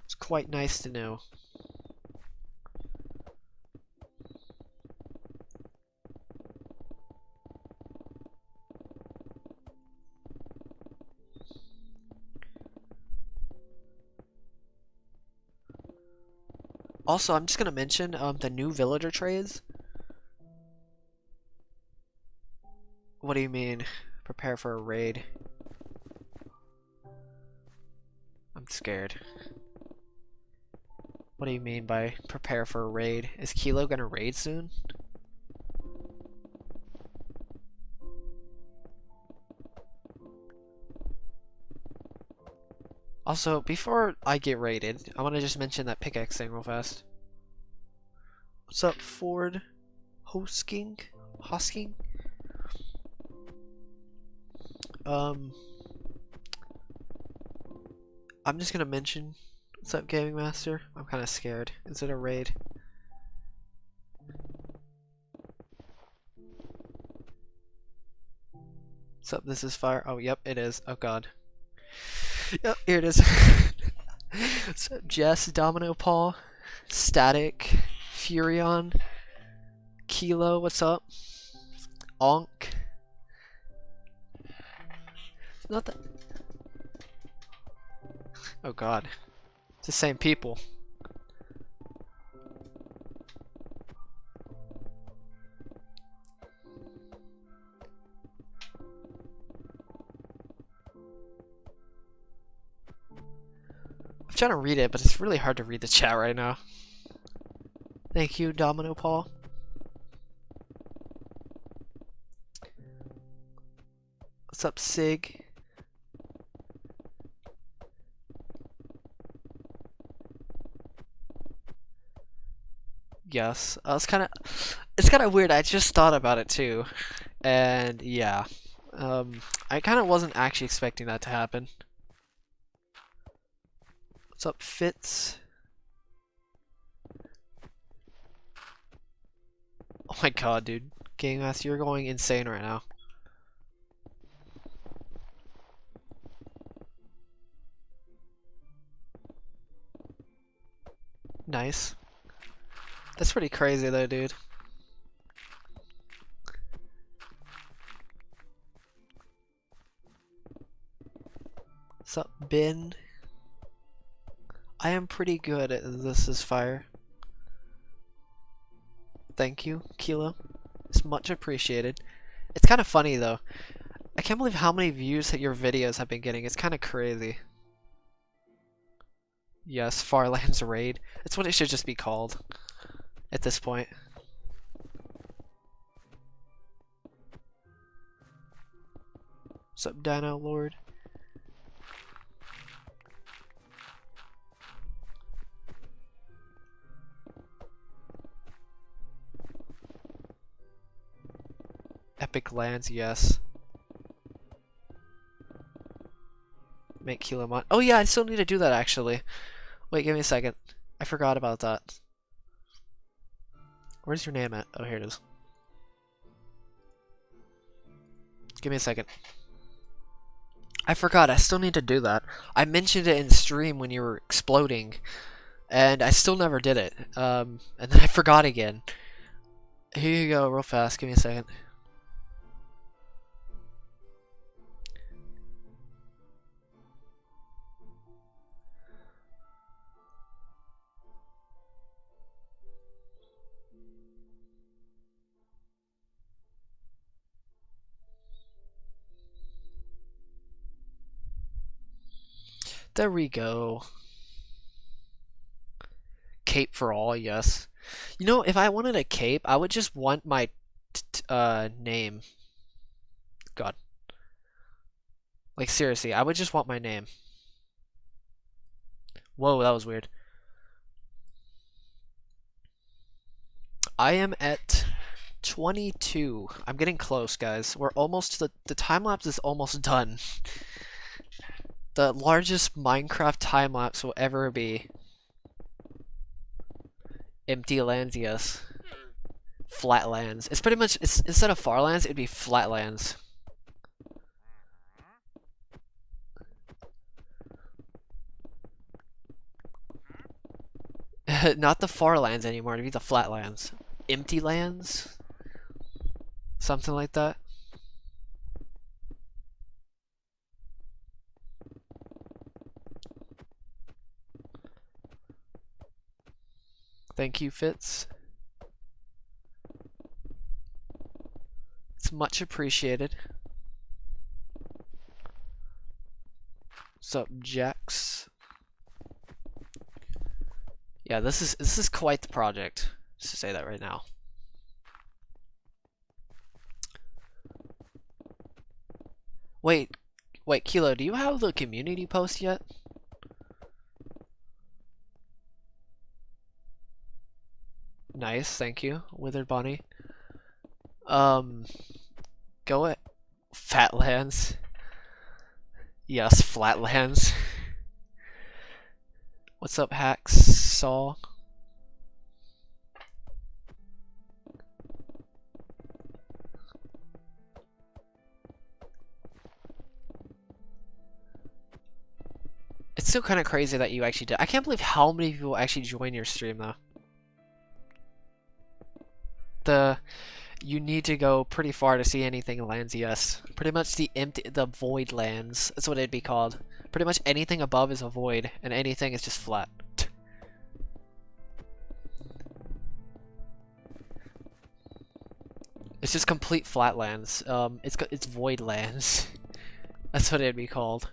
It's quite nice to know. Also, I'm just gonna mention the new villager trades. What do you mean? Prepare for a raid. I'm scared. What do you mean by prepare for a raid? Is Kilo gonna raid soon? Also, before I get raided, I want to just mention that pickaxe thing real fast. What's up, Ford? Hosking? Hosking? I'm just gonna mention, what's up, Gaming Master? I'm kind of scared. Is it a raid? What's up, this is fire. Oh, yep, it is. Oh, God. Yep, here it is. What's up, Jess, Domino Paul, Static, Furion, Kilo, what's up? Onk. Not that. Oh, God. It's the same people. I'm trying to read it, but it's really hard to read the chat right now. Thank you, Domino Paul. What's up, Sig? Yes, it's kind of weird. I just thought about it too, and yeah, I kind of wasn't actually expecting that to happen. What's up, Fitz? Oh my God, dude, Game Master, you're going insane right now. Nice. That's pretty crazy though, dude. What's up, Ben? I am pretty good at This Is Fire. Thank you, Kilo. It's much appreciated. It's kind of funny though. I can't believe how many views that your videos have been getting. It's kind of crazy. Yes, Farlands Raid. It's what it should just be called at this point. What's up, Dino Lord? Epic Lands, yes. Make Kilomon. Oh yeah, I still need to do that actually. Wait, give me a second. I forgot about that. Where's your name at? Oh, here it is. Give me a second. I forgot, I still need to do that. I mentioned it in stream when you were exploding, and I still never did it. And then I forgot again. Here you go, real fast. Give me a second. There we go. Cape for all, yes. You know, if I wanted a cape, I would just want my name. God. Like, seriously, I would just want my name. Whoa, that was weird. I am at 22. I'm getting close, guys. We're almost, the time lapse is almost done. The largest Minecraft time lapse will ever be. Empty lands, yes. Flatlands. It's pretty much, instead of Farlands, it'd be Flatlands. Not the Farlands anymore, it'd be the Flatlands. Empty lands? Something like that. Thank you, Fitz. It's much appreciated. What's up, Jax? Yeah, this is quite the project. Just to say that right now. Wait, Kilo, do you have the community post yet? Nice, thank you, Withered Bonnie. Go at Fatlands. Yes, Flatlands. What's up, Hacksaw? It's still kind of crazy that you actually did. I can't believe how many people actually join your stream though. You need to go pretty far to see anything lands, yes. Pretty much the void lands. That's what it'd be called. Pretty much anything above is a void, and anything is just flat. It's just complete flatlands. It's void lands. That's what it'd be called.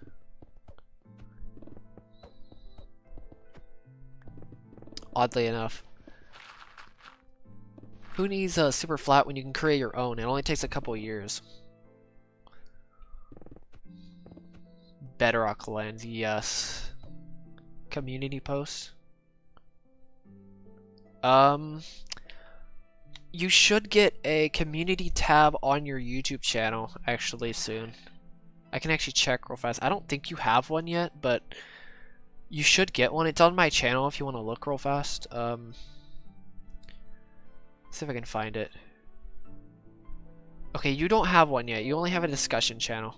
Oddly enough. Who needs a super flat when you can create your own? It only takes a couple years. Bedrock lands, yes. Community posts. You should get a community tab on your YouTube channel actually soon. I can actually check real fast. I don't think you have one yet, but you should get one. It's on my channel if you want to look real fast. See if I can find it. Okay, you don't have one yet. You only have a discussion channel.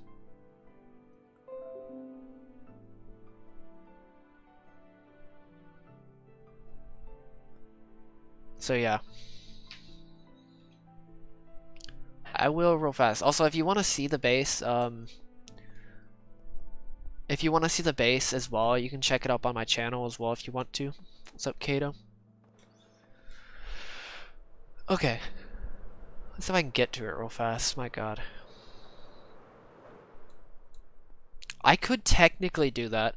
So yeah. I will real fast. Also, if you want to see the base, if you want to see the base as well, you can check it up on my channel as well if you want to. What's up, Kato? Okay. Let's see if I can get to it real fast. My god. I could technically do that.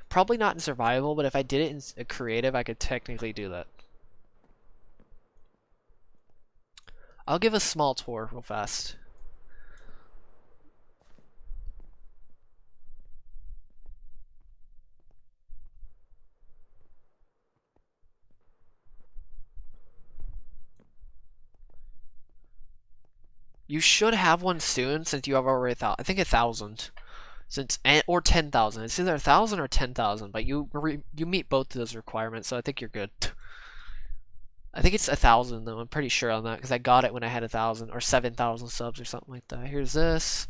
Probably not in survival, but if I did it in a creative, I could technically do that. I'll give a small tour real fast. You should have one soon since you have already I think 1,000. Or 10,000. It's either 1,000 or 10,000, but you meet both of those requirements, so I think you're good. I think it's 1,000 though. I'm pretty sure on that because I got it when I had 1,000 or 7,000 subs or something like that. Here's this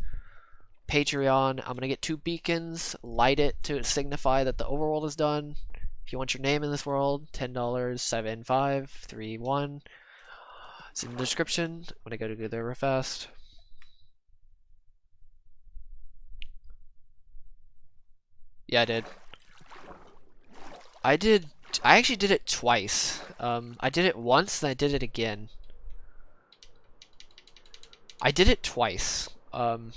Patreon. I'm gonna get 2 beacons. Light it to signify that the overworld is done. If you want your name in this world, $10. 7531. It's in the description. I'm gonna go there real fast. Yeah, I did. I actually did it twice. I did it once, then I did it again. I did it twice. I've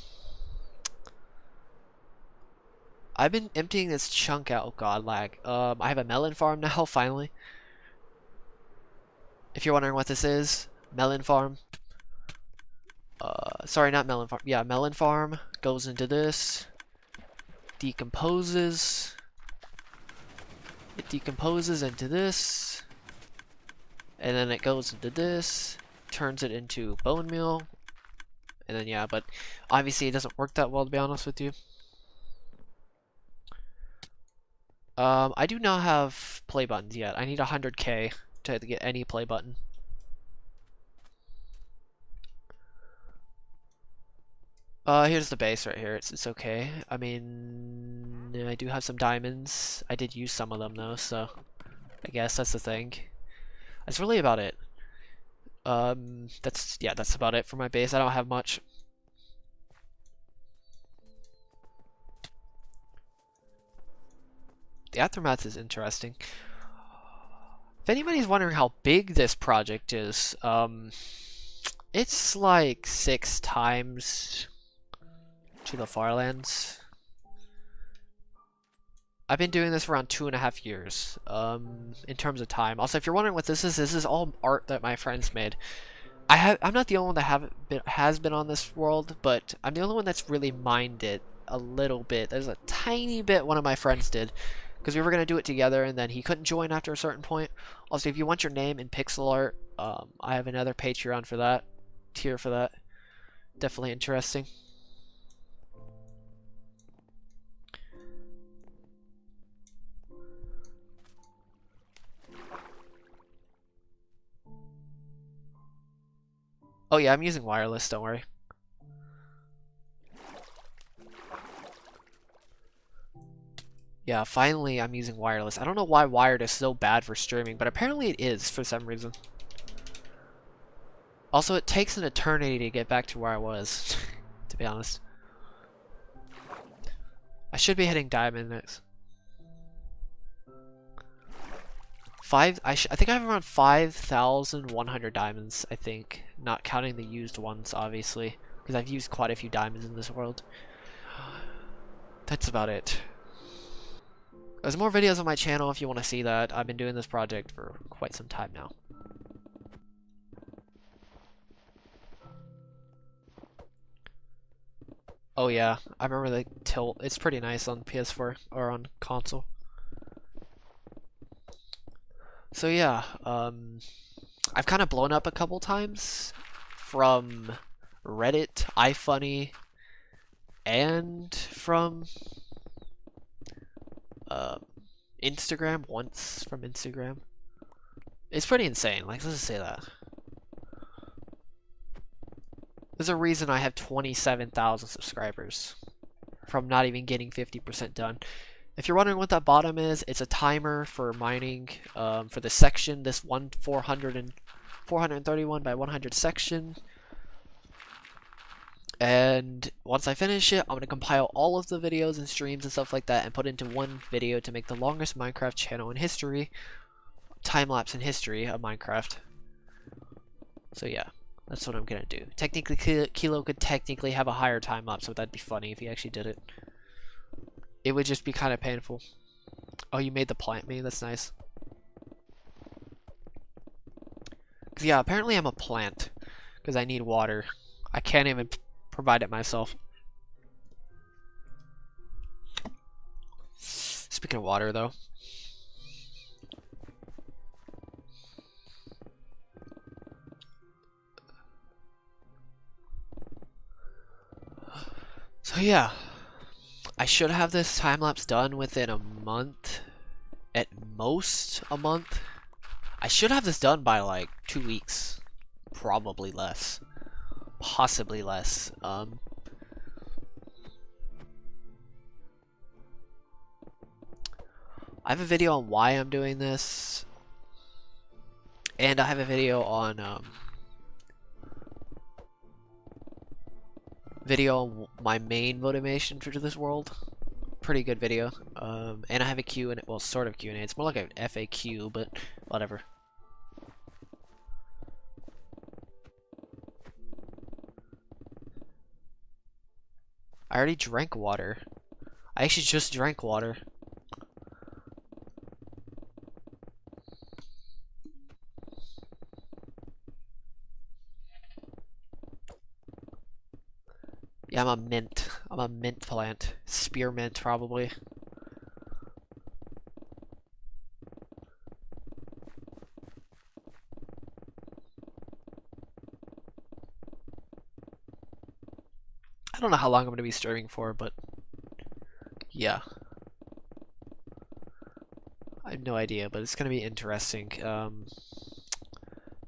been emptying this chunk out. Oh god, lag. I have a melon farm now, finally. If you're wondering what this is, melon farm. Sorry, not melon farm. Yeah, melon farm goes into this. Decomposes. It decomposes into this. And then it goes into this. Turns it into bone meal. And then yeah, but obviously it doesn't work that well to be honest with you. I do not have play buttons yet. I need 100k to get any play button. Here's the base right here. It's okay. I mean, I do have some diamonds. I did use some of them though, so I guess that's the thing. That's really about it. That's about it for my base. I don't have much. The aftermath is interesting. If anybody's wondering how big this project is, it's like 6 times to the Farlands. I've been doing this for around 2.5 years, in terms of time. Also, if you're wondering what this is all art that my friends made. I'm not the only one that has been on this world, but I'm the only one that's really mined it a little bit. There's a tiny bit one of my friends did, because we were going to do it together, and then he couldn't join after a certain point. Also, if you want your name in pixel art, I have another Patreon for that, tier for that. Definitely interesting. Oh yeah, I'm using wireless, don't worry. Yeah, finally I'm using wireless. I don't know why wired is so bad for streaming, but apparently it is for some reason. Also, it takes an eternity to get back to where I was, to be honest. I should be hitting diamond next. I think I have around 5,100 diamonds, I think. Not counting the used ones, obviously. Because I've used quite a few diamonds in this world. That's about it. There's more videos on my channel if you want to see that. I've been doing this project for quite some time now. Oh yeah, I remember the tilt. It's pretty nice on PS4 or on console. So yeah, I've kind of blown up a couple times from Reddit, iFunny, and from Instagram, once from Instagram. It's pretty insane, like, let's just say that. There's a reason I have 27,000 subscribers from not even getting 50% done. If you're wondering what that bottom is, it's a timer for mining for the section, this 431 by 100 section. And once I finish it, I'm going to compile all of the videos and streams and stuff like that and put into one video to make the longest Minecraft channel in history, time-lapse in history of Minecraft. So yeah, that's what I'm going to do. Technically, Kilo could technically have a higher time-lapse, so that'd be funny if he actually did it. It would just be kind of painful. Oh, you made the plant me? That's nice. Cause yeah, apparently I'm a plant. Because I need water. I can't even provide it myself. Speaking of water, though. So yeah. I should have this time-lapse done within a month. At most, a month. I should have this done by like 2 weeks. Probably less. Possibly less. I have a video on why I'm doing this. And I have a video on my main motivation for this world. Pretty good video. And I have a Q&A, well, sort of Q&A. It's more like an FAQ, but whatever. I already drank water. I actually just drank water. Yeah, I'm a mint. I'm a mint plant. Spearmint, probably. I don't know how long I'm going to be streaming for, but yeah. I have no idea, but it's going to be interesting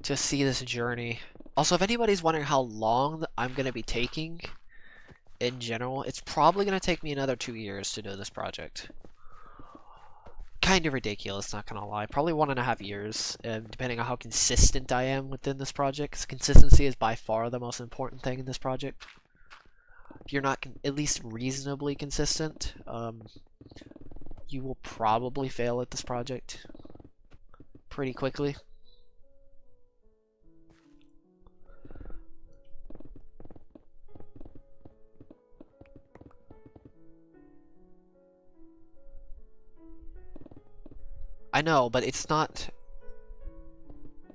to see this journey. Also, if anybody's wondering how long I'm going to be taking in general, it's probably going to take me another 2 years to do this project. Kind of ridiculous, not going to lie. Probably 1.5 years, depending on how consistent I am within this project. 'Cause consistency is by far the most important thing in this project. If you're not at least reasonably consistent, you will probably fail at this project. pretty quickly. I know, but it's not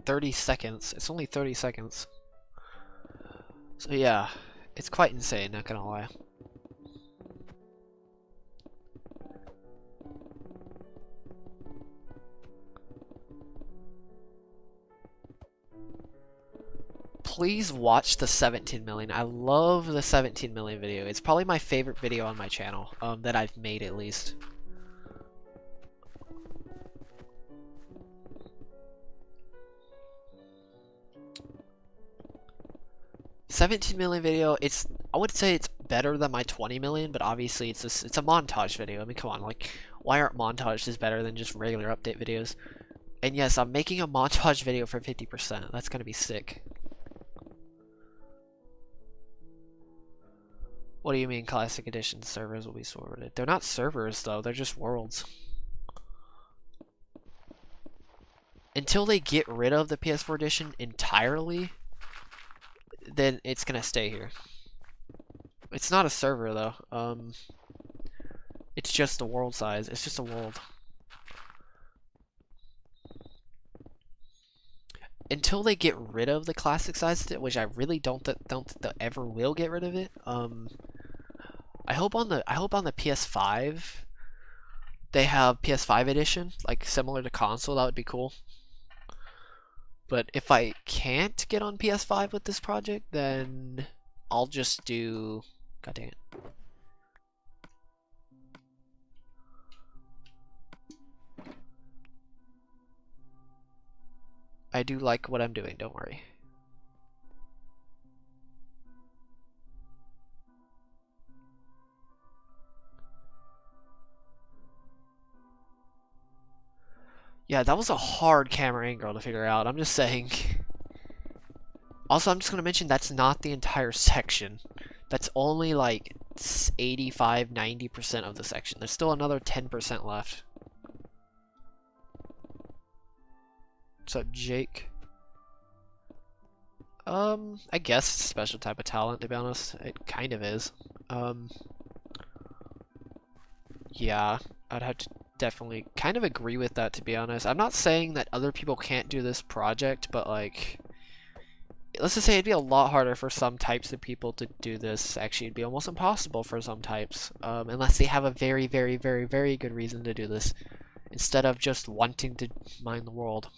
30 seconds. It's only 30 seconds. So yeah, it's quite insane, not gonna lie. Please watch the 17 million. I love the 17 million video. It's probably my favorite video on my channel, that I've made at least. $17 million video, I would say it's better than my 20 million, but obviously it's a montage video. I mean, come on, like, why aren't montages better than just regular update videos? And yes, I'm making a montage video for 50%. That's gonna be sick. What do you mean Classic Edition servers will be sorted? They're not servers though, they're just worlds. Until they get rid of the PS4 edition entirely, then it's gonna stay here. It's not a server though. It's just a world size. It's just a world. Until they get rid of the classic size, which I really don't think they'll ever will get rid of it. I hope on the PS5 they have PS5 edition, like similar to console. That would be cool. But if I can't get on PS5 with this project, then I'll just do... God dang it. I do like what I'm doing, don't worry. Yeah, that was a hard camera angle to figure out, I'm just saying. Also, I'm just going to mention that's not the entire section. That's only like 85–90% of the section. There's still another 10% left. What's up, Jake? I guess it's a special type of talent, to be honest. It kind of is. Yeah, I'd have to definitely kind of agree with that, to be honest. I'm not saying that other people can't do this project, but like, let's just say it'd be a lot harder for some types of people to do this. Actually, it'd be almost impossible for some types, unless they have a very, very, very, very good reason to do this, instead of just wanting to mine the world.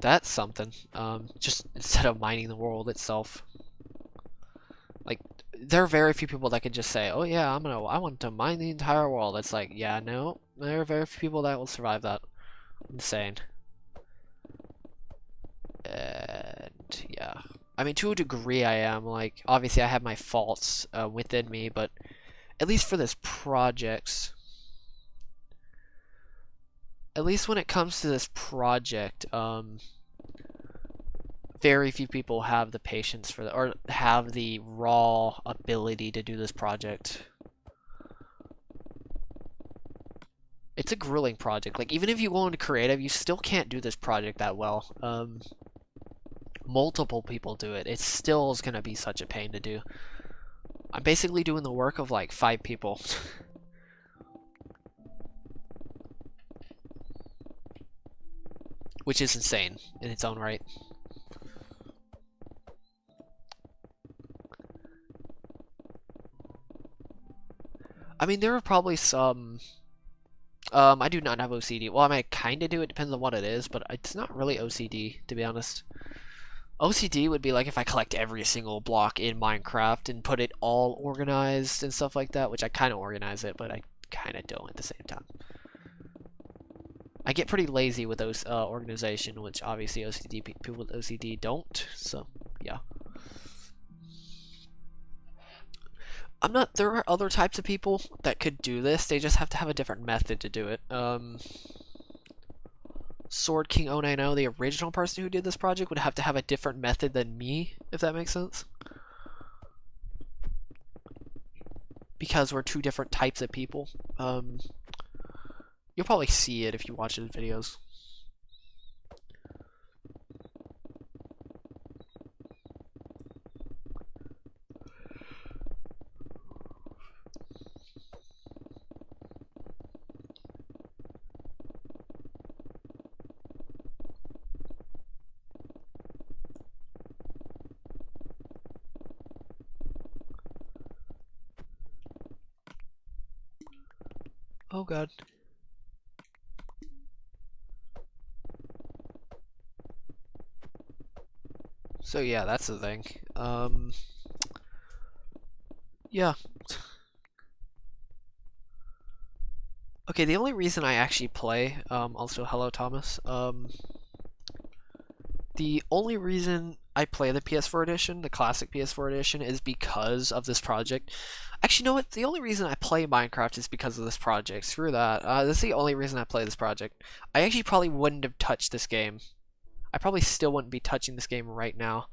That's something. Just instead of mining the world itself. Like, there are very few people that can just say, oh yeah, I want to mine the entire world. It's like, yeah, no, there are very few people that will survive that. Insane. And yeah, I mean, to a degree I am, like, obviously I have my faults within me, but at least for this project, at least when it comes to this project, very few people have the patience for or have the raw ability to do this project. It's a grueling project. Like, even if you go into creative, you still can't do this project that well. Multiple people do it. It still is gonna be such a pain to do. I'm basically doing the work of like 5 people. Which is insane in its own right. I mean, there are probably some... I do not have OCD. Well, I mean, I kind of do. It depends on what it is, but it's not really OCD, to be honest. OCD would be like if I collect every single block in Minecraft and put it all organized and stuff like that, which I kind of organize it, but I kind of don't at the same time. I get pretty lazy with those organization, which obviously OCD people with OCD don't, so yeah. There are other types of people that could do this, they just have to have a different method to do it. Sword King 090, the original person who did this project, would have to have a different method than me, if that makes sense. Because we're 2 different types of people. You'll probably see it if you watch his videos. Oh god. So yeah, that's the thing. Yeah. Okay, the only reason I actually play, also hello Thomas, the only reason I play the PS4 edition, the classic PS4 edition, is because of this project. Actually, you know what? The only reason I play Minecraft is because of this project. Screw that. That's the only reason I play this project. I actually probably wouldn't have touched this game. I probably still wouldn't be touching this game right now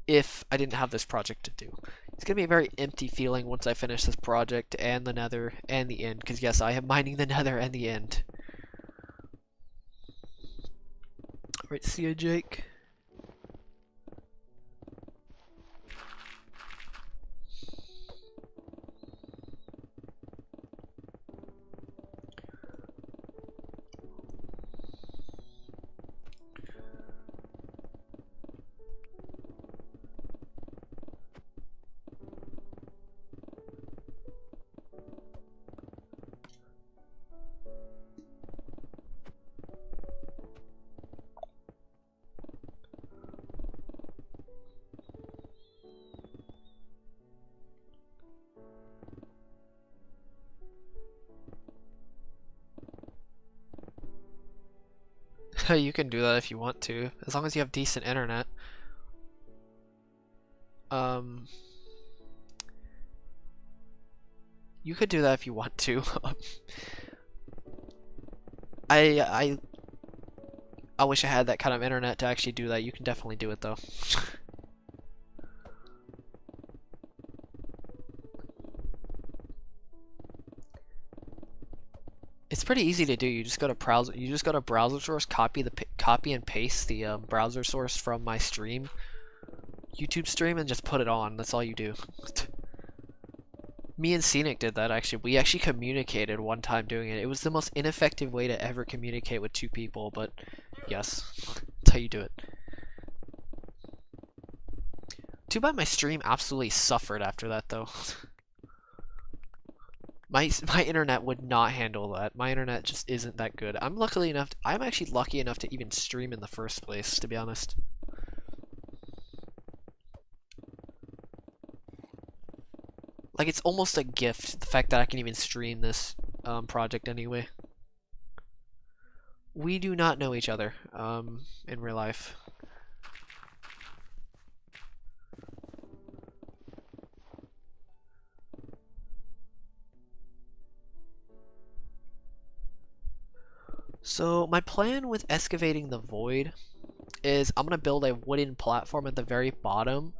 if I didn't have this project to do. It's going to be a very empty feeling once I finish this project and the nether and the end. Because yes, I am mining the nether and the end. Alright, see ya, Jake. You can do that if you want to, as long as you have decent internet. You could do that if you want to. I wish I had that kind of internet to actually do that. You can definitely do it though. It's pretty easy to do. You just go to browser. You just go to browser source, copy and paste the browser source from my stream, YouTube stream, and just put it on. That's all you do. Me and Scenic did that actually. We actually communicated one time doing it. It was the most ineffective way to ever communicate with two people, but yes, that's how you do it. Too bad my stream absolutely suffered after that though. My internet would not handle that. My internet just isn't that good. I'm actually lucky enough to even stream in the first place, to be honest. Like, it's almost a gift, the fact that I can even stream this project anyway. We do not know each other in real life. So my plan with excavating the void is I'm gonna build a wooden platform at the very bottom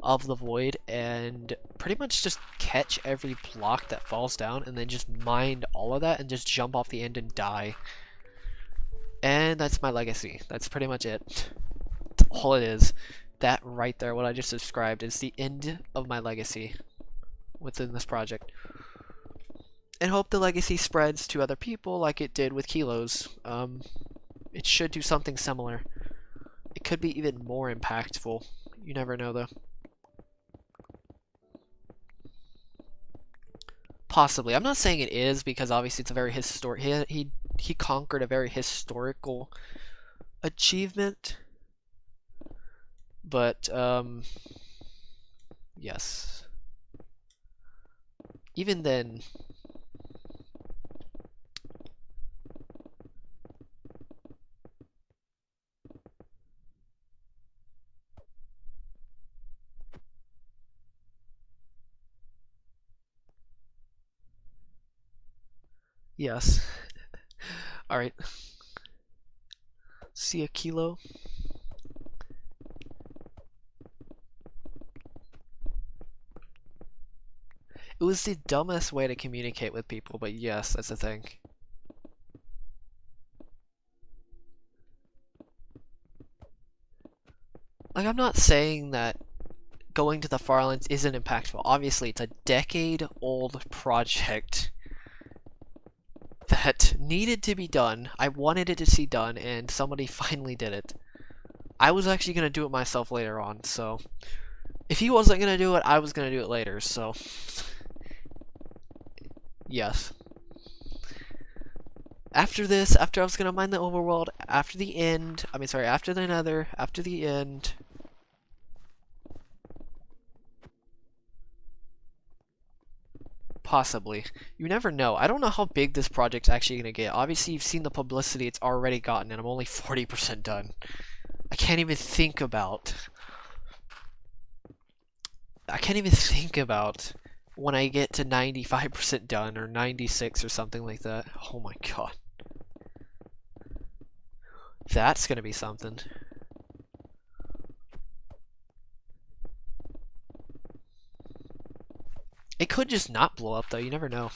of the void and pretty much just catch every block that falls down and then just mine all of that and just jump off the end and die. And that's my legacy. That's pretty much it. That's all it is. That right there, what I just described, is the end of my legacy within this project. And hope the legacy spreads to other people like it did with Kilos. It should do something similar. It could be even more impactful. You never know though. Possibly. I'm not saying it is because obviously it's a very historic. He conquered a very historical achievement. But yes. Even then. Yes. Alright. See a kilo. It was the dumbest way to communicate with people, but yes, that's the thing. Like, I'm not saying that going to the Farlands isn't impactful. Obviously, it's a decade-old project that needed to be done. I wanted it to see done, and somebody finally did it. I was actually going to do it myself later on, so if he wasn't going to do it, I was going to do it later, so yes. After this, after I was going to mine the overworld, after the end, after the nether, after the end, possibly. You never know. I don't know how big this project's actually going to get. Obviously, you've seen the publicity it's already gotten, and I'm only 40% done. I can't even think about when I get to 95% done or 96 or something like that. Oh my god. That's gonna be something. It could just not blow up though, you never know.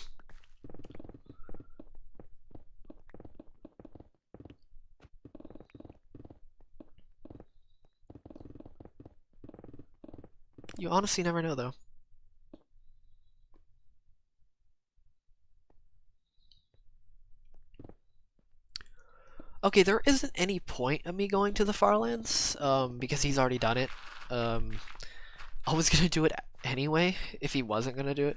You honestly never know though. Okay, there isn't any point of me going to the Farlands, because he's already done it. I was gonna do it anyway, if he wasn't gonna do it.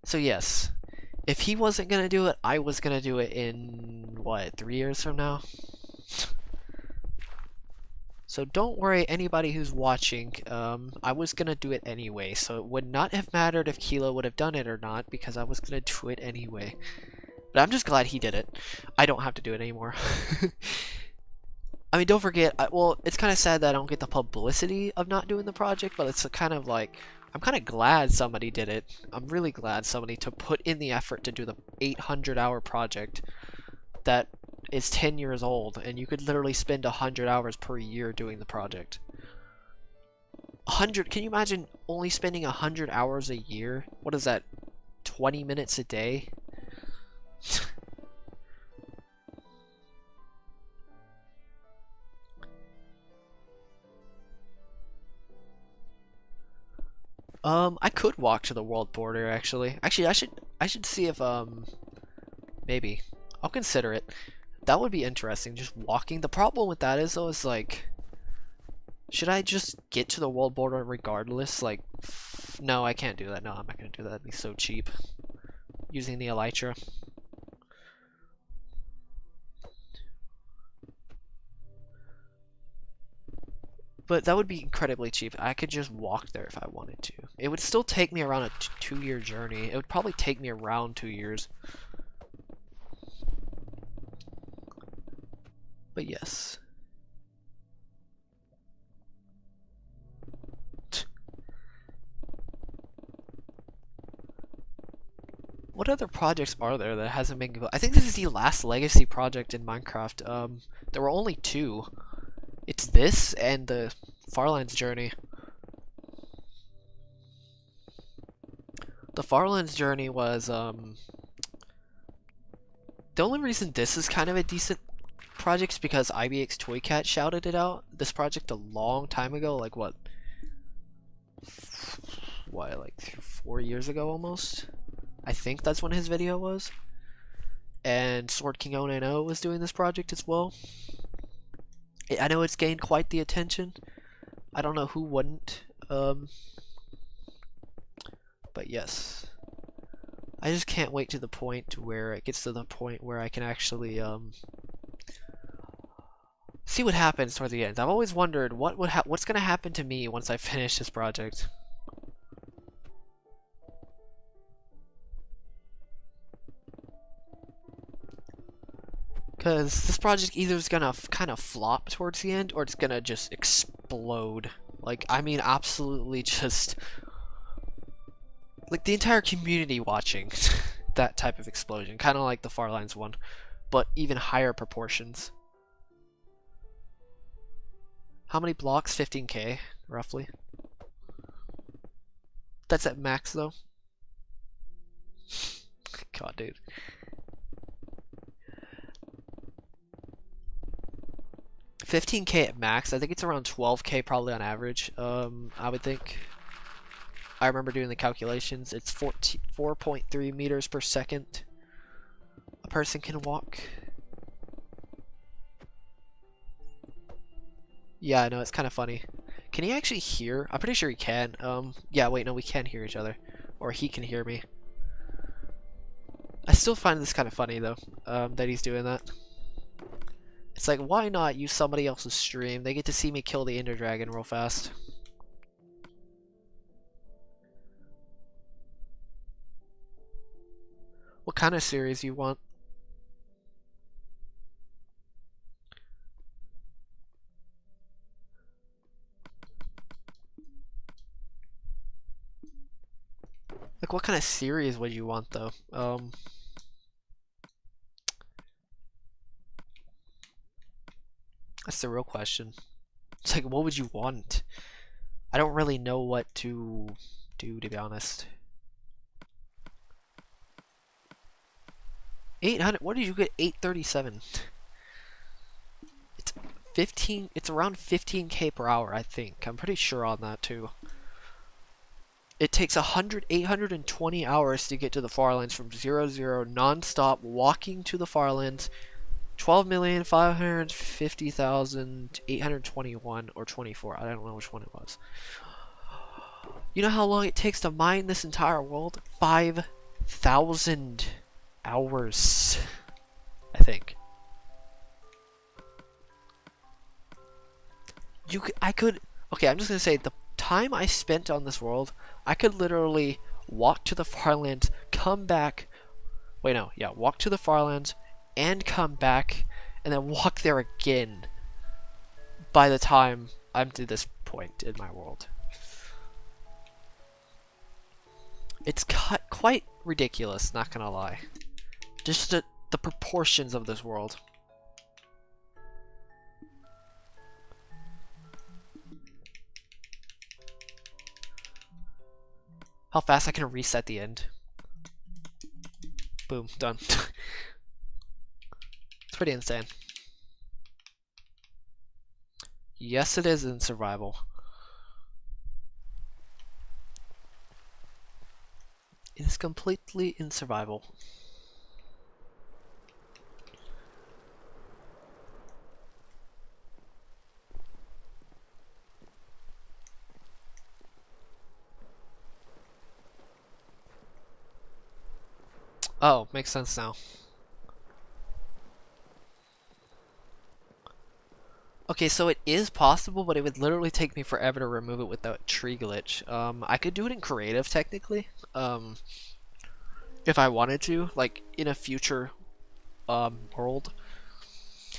So yes, if he wasn't gonna do it, I was gonna do it in, what, 3 years from now? So don't worry, anybody who's watching, I was gonna do it anyway, so it would not have mattered if Kilo would have done it or not, because I was gonna do it anyway. But I'm just glad he did it. I don't have to do it anymore. I mean, don't forget, well, it's kind of sad that I don't get the publicity of not doing the project, but it's kind of like, I'm kind of glad somebody did it. I'm really glad somebody to put in the effort to do the 800-hour project that is 10 years old, and you could literally spend 100 hours per year doing the project. 100, can you imagine only spending 100 hours a year? What is that, 20 minutes a day? I could walk to the world border actually. Actually, I should see if maybe I'll consider it. That would be interesting, just walking. The problem with that is though, is like, should I just get to the world border regardless? Like, no, I can't do that. No, I'm not gonna do that. That'd be so cheap. Using the elytra. But that would be incredibly cheap. I could just walk there if I wanted to. It would still take me around a 2-year journey. It would probably take me around 2 years. But yes. What other projects are there that hasn't been... I think this is the last legacy project in Minecraft. There were only 2. It's this and the Farlands journey. The Farlands journey was, the only reason this is kind of a decent project is because IBX Toycat shouted it out. This project a long time ago, like what, like 4 years ago almost? I think that's when his video was. And Sword King 090 was doing this project as well. I know it's gained quite the attention. I don't know who wouldn't. But yes. I just can't wait to the point where it gets to the point where I can actually see what happens toward the end. I've always wondered what's gonna happen to me once I finish this project. Because this project either is gonna kind of flop towards the end, or it's gonna just explode. Like, I mean, absolutely just... like, the entire community watching that type of explosion. Kind of like the Farlands one, but even higher proportions. How many blocks? 15k, roughly. That's at max, though. God, dude. 15k at max. I think it's around 12k probably on average. I would think. I remember doing the calculations. It's 4.3 meters per second a person can walk. Yeah, I know, it's kind of funny. Can he actually hear? I'm pretty sure he can. Yeah, wait, no, we can hear each other. Or he can hear me. I still find this kind of funny, though, that he's doing that. It's like, why not use somebody else's stream? They get to see me kill the Ender Dragon real fast. What kind of series you want? Like, what kind of series would you want, though? That's the real question. It's like, what would you want? I don't really know what to do, to be honest. 800, what did you get? 837. It's 15, it's around 15k per hour, I think. I'm pretty sure on that, too. It takes 820 hours to get to the Farlands from 0-0 non-stop walking to the Farlands. 12,550,821 or 24. I don't know which one it was. You know how long it takes to mine this entire world? 5,000 hours, I think. Okay, I'm just gonna say the time I spent on this world, I could literally walk to the Farlands, come back. Wait, no, yeah, walk to the Farlands and come back, and then walk there again by the time I'm to this point in my world. It's quite ridiculous, not gonna lie. Just the proportions of this world. How fast I can reset the end. Boom, done. It's pretty insane. Yes, it is in survival. It is completely in survival. Oh, makes sense now. Okay, so it is possible, but it would literally take me forever to remove it without tree glitch. I could do it in creative, technically. If I wanted to, like, in a future, world.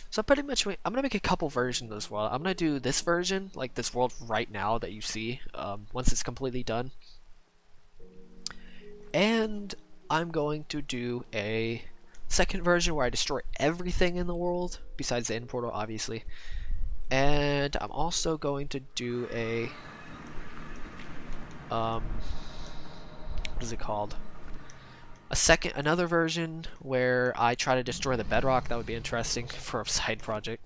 So pretty much, I'm gonna make a couple versions of this world. I'm gonna do this version, like this world right now that you see, once it's completely done. And I'm going to do a second version where I destroy everything in the world, besides the end portal, obviously. And I'm also going to do a, what is it called? Another version where I try to destroy the Bedrock. That would be interesting for a side project.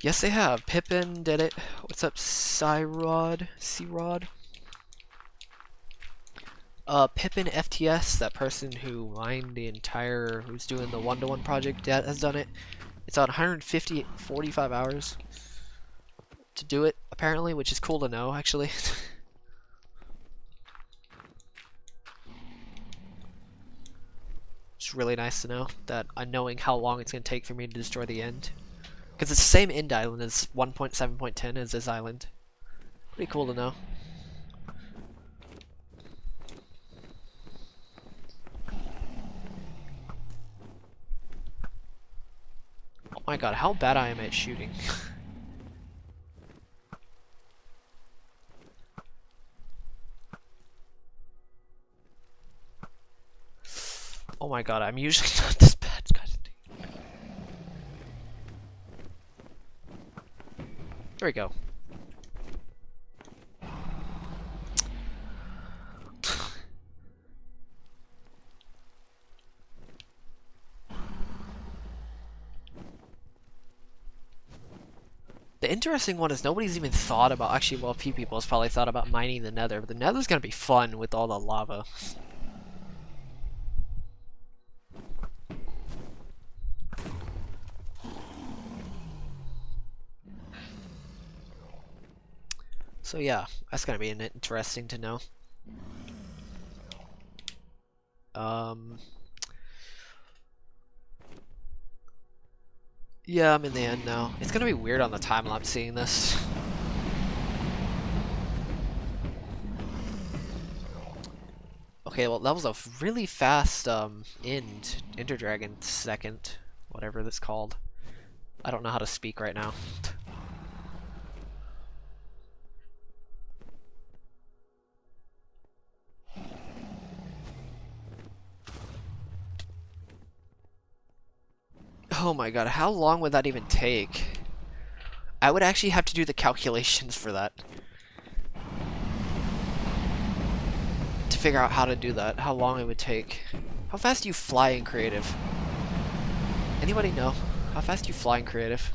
Yes, they have. Pippin did it. What's up, C-Rod? Pippin FTS, that person who mined the entire, who's doing the one-to-one project, that has done it. It's on 45 hours to do it, apparently, which is cool to know, actually. It's really nice to know that I'm knowing how long it's going to take for me to destroy the end. Because it's the same end island as 1.7.10 as this island. Pretty cool to know. Oh my god, how bad I am at shooting. Oh my god, I'm usually not this bad, guys. There we go. The interesting one is nobody's even thought about, actually, well, a few people has probably thought about mining the nether, but the nether's gonna be fun with all the lava. So yeah, that's gonna be interesting to know. Yeah, I'm in the end now. It's gonna be weird on the time-lapse seeing this. Okay, well, that was a really fast Ender Dragon second, whatever that's called. I don't know how to speak right now. Oh my god, how long would that even take? I would actually have to do the calculations for that. To figure out how to do that, how long it would take. How fast do you fly in creative? Anybody know? How fast do you fly in creative?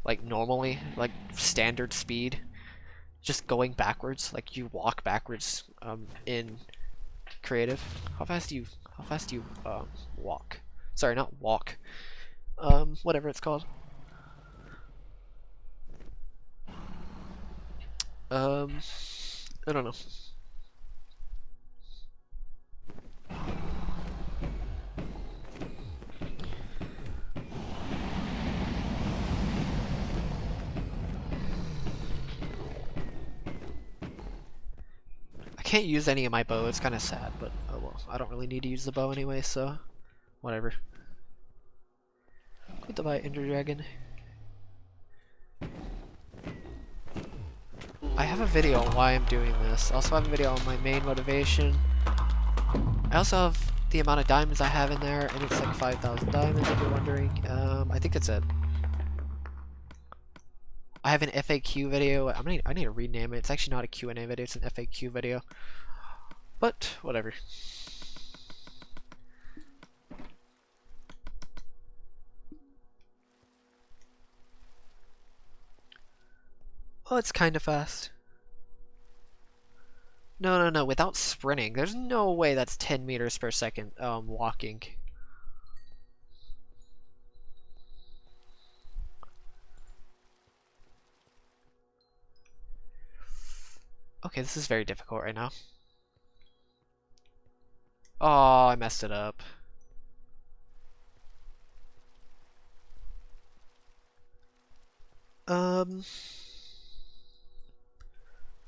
Like normally? Like standard speed? Just going backwards? Like you walk backwards in creative? How fast do you walk? Sorry, not walk. Whatever it's called. I don't know. I can't use any of my bow, it's kind of sad, but oh well. I don't really need to use the bow anyway, so whatever. Goodbye, Ender Dragon. I have a video on why I'm doing this. I also have a video on my main motivation. I also have the amount of diamonds I have in there, and it's like 5,000 diamonds if you're wondering. I think that's it. I have an FAQ video. I need to rename it. It's actually not a Q&A video, it's an FAQ video. But, whatever. Oh, it's kind of fast. No, without sprinting. There's no way that's 10 meters per second walking. Okay, this is very difficult right now. Oh, I messed it up.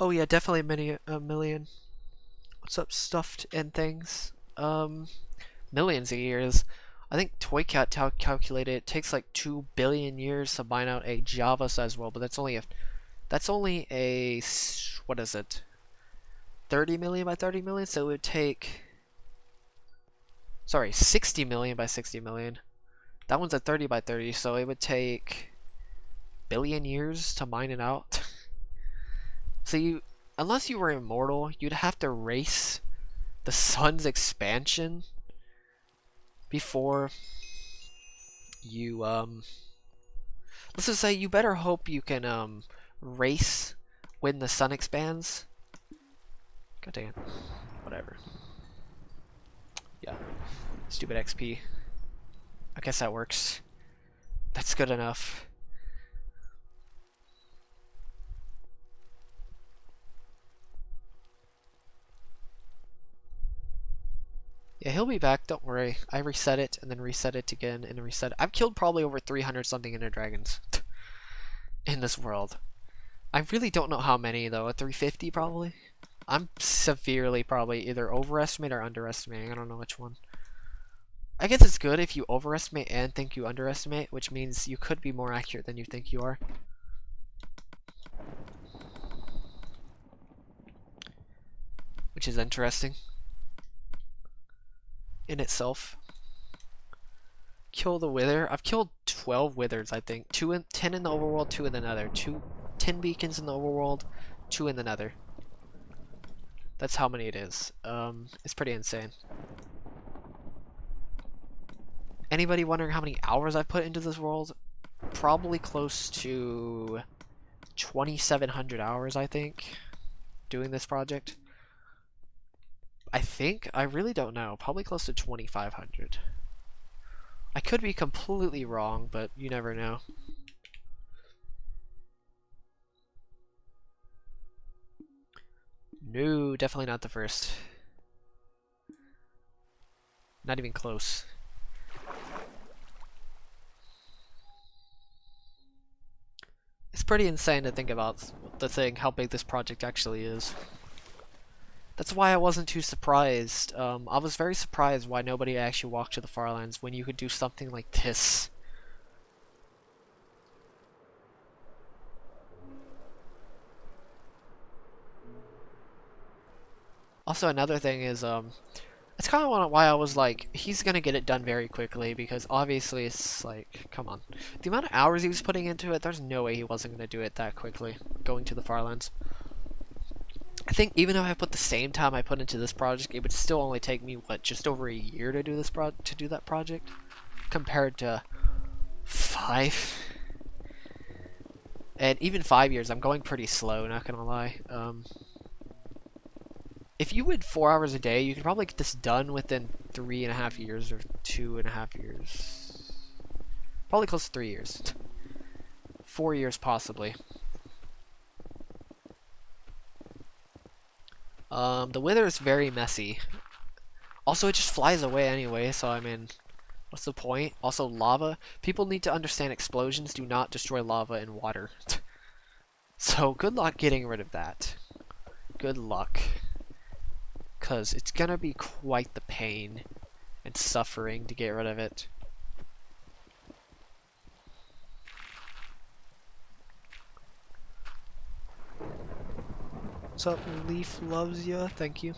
Oh yeah, definitely a million. What's up, stuffed and things? Millions of years. I think ToyCat calculated it takes like 2 billion years to mine out a Java-sized world, but that's only a what is it? 30 million by 30 million, so it would take, sorry, 60 million by 60 million. That one's a 30 by 30, so it would take billion years to mine it out. So unless you were immortal, you'd have to race the sun's expansion before you, let's just say you better hope you can, race when the sun expands. God dang it. Whatever. Yeah. Stupid XP. I guess that works. That's good enough. Yeah, he'll be back, don't worry. I reset it, and then reset it again, and reset it. I've killed probably over 300 something Ender Dragons in this world. I really don't know how many, though. A 350 probably? I'm severely probably either overestimating or underestimating. I don't know which one. I guess it's good if you overestimate and think you underestimate, which means you could be more accurate than you think you are. Which is interesting in itself. Kill the wither. I've killed 12 withers, I think. 10 in the overworld, 2 in the nether. 10 beacons in the overworld, 2 in the nether. That's how many it is. It's pretty insane. Anybody wondering how many hours I've put into this world? Probably close to 2,700 hours, I think, doing this project. I think, I really don't know, probably close to 2,500. I could be completely wrong, but you never know. No, definitely not the first. Not even close. It's pretty insane to think about how big this project actually is. That's why I wasn't too surprised. I was very surprised why nobody actually walked to the Farlands when you could do something like this. Also, another thing is, it's kind of why I was like, he's gonna get it done very quickly, because obviously it's like, come on. The amount of hours he was putting into it, there's no way he wasn't gonna do it that quickly, going to the Farlands. I think even if I put the same time I put into this project, it would still only take me, what, just over a year to do that project? Compared to 5. And even 5 years, I'm going pretty slow, not gonna lie. If you would 4 hours a day, you could probably get this done within 3.5 years or 2.5 years. Probably close to 3 years. 4 years possibly. The wither is very messy. Also, it just flies away anyway, so I mean, what's the point? Also, lava. People need to understand explosions do not destroy lava and water. So, good luck getting rid of that. Good luck. Because it's gonna be quite the pain and suffering to get rid of it. What's up, Leaf loves ya? Thank you.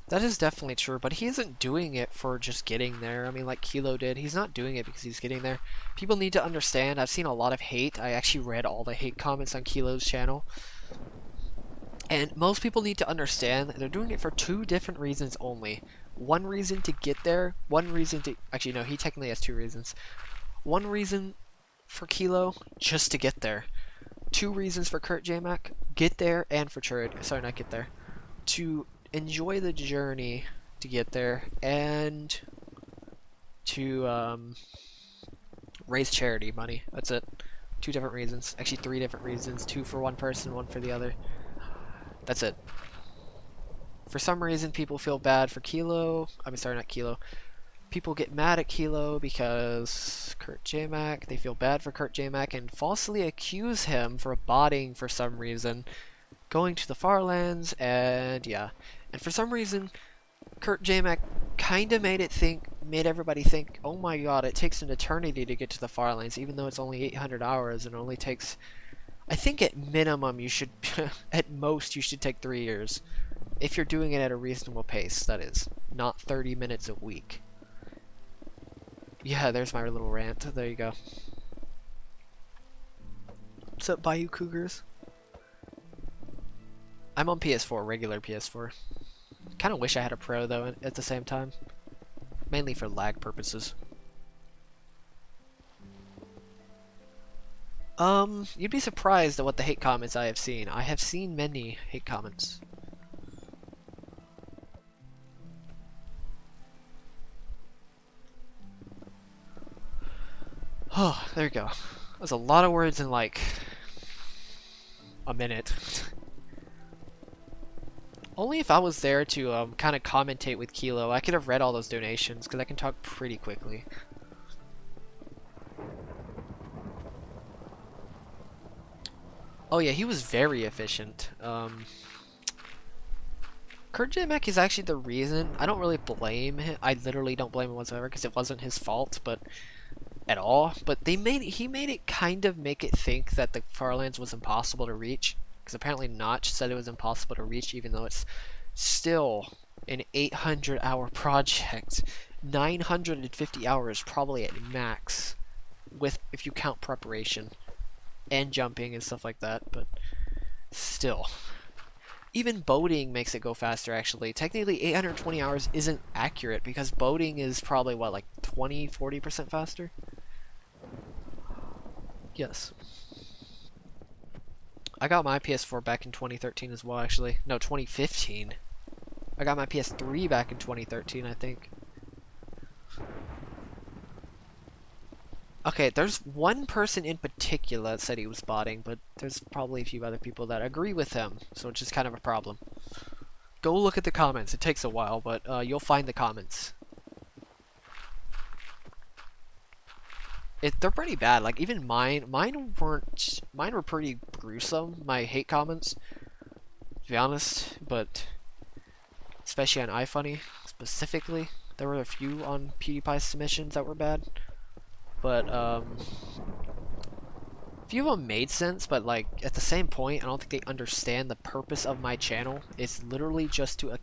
That is definitely true, but he isn't doing it for just getting there. I mean, like Kilo did. He's not doing it because he's getting there. People need to understand. I've seen a lot of hate. I actually read all the hate comments on Kilo's channel. And most people need to understand that they're doing it for 2 different reasons only. One reason to get there, one reason to... Actually, no, he technically has 2 reasons. One reason for Kilo, just to get there. 2 reasons for Kurt J-Mac, get there, and for Churd. Sorry, not get there. To enjoy the journey to get there, and to raise charity money. That's it. 2 different reasons. Actually, 3 different reasons. 2 for one person, 1 for the other. That's it. For some reason, people feel bad for Kilo. I'm sorry, not Kilo. People get mad at Kilo because Kurt J-Mac. They feel bad for Kurt J-Mac and falsely accuse him for botting for some reason, going to the Farlands, and yeah. And for some reason, Kurt J-Mac kind of made everybody think, oh my god, it takes an eternity to get to the Farlands, even though it's only 800 hours and it only takes, I think at minimum you should, at most you should take 3 years. If you're doing it at a reasonable pace, that is. Not 30 minutes a week. Yeah, there's my little rant. There you go. What's up, Bayou Cougars? I'm on PS4, regular PS4. Kind of wish I had a Pro though at the same time. Mainly for lag purposes. You'd be surprised at what the hate comments I have seen. I have seen many hate comments. Oh, there you go. That's a lot of words in like a minute. Only if I was there to kind of commentate with Kilo, I could have read all those donations, because I can talk pretty quickly. Oh yeah, he was very efficient. Kurt J-Mac is actually the reason. I don't really blame him. I literally don't blame him whatsoever, because it wasn't his fault, but at all. But he made it kind of make it think that the Farlands was impossible to reach. Because apparently Notch said it was impossible to reach, even though it's still an 800-hour project. 950 hours probably at max. with if you count preparation and jumping and stuff like that, but still. Even boating makes it go faster, actually. Technically, 820 hours isn't accurate because boating is probably, what, like 20-40% faster? Yes. I got my PS4 back in 2013 as well, actually. No, 2015. I got my PS3 back in 2013, I think. Okay, there's one person in particular that said he was botting, but there's probably a few other people that agree with him, so it's just kind of a problem. Go look at the comments. It takes a while, but you'll find the comments. They're pretty bad. Like, even mine were pretty gruesome, my hate comments, to be honest, but especially on iFunny, specifically. There were a few on PewDiePie's submissions that were bad. But, a few of them made sense, but, like, at the same point, I don't think they understand the purpose of my channel. It's literally just to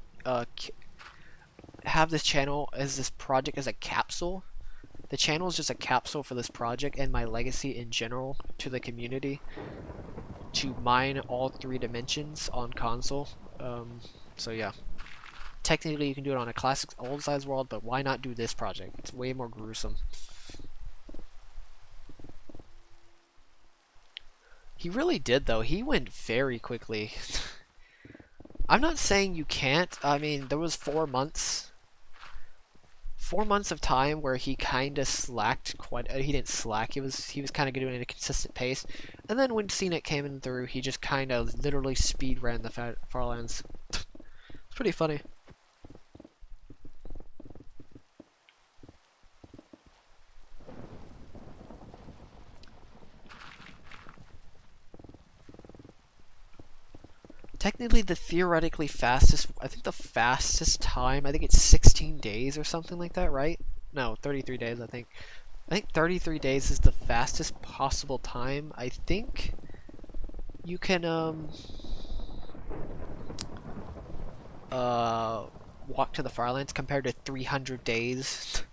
have this channel as this project as a capsule. The channel is just a capsule for this project and my legacy in general to the community to mine all 3 dimensions on console. So yeah. Technically, you can do it on a classic old size world, but why not do this project? It's way more gruesome. He really did, though. He went very quickly. I'm not saying you can't. I mean, there was 4 months. 4 months of time where he kind of slacked quite. He didn't slack. He was kind of doing it at a consistent pace. And then when Scenic came in through, he just kind of literally speed ran the Farlands. It's pretty funny. Technically, the theoretically fastest, I think the fastest time, I think it's 16 days or something like that, right? No, 33 days, I think. I think 33 days is the fastest possible time. I think you can, walk to the Farlands compared to 300 days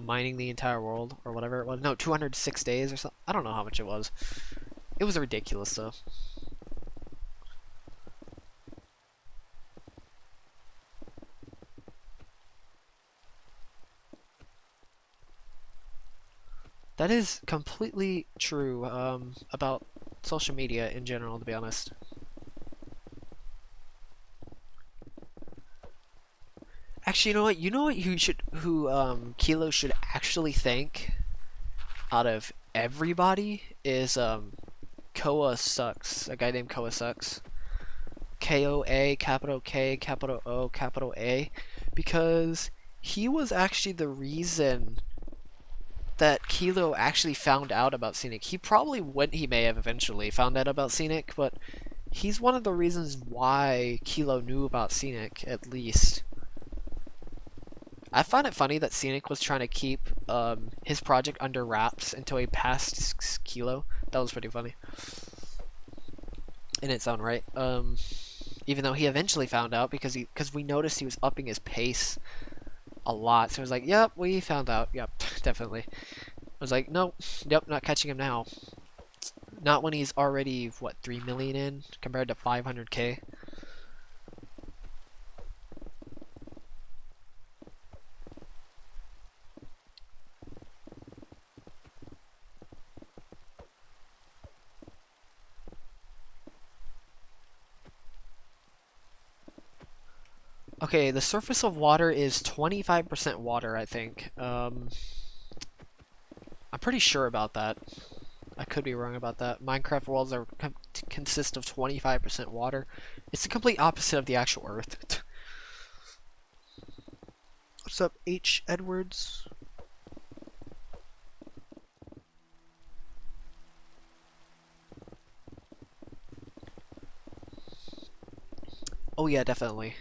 mining the entire world, or whatever it was. No, 206 days or something. I don't know how much it was. It was ridiculous, though. That is completely true about social media in general, to be honest. Actually, you know what? You know what Kilo should actually thank out of everybody is Koa Sucks. A guy named Koa Sucks. K-O-A, capital K, capital O, capital A. Because he was actually the reason that Kilo actually found out about Scenic. He may have eventually found out about Scenic, but he's one of the reasons why Kilo knew about Scenic, at least. I find it funny that Scenic was trying to keep his project under wraps until he passed Kilo. That was pretty funny. In its own right. Even though he eventually found out because we noticed he was upping his pace a lot. So it was like, yep, we found out. Yep, definitely. I was like, nope, not catching him now. Not when he's already, what, 3 million in compared to 500k. Okay, the surface of water is 25% water, I think. I'm pretty sure about that. I could be wrong about that. Minecraft worlds consist of 25% water. It's the complete opposite of the actual Earth. What's up, H. Edwards? Oh yeah, definitely.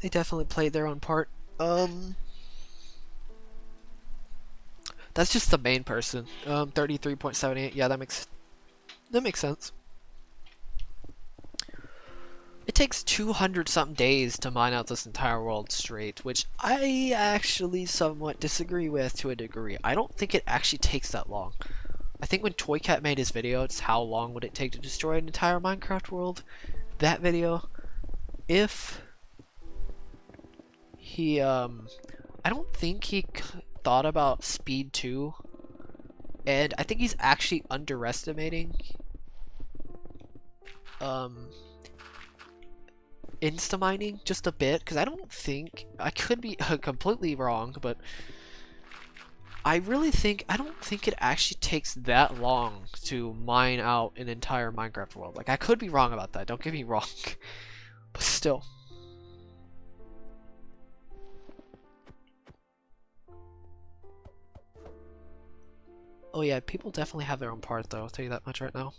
They definitely played their own part. That That's just the main person. 33.78. Yeah, that makes sense. It takes 200 something days to mine out this entire world straight, which I actually somewhat disagree with to a degree. I don't think it actually takes that long. I think when Toycat made his video, it's how long would it take to destroy an entire Minecraft world. That video, if he, I don't think he thought about speed 2, and I think he's actually underestimating, insta-mining just a bit, because I don't think, I could be completely wrong, but I don't think it actually takes that long to mine out an entire Minecraft world. Like, I could be wrong about that, don't get me wrong, but still. Oh yeah, people definitely have their own part though, I'll tell you that much right now.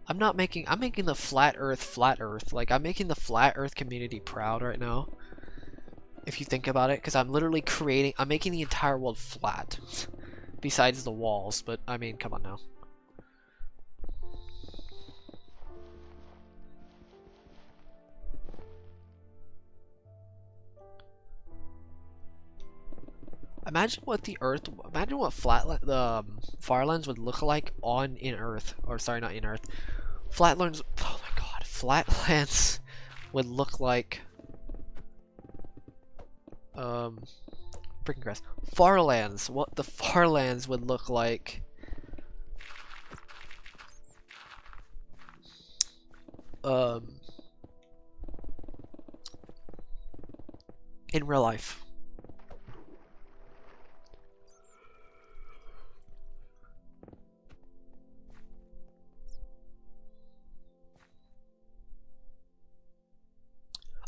I'm making the flat earth. Like, I'm making the flat earth community proud right now. If you think about it, because I'm literally I'm making the entire world flat. Besides the walls, but I mean, come on now. Imagine what the Farlands would look like in Earth, or sorry, not in Earth. Flatlands, oh my god, Flatlands would look like, freaking grass. Farlands, what the Farlands would look like, in real life.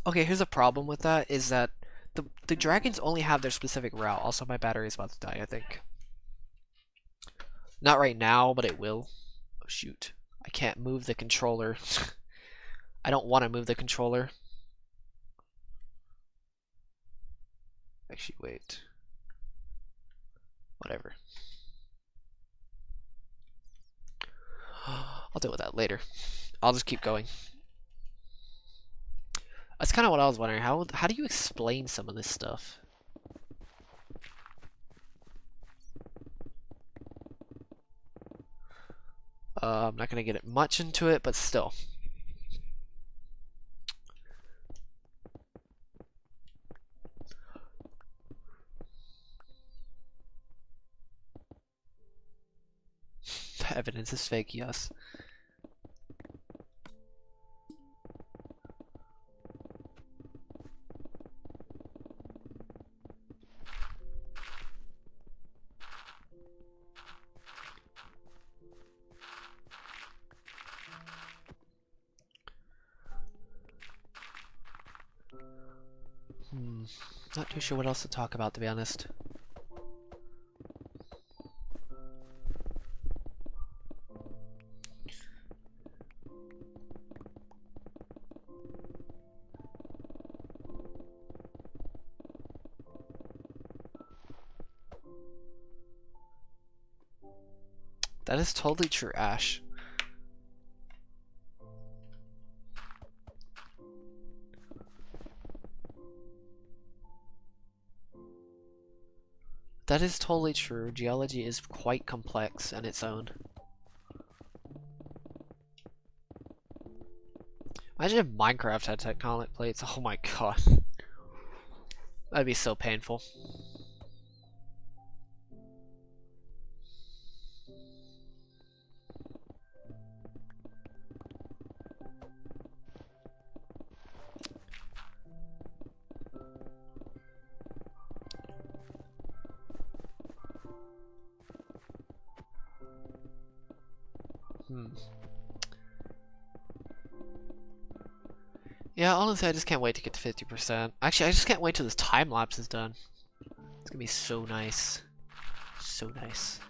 Okay, here's a problem with that, is that the dragons only have their specific route. Also, my battery is about to die, I think. Not right now, but it will. Oh, shoot. I can't move the controller. I don't want to move the controller. Actually, wait. Whatever. I'll deal with that later. I'll just keep going. That's kind of what I was wondering. How do you explain some of this stuff? I'm not gonna get much into it, but still. The evidence is fake, yes. Not too sure what else to talk about, to be honest. That is totally true, Ash. That is totally true. Geology is quite complex on its own. Imagine if Minecraft had tectonic plates. Oh my god. That'd be so painful. Yeah, honestly, I just can't wait to get to 50%. Actually, I just can't wait till this time lapse is done. It's gonna be so nice. So nice.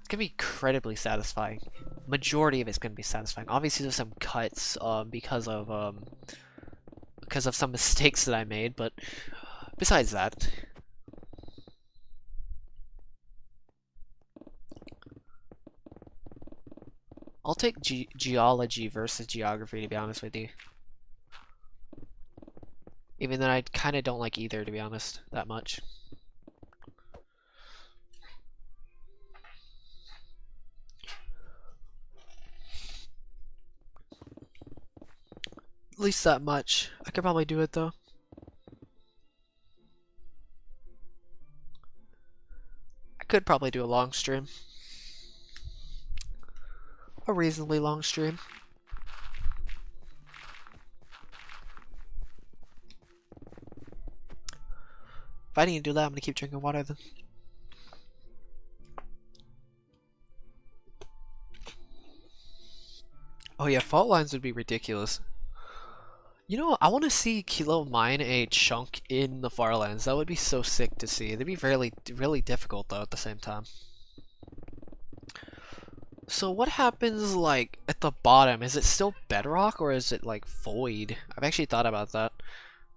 It's gonna be incredibly satisfying. Majority of it's gonna be satisfying. Obviously, there's some cuts because of some mistakes that I made, but besides that, I'll take geology versus geography, to be honest with you. Even though I kind of don't like either, to be honest, that much. At least that much. I could probably do it though. I could probably do a long stream. A reasonably long stream. If I need to do that, I'm gonna keep drinking water then. Oh yeah, fault lines would be ridiculous. You know, I want to see Kilo mine a chunk in the Farlands. That would be so sick to see. It'd be really, really difficult though at the same time. So what happens like at the bottom? Is it still bedrock or is it like void? I've actually thought about that.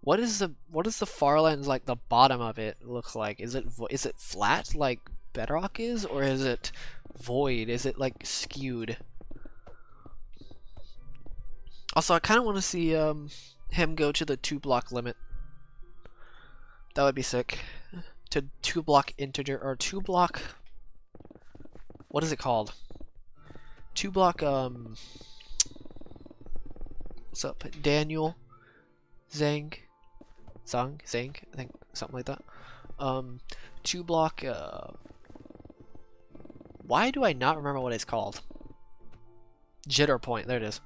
What is the Farlands like the bottom of it look like? Is it flat like bedrock is, or is it void? Is it like skewed? Also, I kind of want to see him go to the 2-block limit. That would be sick. To 2-block integer or 2-block. What is it called? 2-block. What's up, Daniel? Zang, I think something like that. 2-block. Why do I not remember what it's called? Jitter point. There it is.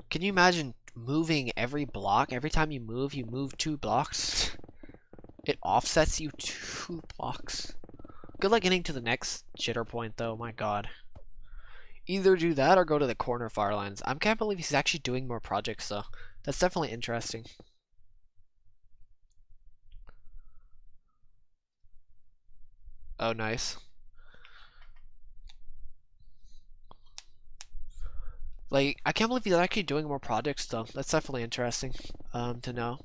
Can you imagine moving every block? Every time you move 2 blocks. It offsets you 2 blocks. Good luck getting to the next jitter point though, my god. Either do that or go to the corner Farlands. I can't believe he's actually doing more projects though. That's definitely interesting. Oh, nice. Like, I can't believe he's actually doing more projects though. That's definitely interesting to know.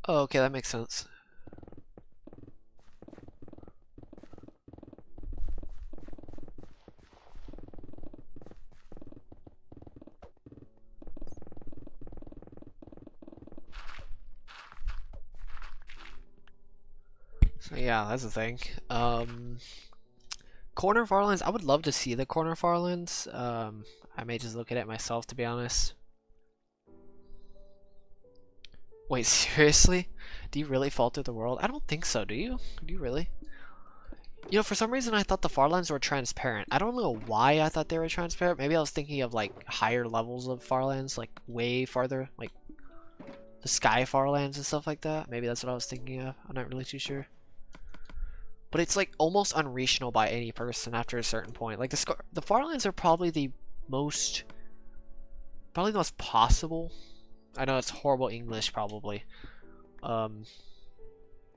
Oh, okay, that makes sense. So yeah, that's the thing. Corner Farlands, I would love to see the corner Farlands. I may just look at it myself, to be honest. Wait, seriously? Do you really fall through the world? I don't think so, do you? Do you really? You know, for some reason I thought the Farlands were transparent. I don't know why I thought they were transparent. Maybe I was thinking of like higher levels of Farlands, like way farther, like the Sky Farlands and stuff like that. Maybe that's what I was thinking of. I'm not really too sure. But it's like almost unreachable by any person after a certain point. Like the Farlands are probably the most possible. I know it's horrible English probably.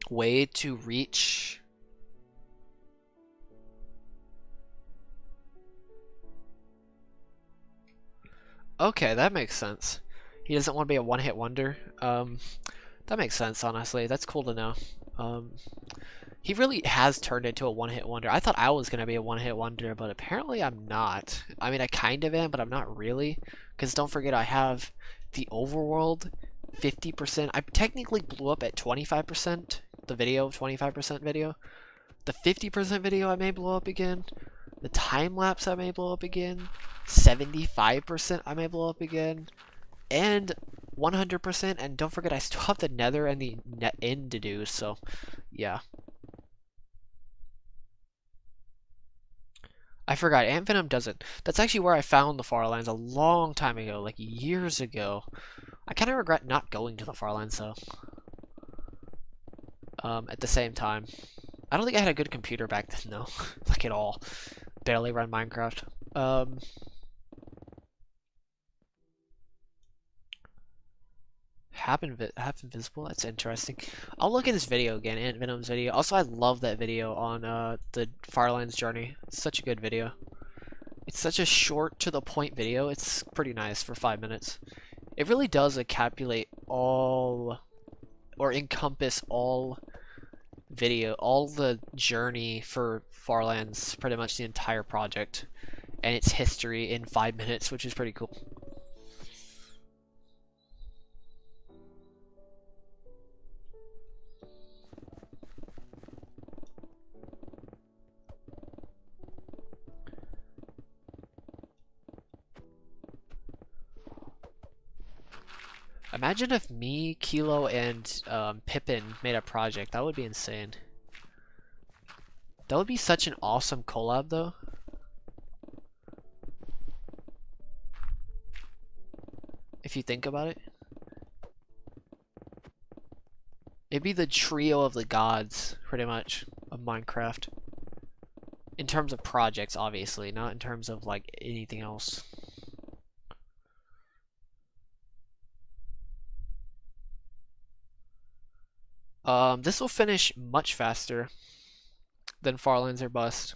Way to reach. Okay, that makes sense. He doesn't want to be a one-hit wonder. That makes sense, honestly. That's cool to know. He really has turned into a one-hit wonder. I thought I was going to be a one-hit wonder, but apparently I'm not. I mean, I kind of am, but I'm not really. Because don't forget, I have the overworld 50%. I technically blew up at 25%. The video, 25% video. The 50% video I may blow up again. The time-lapse I may blow up again. 75% I may blow up again. And 100%. And don't forget, I still have the nether and the end to do, so yeah. I forgot, Ant Venom doesn't. That's actually where I found the Farlands a long time ago, like years ago. I kind of regret not going to the Farlands though. At the same time. I don't think I had a good computer back then though. Like at all. Barely run Minecraft. Um, half invisible. That's interesting. I'll look at this video again, Ant Venom's video. Also, I love that video on the Farlands journey. It's such a good video. It's such a short to the point video. It's pretty nice for 5 minutes. It really does encapsulate all, or encompass all all the journey for Farlands, pretty much the entire project, and its history in 5 minutes, which is pretty cool. Imagine if me, Kilo, and Pippin made a project. That would be insane. That would be such an awesome collab, though. If you think about it. It'd be the trio of the gods, pretty much, of Minecraft. In terms of projects, obviously, not in terms of, like, anything else. This will finish much faster than Farlands or Bust.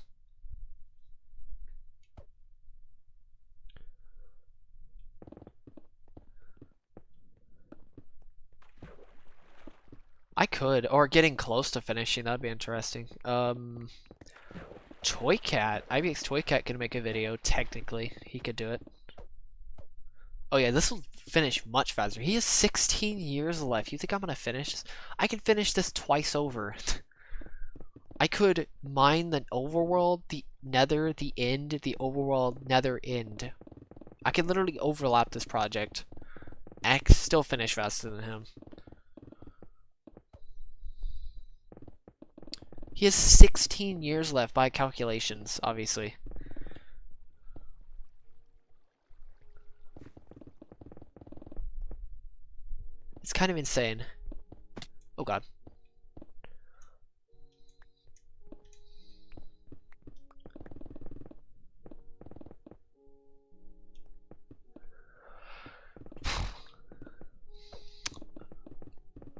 I could, or getting close to finishing, that'd be interesting. Toy Cat, IBX Toy Cat could make a video, technically. He could do it. Oh yeah, this will finish much faster. He has 16 years left. You think I'm gonna finish this? I can finish this twice over. I could mine the overworld, the nether, the end, the overworld, nether, end. I could literally overlap this project. And I can still finish faster than him. He has 16 years left by calculations, obviously. It's kind of insane. Oh god.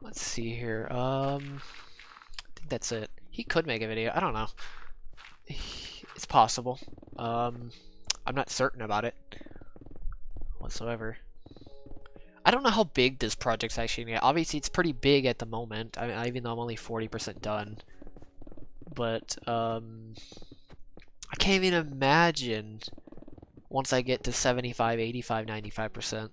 Let's see here. I think that's it. He could make a video. I don't know. It's possible. I'm not certain about it whatsoever. I don't know how big this project's actually gonna get. Obviously, it's pretty big at the moment. I mean, even though I'm only 40% done. But, I can't even imagine once I get to 75, 85, 95%.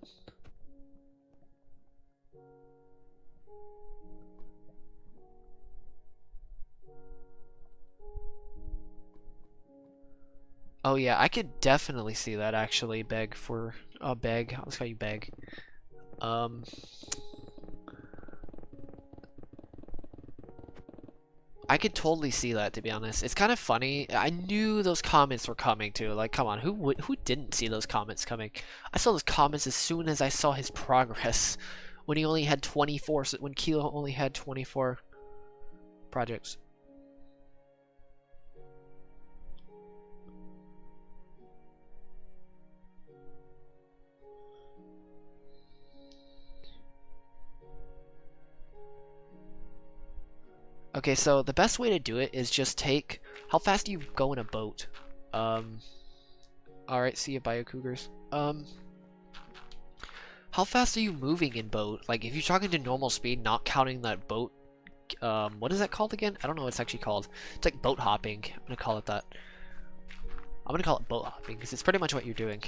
Oh yeah, I could definitely see that actually. Beg for beg. Let's call you beg. I could totally see that, to be honest. It's kind of funny. I knew those comments were coming too. Like, come on, who didn't see those comments coming? I saw those comments as soon as I saw his progress. When he only had 24, when Kilo only had 24 projects. Okay, so the best way to do it is just take... How fast do you go in a boat? Alright, see ya, Bio Cougars. How fast are you moving in boat? Like, if you're talking to normal speed, not counting that boat... what is that called again? I don't know what it's actually called. It's like boat hopping. I'm gonna call it that. I'm gonna call it boat hopping, because it's pretty much what you're doing.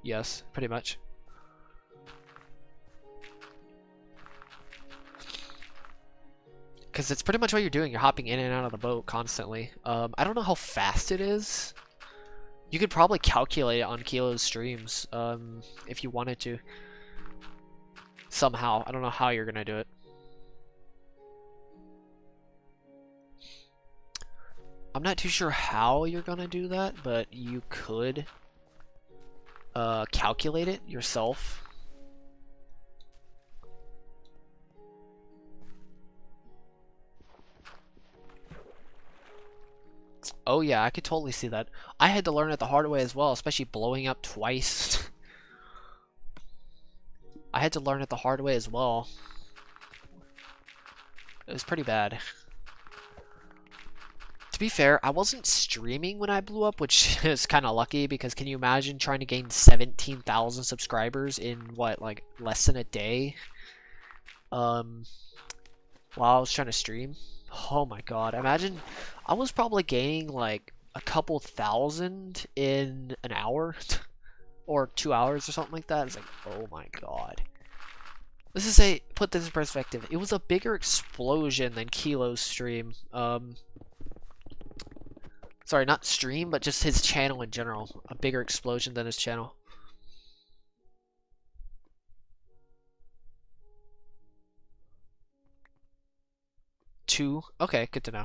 Yes, pretty much. Because it's pretty much what you're doing. You're hopping in and out of the boat constantly. I don't know how fast it is. You could probably calculate it on Kilo's streams if you wanted to. Somehow. I don't know how you're going to do it. I'm not too sure how you're going to do that, but you could calculate it yourself. Oh yeah, I could totally see that. I had to learn it the hard way as well, especially blowing up twice. I had to learn it the hard way as well. It was pretty bad. To be fair, I wasn't streaming when I blew up, which is kind of lucky because can you imagine trying to gain 17,000 subscribers in what, like less than a day? While I was trying to stream. Oh my god, imagine I was probably gaining like a couple thousand in an hour or 2 hours or something like that. It's like, oh my god. Let's just say, put this in perspective. It was a bigger explosion than Kilo's stream. Sorry, not stream, but just his channel in general. A bigger explosion than his channel. Two? Okay, good to know.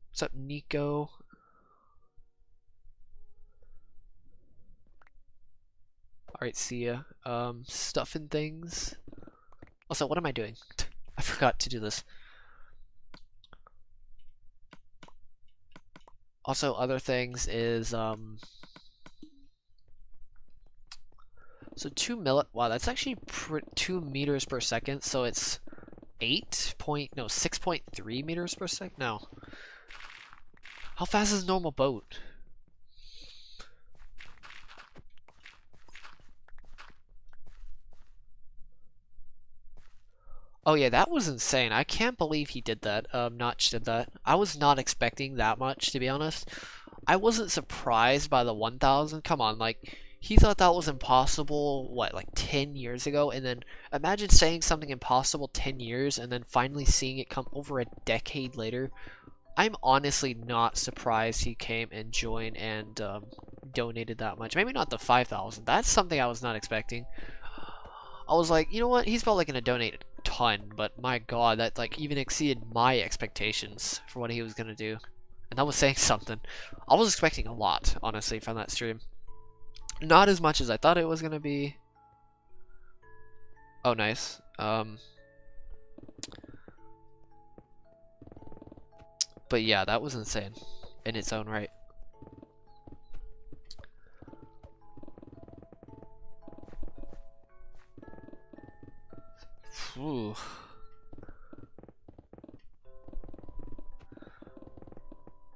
What's up, Nico? Alright, see ya. Stuffing things. Also, what am I doing? I forgot to do this. Also, other things is, so wow, that's actually 2 meters per second, so it's 6.3 meters per second? No. How fast is a normal boat? Oh yeah, that was insane. I can't believe he did that. Notch did that. I was not expecting that much, to be honest. I wasn't surprised by the 1,000. Come on, like, he thought that was impossible, what, like 10 years ago? And then imagine saying something impossible 10 years and then finally seeing it come over a decade later. I'm honestly not surprised he came and joined and donated that much. Maybe not the 5,000. That's something I was not expecting. I was like, you know what? He's probably gonna donate a ton, but my god, that like even exceeded my expectations for what he was gonna do. And that was saying something. I was expecting a lot, honestly, from that stream. Not as much as I thought it was gonna be. Oh, nice. But yeah, that was insane in its own right. Ooh.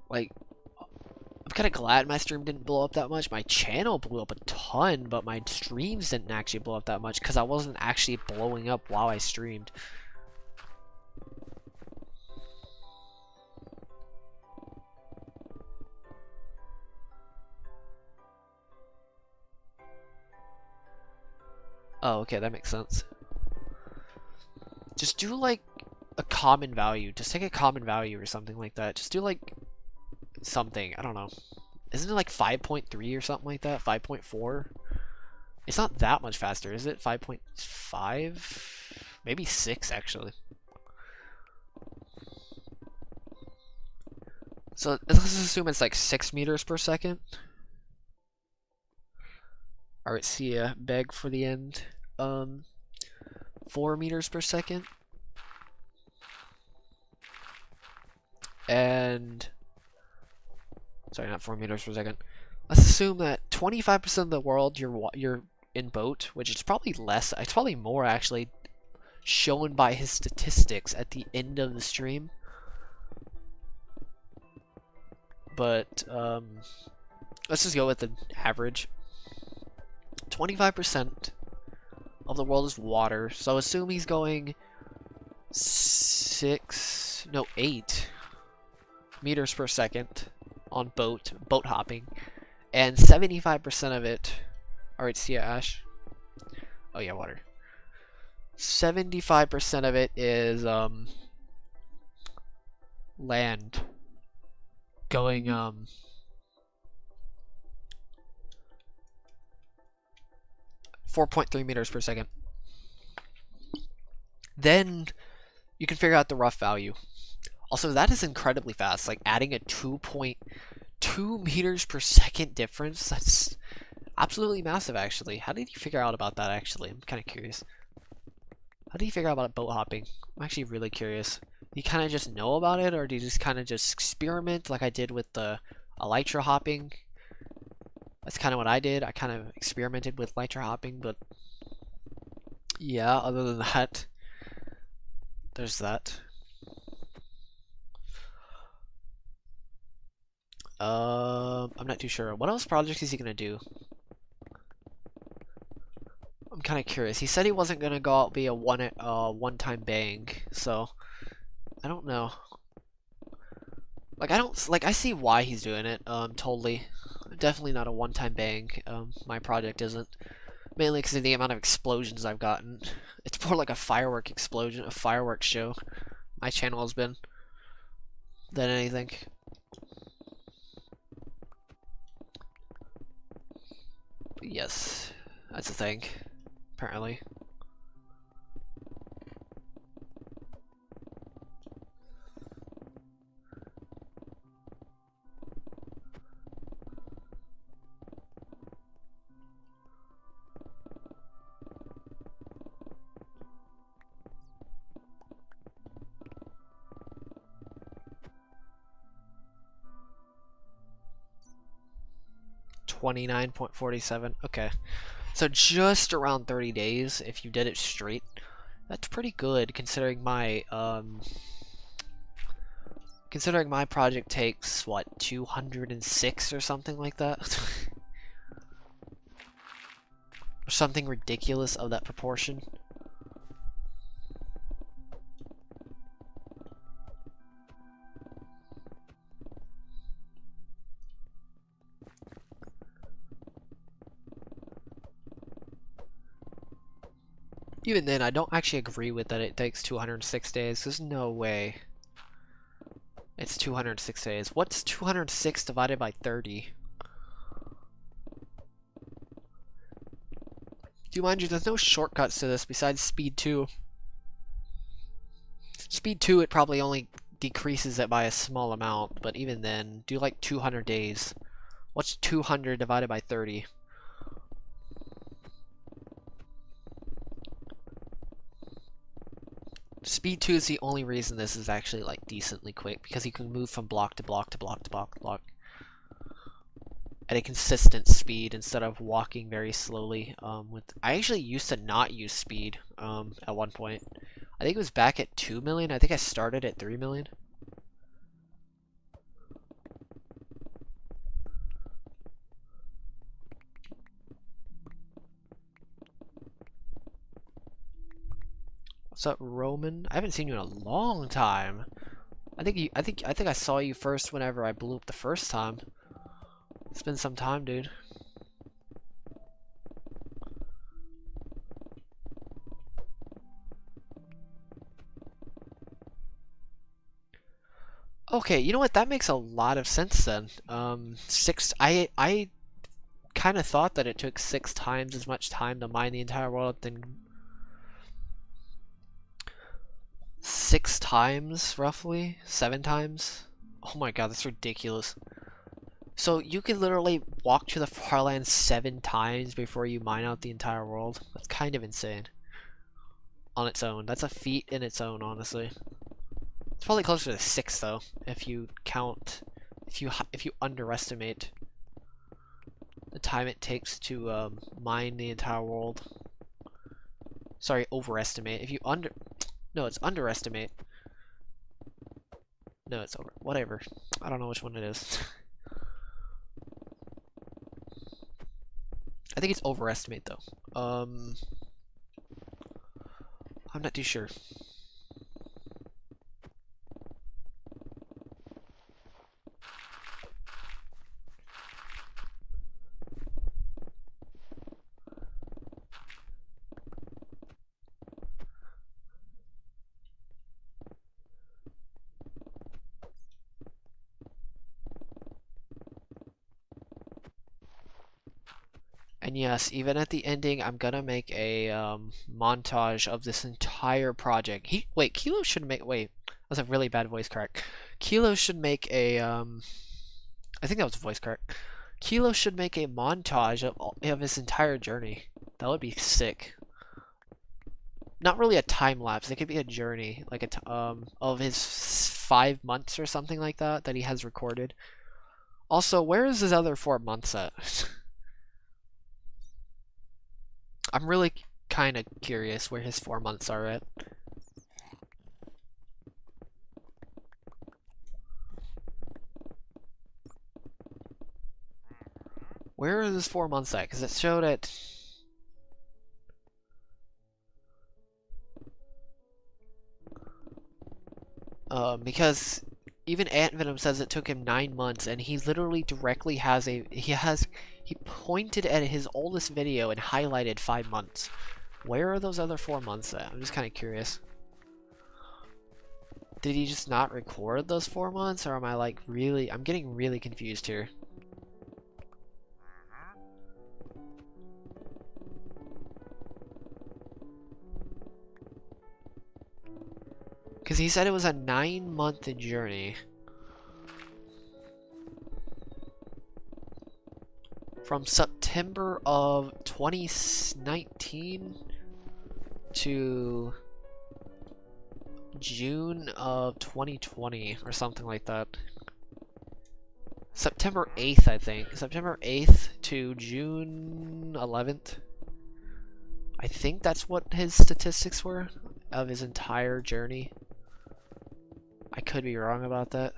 Like, I'm kind of glad my stream didn't blow up that much. My channel blew up a ton, but my streams didn't actually blow up that much because I wasn't actually blowing up while I streamed. Oh, okay, that makes sense. Just do like a common value. Just take a common value or something like that. Just do like something. I don't know. Isn't it like 5.3 or something like that? 5.4? It's not that much faster, is it? 5.5? Maybe 6 actually. So let's assume it's like 6 meters per second. Alright, see ya. Beg for the end. 4 meters per second. And sorry, not 4 meters per second. Let's assume that 25% of the world you're in boat, which is probably less. It's probably more actually, shown by his statistics at the end of the stream. But let's just go with the average. 25% of the world is water, so assume he's going 8 meters per second on boat hopping, and 75% of it, alright, see ya, Ash. Oh yeah, water. 75% of it is land, going 4.3 meters per second. Then you can figure out the rough value. Also, that is incredibly fast. Like adding a 2.2 meters per second difference. That's absolutely massive, actually. How did you figure out about that, actually? I'm kind of curious. How do you figure out about boat hopping? I'm actually really curious. Do you kind of just know about it, or do you just kind of just experiment like I did with the elytra hopping? That's kind of what I did. I kind of experimented with elytra hopping, but yeah, other than that, there's that. I'm not too sure. What else projects is he gonna do? I'm kind of curious. He said he wasn't gonna go out via one-time bang, so I don't know. Like I see why he's doing it. Totally, definitely not a one-time bang. My project isn't. Mainly because of the amount of explosions I've gotten. It's more like a firework explosion, a fireworks show. My channel has been than anything. But yes, that's the thing. Apparently. $29.47. Okay. So just around 30 days if you did it straight. That's pretty good considering my project takes what, 206 or something like that. Or something ridiculous of that proportion. Even then, I don't actually agree with that it takes 206 days. There's no way it's 206 days. What's 206 divided by 30? Do you mind you, there's no shortcuts to this besides speed 2. Speed 2, it probably only decreases it by a small amount, but even then, do like 200 days. What's 200 divided by 30? Speed 2 is the only reason this is actually like decently quick, because you can move from block to block to block to block to block at a consistent speed instead of walking very slowly. I actually used to not use speed at one point. I think it was back at 2 million. I think I started at 3 million. What's up, Roman? I haven't seen you in a long time. I think I saw you first whenever I blew up the first time. It's been some time, dude. Okay, you know what? That makes a lot of sense then. I kind of thought that it took 6 times as much time to mine the entire world than 6 times, roughly? 7 times? Oh my god, that's ridiculous. So you can literally walk to the Farlands 7 times before you mine out the entire world? That's kind of insane. On its own. That's a feat in its own, honestly. It's probably closer to 6 though, if you count, if you underestimate the time it takes to mine the entire world. Sorry, overestimate. If you no, it's underestimate. No, it's over. Whatever. I don't know which one it is. I think it's overestimate though. I'm not too sure. And yes, even at the ending, I'm gonna make a montage of this entire project. Wait, Kilo should make. Wait, that was a really bad voice crack. Kilo should make a I think that was a voice crack. Kilo should make a montage of his entire journey. That would be sick. not really a time lapse. It could be a journey, like of his 5 months or something like that that he has recorded. Also, where is his other 4 months at? I'm really kind of curious where his 4 months are at. Where is his 4 months at? Because it showed it. Because even Ant Venom says it took him 9 months, and he literally directly he pointed at his oldest video and highlighted 5 months. Where are those other 4 months at? I'm just kind of curious. Did he just not record those 4 months, or am I like really? I'm getting really confused here. Because he said it was a 9-month journey. From September of 2019 to June of 2020 or something like that. September 8th, I think. September 8th to June 11th. I think that's what his statistics were of his entire journey. I could be wrong about that.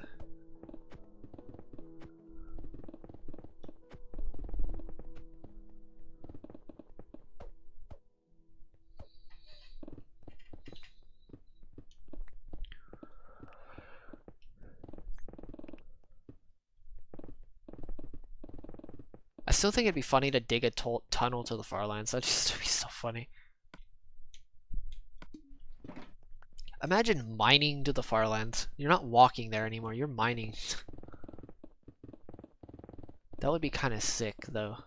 I still think it'd be funny to dig a tunnel to the Farlands. That'd just be so funny. Imagine mining to the Farlands. You're not walking there anymore, you're mining. That would be kind of sick, though.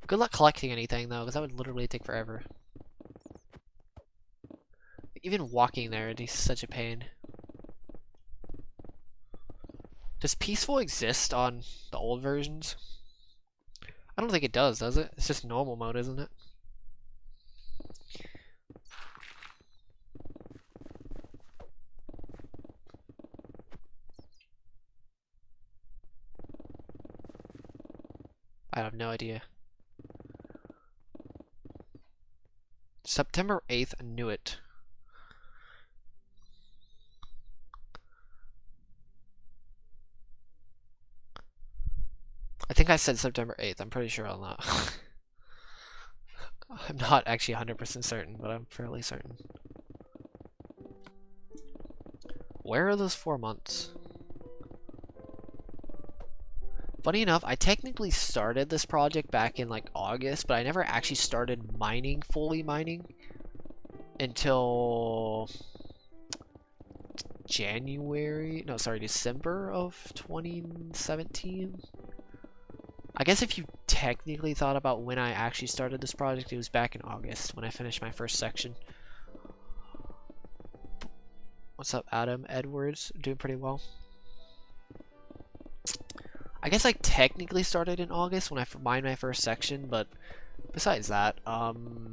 Good luck collecting anything, though, because that would literally take forever. Even walking there would be such a pain. Does peaceful exist on the old versions? I don't think it does it? It's just normal mode, isn't it? I have no idea. September 8th, I knew it. I think I said September 8th, I'm pretty sure on that. I'm not actually 100% certain, but I'm fairly certain. Where are those 4 months? Funny enough, I technically started this project back in like August, but I never actually started mining, fully mining, until December of 2017. I guess if you technically thought about when I actually started this project, it was back in August when I finished my first section. What's up, Adam Edwards? Doing pretty well. I guess I technically started in August when I mined my first section, but besides that,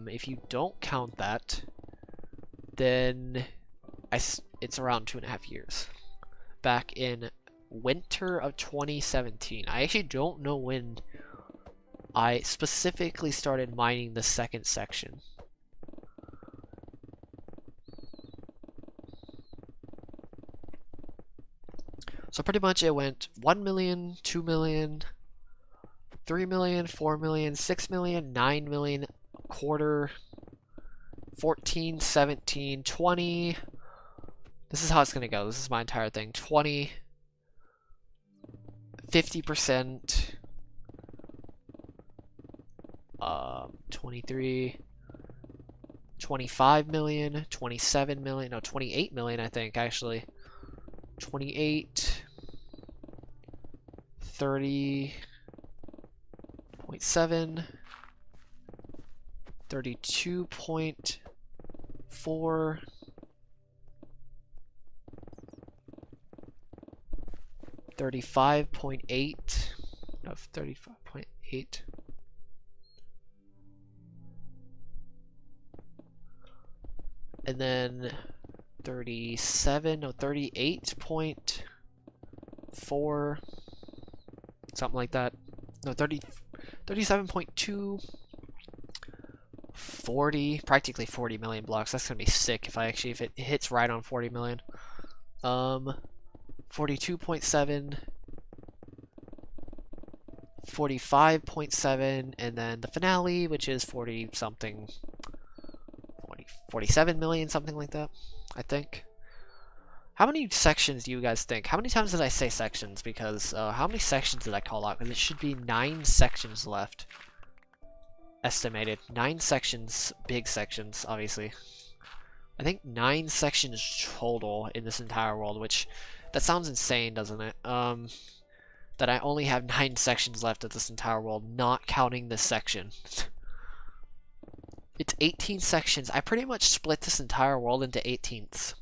if you don't count that, then it's around 2.5 years. Back in winter of 2017. I actually don't know when I specifically started mining the second section. So pretty much it went 1 million, 2 million, 3 million, 4 million, 6 million, 9 million, quarter, 14, 17, 20. This is how it's gonna go. This is my entire thing. 20, 50%, 23, 25 million, 27 million, no, 28 million, I think, actually. 28, 30.7, 32.4, 35.8, no, 35.8, and then 37, no, 38.4, something like that. No, 37.2, 40, practically 40 million blocks. That's gonna be sick if it hits right on 40 million. 42.7, 45.7, and then the finale, which is 40 something, 47 million, something like that, I think. How many sections do you guys think? How many times did I say sections? Because how many sections did I call out? Because it should be 9 sections left. Estimated. 9 sections, big sections, obviously. I think 9 sections total in this entire world, which, that sounds insane, doesn't it? That I only have 9 sections left of this entire world, not counting this section. It's 18 sections. I pretty much split this entire world into 18ths.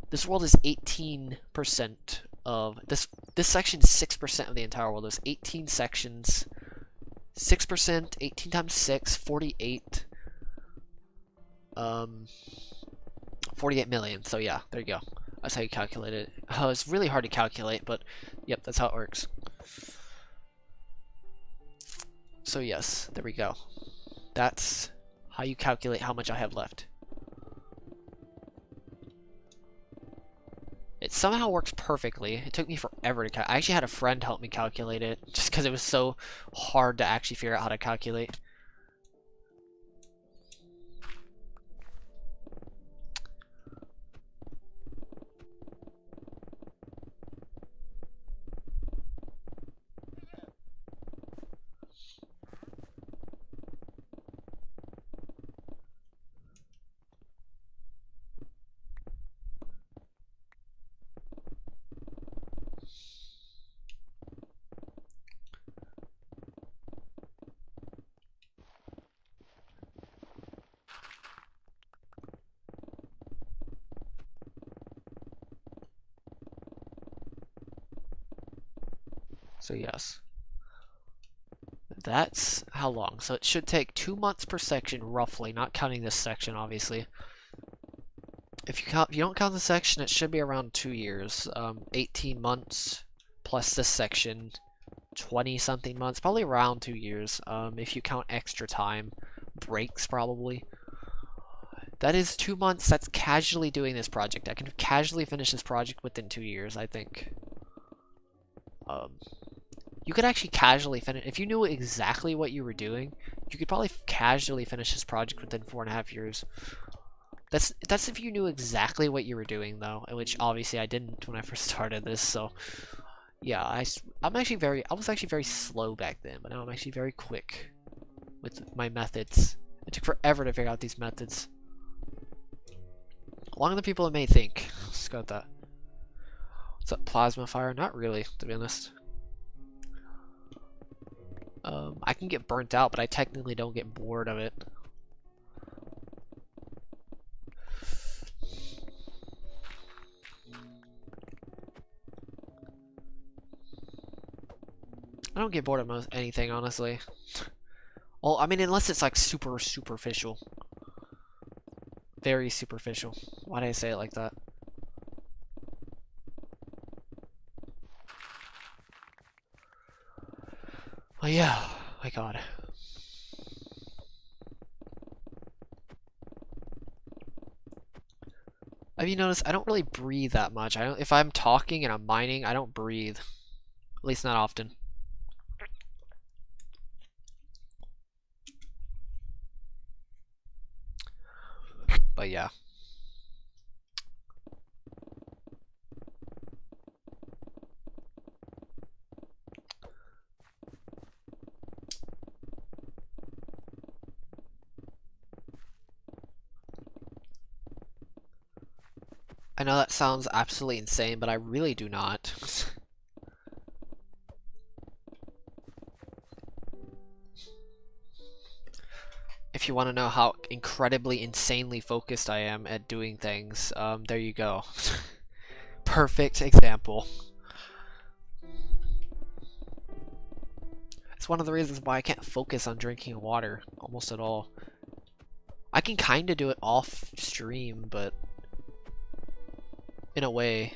This world is 18% of this section is 6% of the entire world. There's 18 sections. 6%, 18 times 6, 48. 48 million. So yeah, there you go. That's how you calculate it. Oh, it's really hard to calculate, but yep, that's how it works. So yes, there we go. That's how you calculate how much I have left. It somehow works perfectly. It took me forever to calculate. I actually had a friend help me calculate it, just because it was so hard to actually figure out how to calculate. So yes, that's how long. So it should take 2 months per section, roughly, not counting this section, obviously. If you don't count the section, it should be around 2 years. 18 months plus this section, 20-something months, probably around 2 years. If you count extra time, breaks probably. That is 2 months. That's casually doing this project. I can casually finish this project within 2 years, I think. You could actually casually finish, if you knew exactly what you were doing, you could probably casually finish this project within 4.5 years. That's if you knew exactly what you were doing, though, which obviously I didn't when I first started this. So yeah, I was actually very slow back then, but now I'm actually very quick with my methods. It took forever to figure out these methods. Longer than people may think. Let's go with that. What's up, plasma fire? Not really, to be honest. I can get burnt out, but I technically don't get bored of it. I don't get bored of most anything, honestly. Well, I mean, unless it's like super superficial. Very superficial. Why did I say it like that? Oh yeah, my god. Have you noticed I don't really breathe that much? If I'm talking and I'm mining, I don't breathe. At least not often. But yeah. I know that sounds absolutely insane, but I really do not. If you want to know how incredibly insanely focused I am at doing things, there you go. Perfect example. It's one of the reasons why I can't focus on drinking water almost at all. I can kind of do it off stream, but in a way.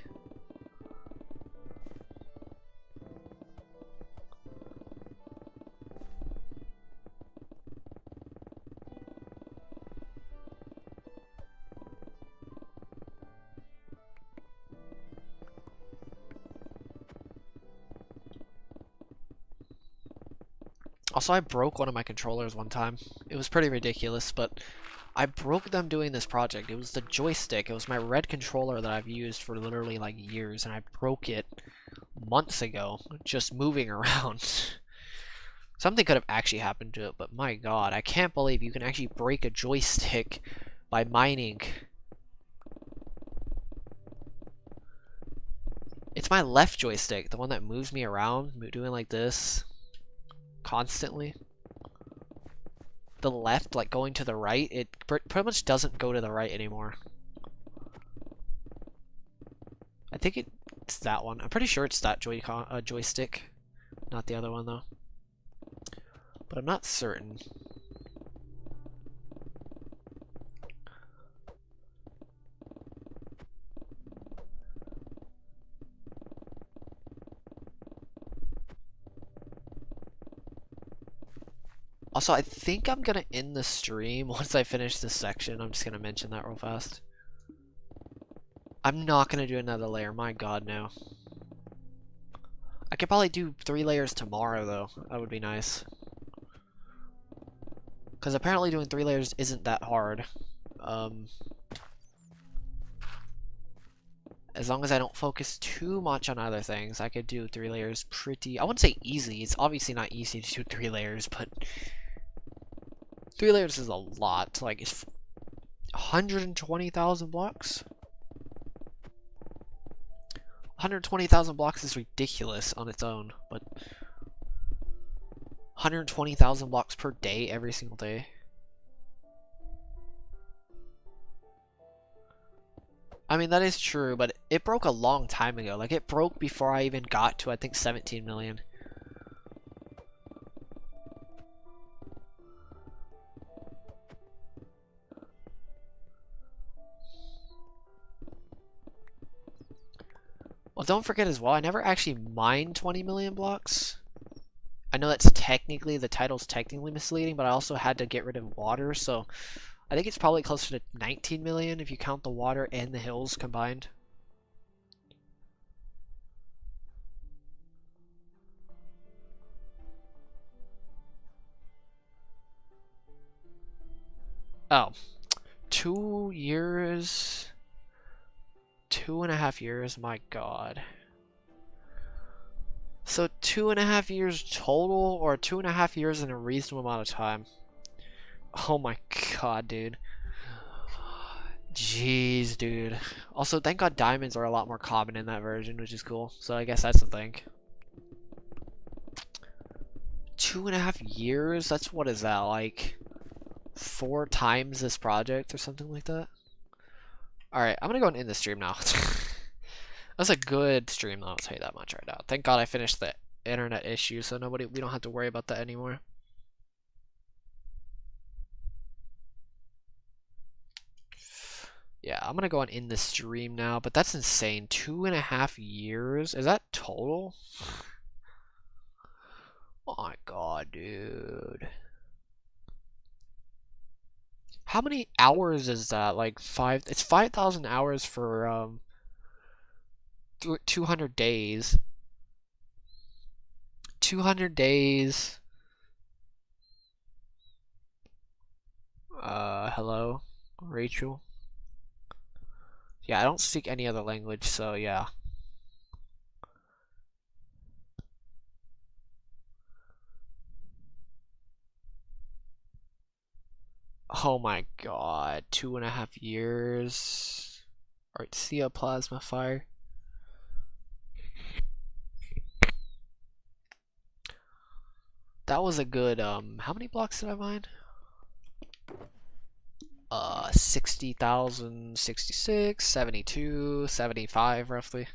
Also, I broke one of my controllers one time. It was pretty ridiculous, but I broke them doing this project. It was the joystick. It was my red controller that I've used for literally like years, and I broke it months ago, just moving around. Something could have actually happened to it, but my god, I can't believe you can actually break a joystick by mining. It's my left joystick, the one that moves me around, doing like this constantly. The left, like going to the right, it pretty much doesn't go to the right anymore. I think it's that one. I'm pretty sure it's that joystick, not the other one though. But I'm not certain. Also, I think I'm gonna end the stream once I finish this section. I'm just gonna mention that real fast. I'm not gonna do another layer, my god, no. I could probably do 3 layers tomorrow, though. That would be nice. Because apparently doing 3 layers isn't that hard. As long as I don't focus too much on other things, I could do 3 layers pretty... I wouldn't say easy. It's obviously not easy to do 3 layers, but... 3 layers is a lot. Like, it's 120,000 blocks? 120,000 blocks is ridiculous on its own, but 120,000 blocks per day every single day. I mean, that is true, but it broke a long time ago. Like, it broke before I even got to, I think, 17 million. Well, don't forget as well, I never actually mined 20 million blocks. I know that's technically, the title's technically misleading, but I also had to get rid of water, so I think it's probably closer to 19 million if you count the water and the hills combined. Oh, 2 years, 2.5 years, my god. So 2.5 years total, or 2.5 years in a reasonable amount of time? Oh my god, dude. Jeez, dude. Also, thank god diamonds are a lot more common in that version, which is cool. So I guess that's the thing. 2.5 years? That's, what is that, like 4 times this project or something like that? Alright, I'm gonna go and end the stream now. That's a good stream though, I'll tell you that much right now. Thank god I finished the internet issue, so we don't have to worry about that anymore. Yeah, I'm gonna go and end the stream now, but that's insane. 2.5 years? Is that total? Oh my god, dude. How many hours is that? Like it's 5,000 hours for 200 days. 200 days. Hello, Rachel. Yeah, I don't speak any other language, so yeah. Oh my god, 2.5 years. Alright, see a plasma fire. That was a good, how many blocks did I mine? 60,000, 66, 72, 75 roughly.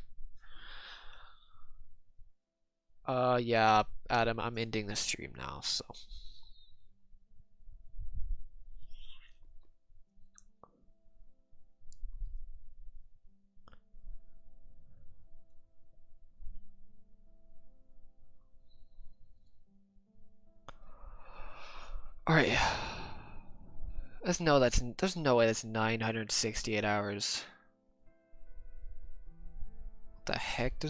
Yeah, Adam, I'm ending the stream now, so. Alright. There's no way that's 968 hours. What the heck?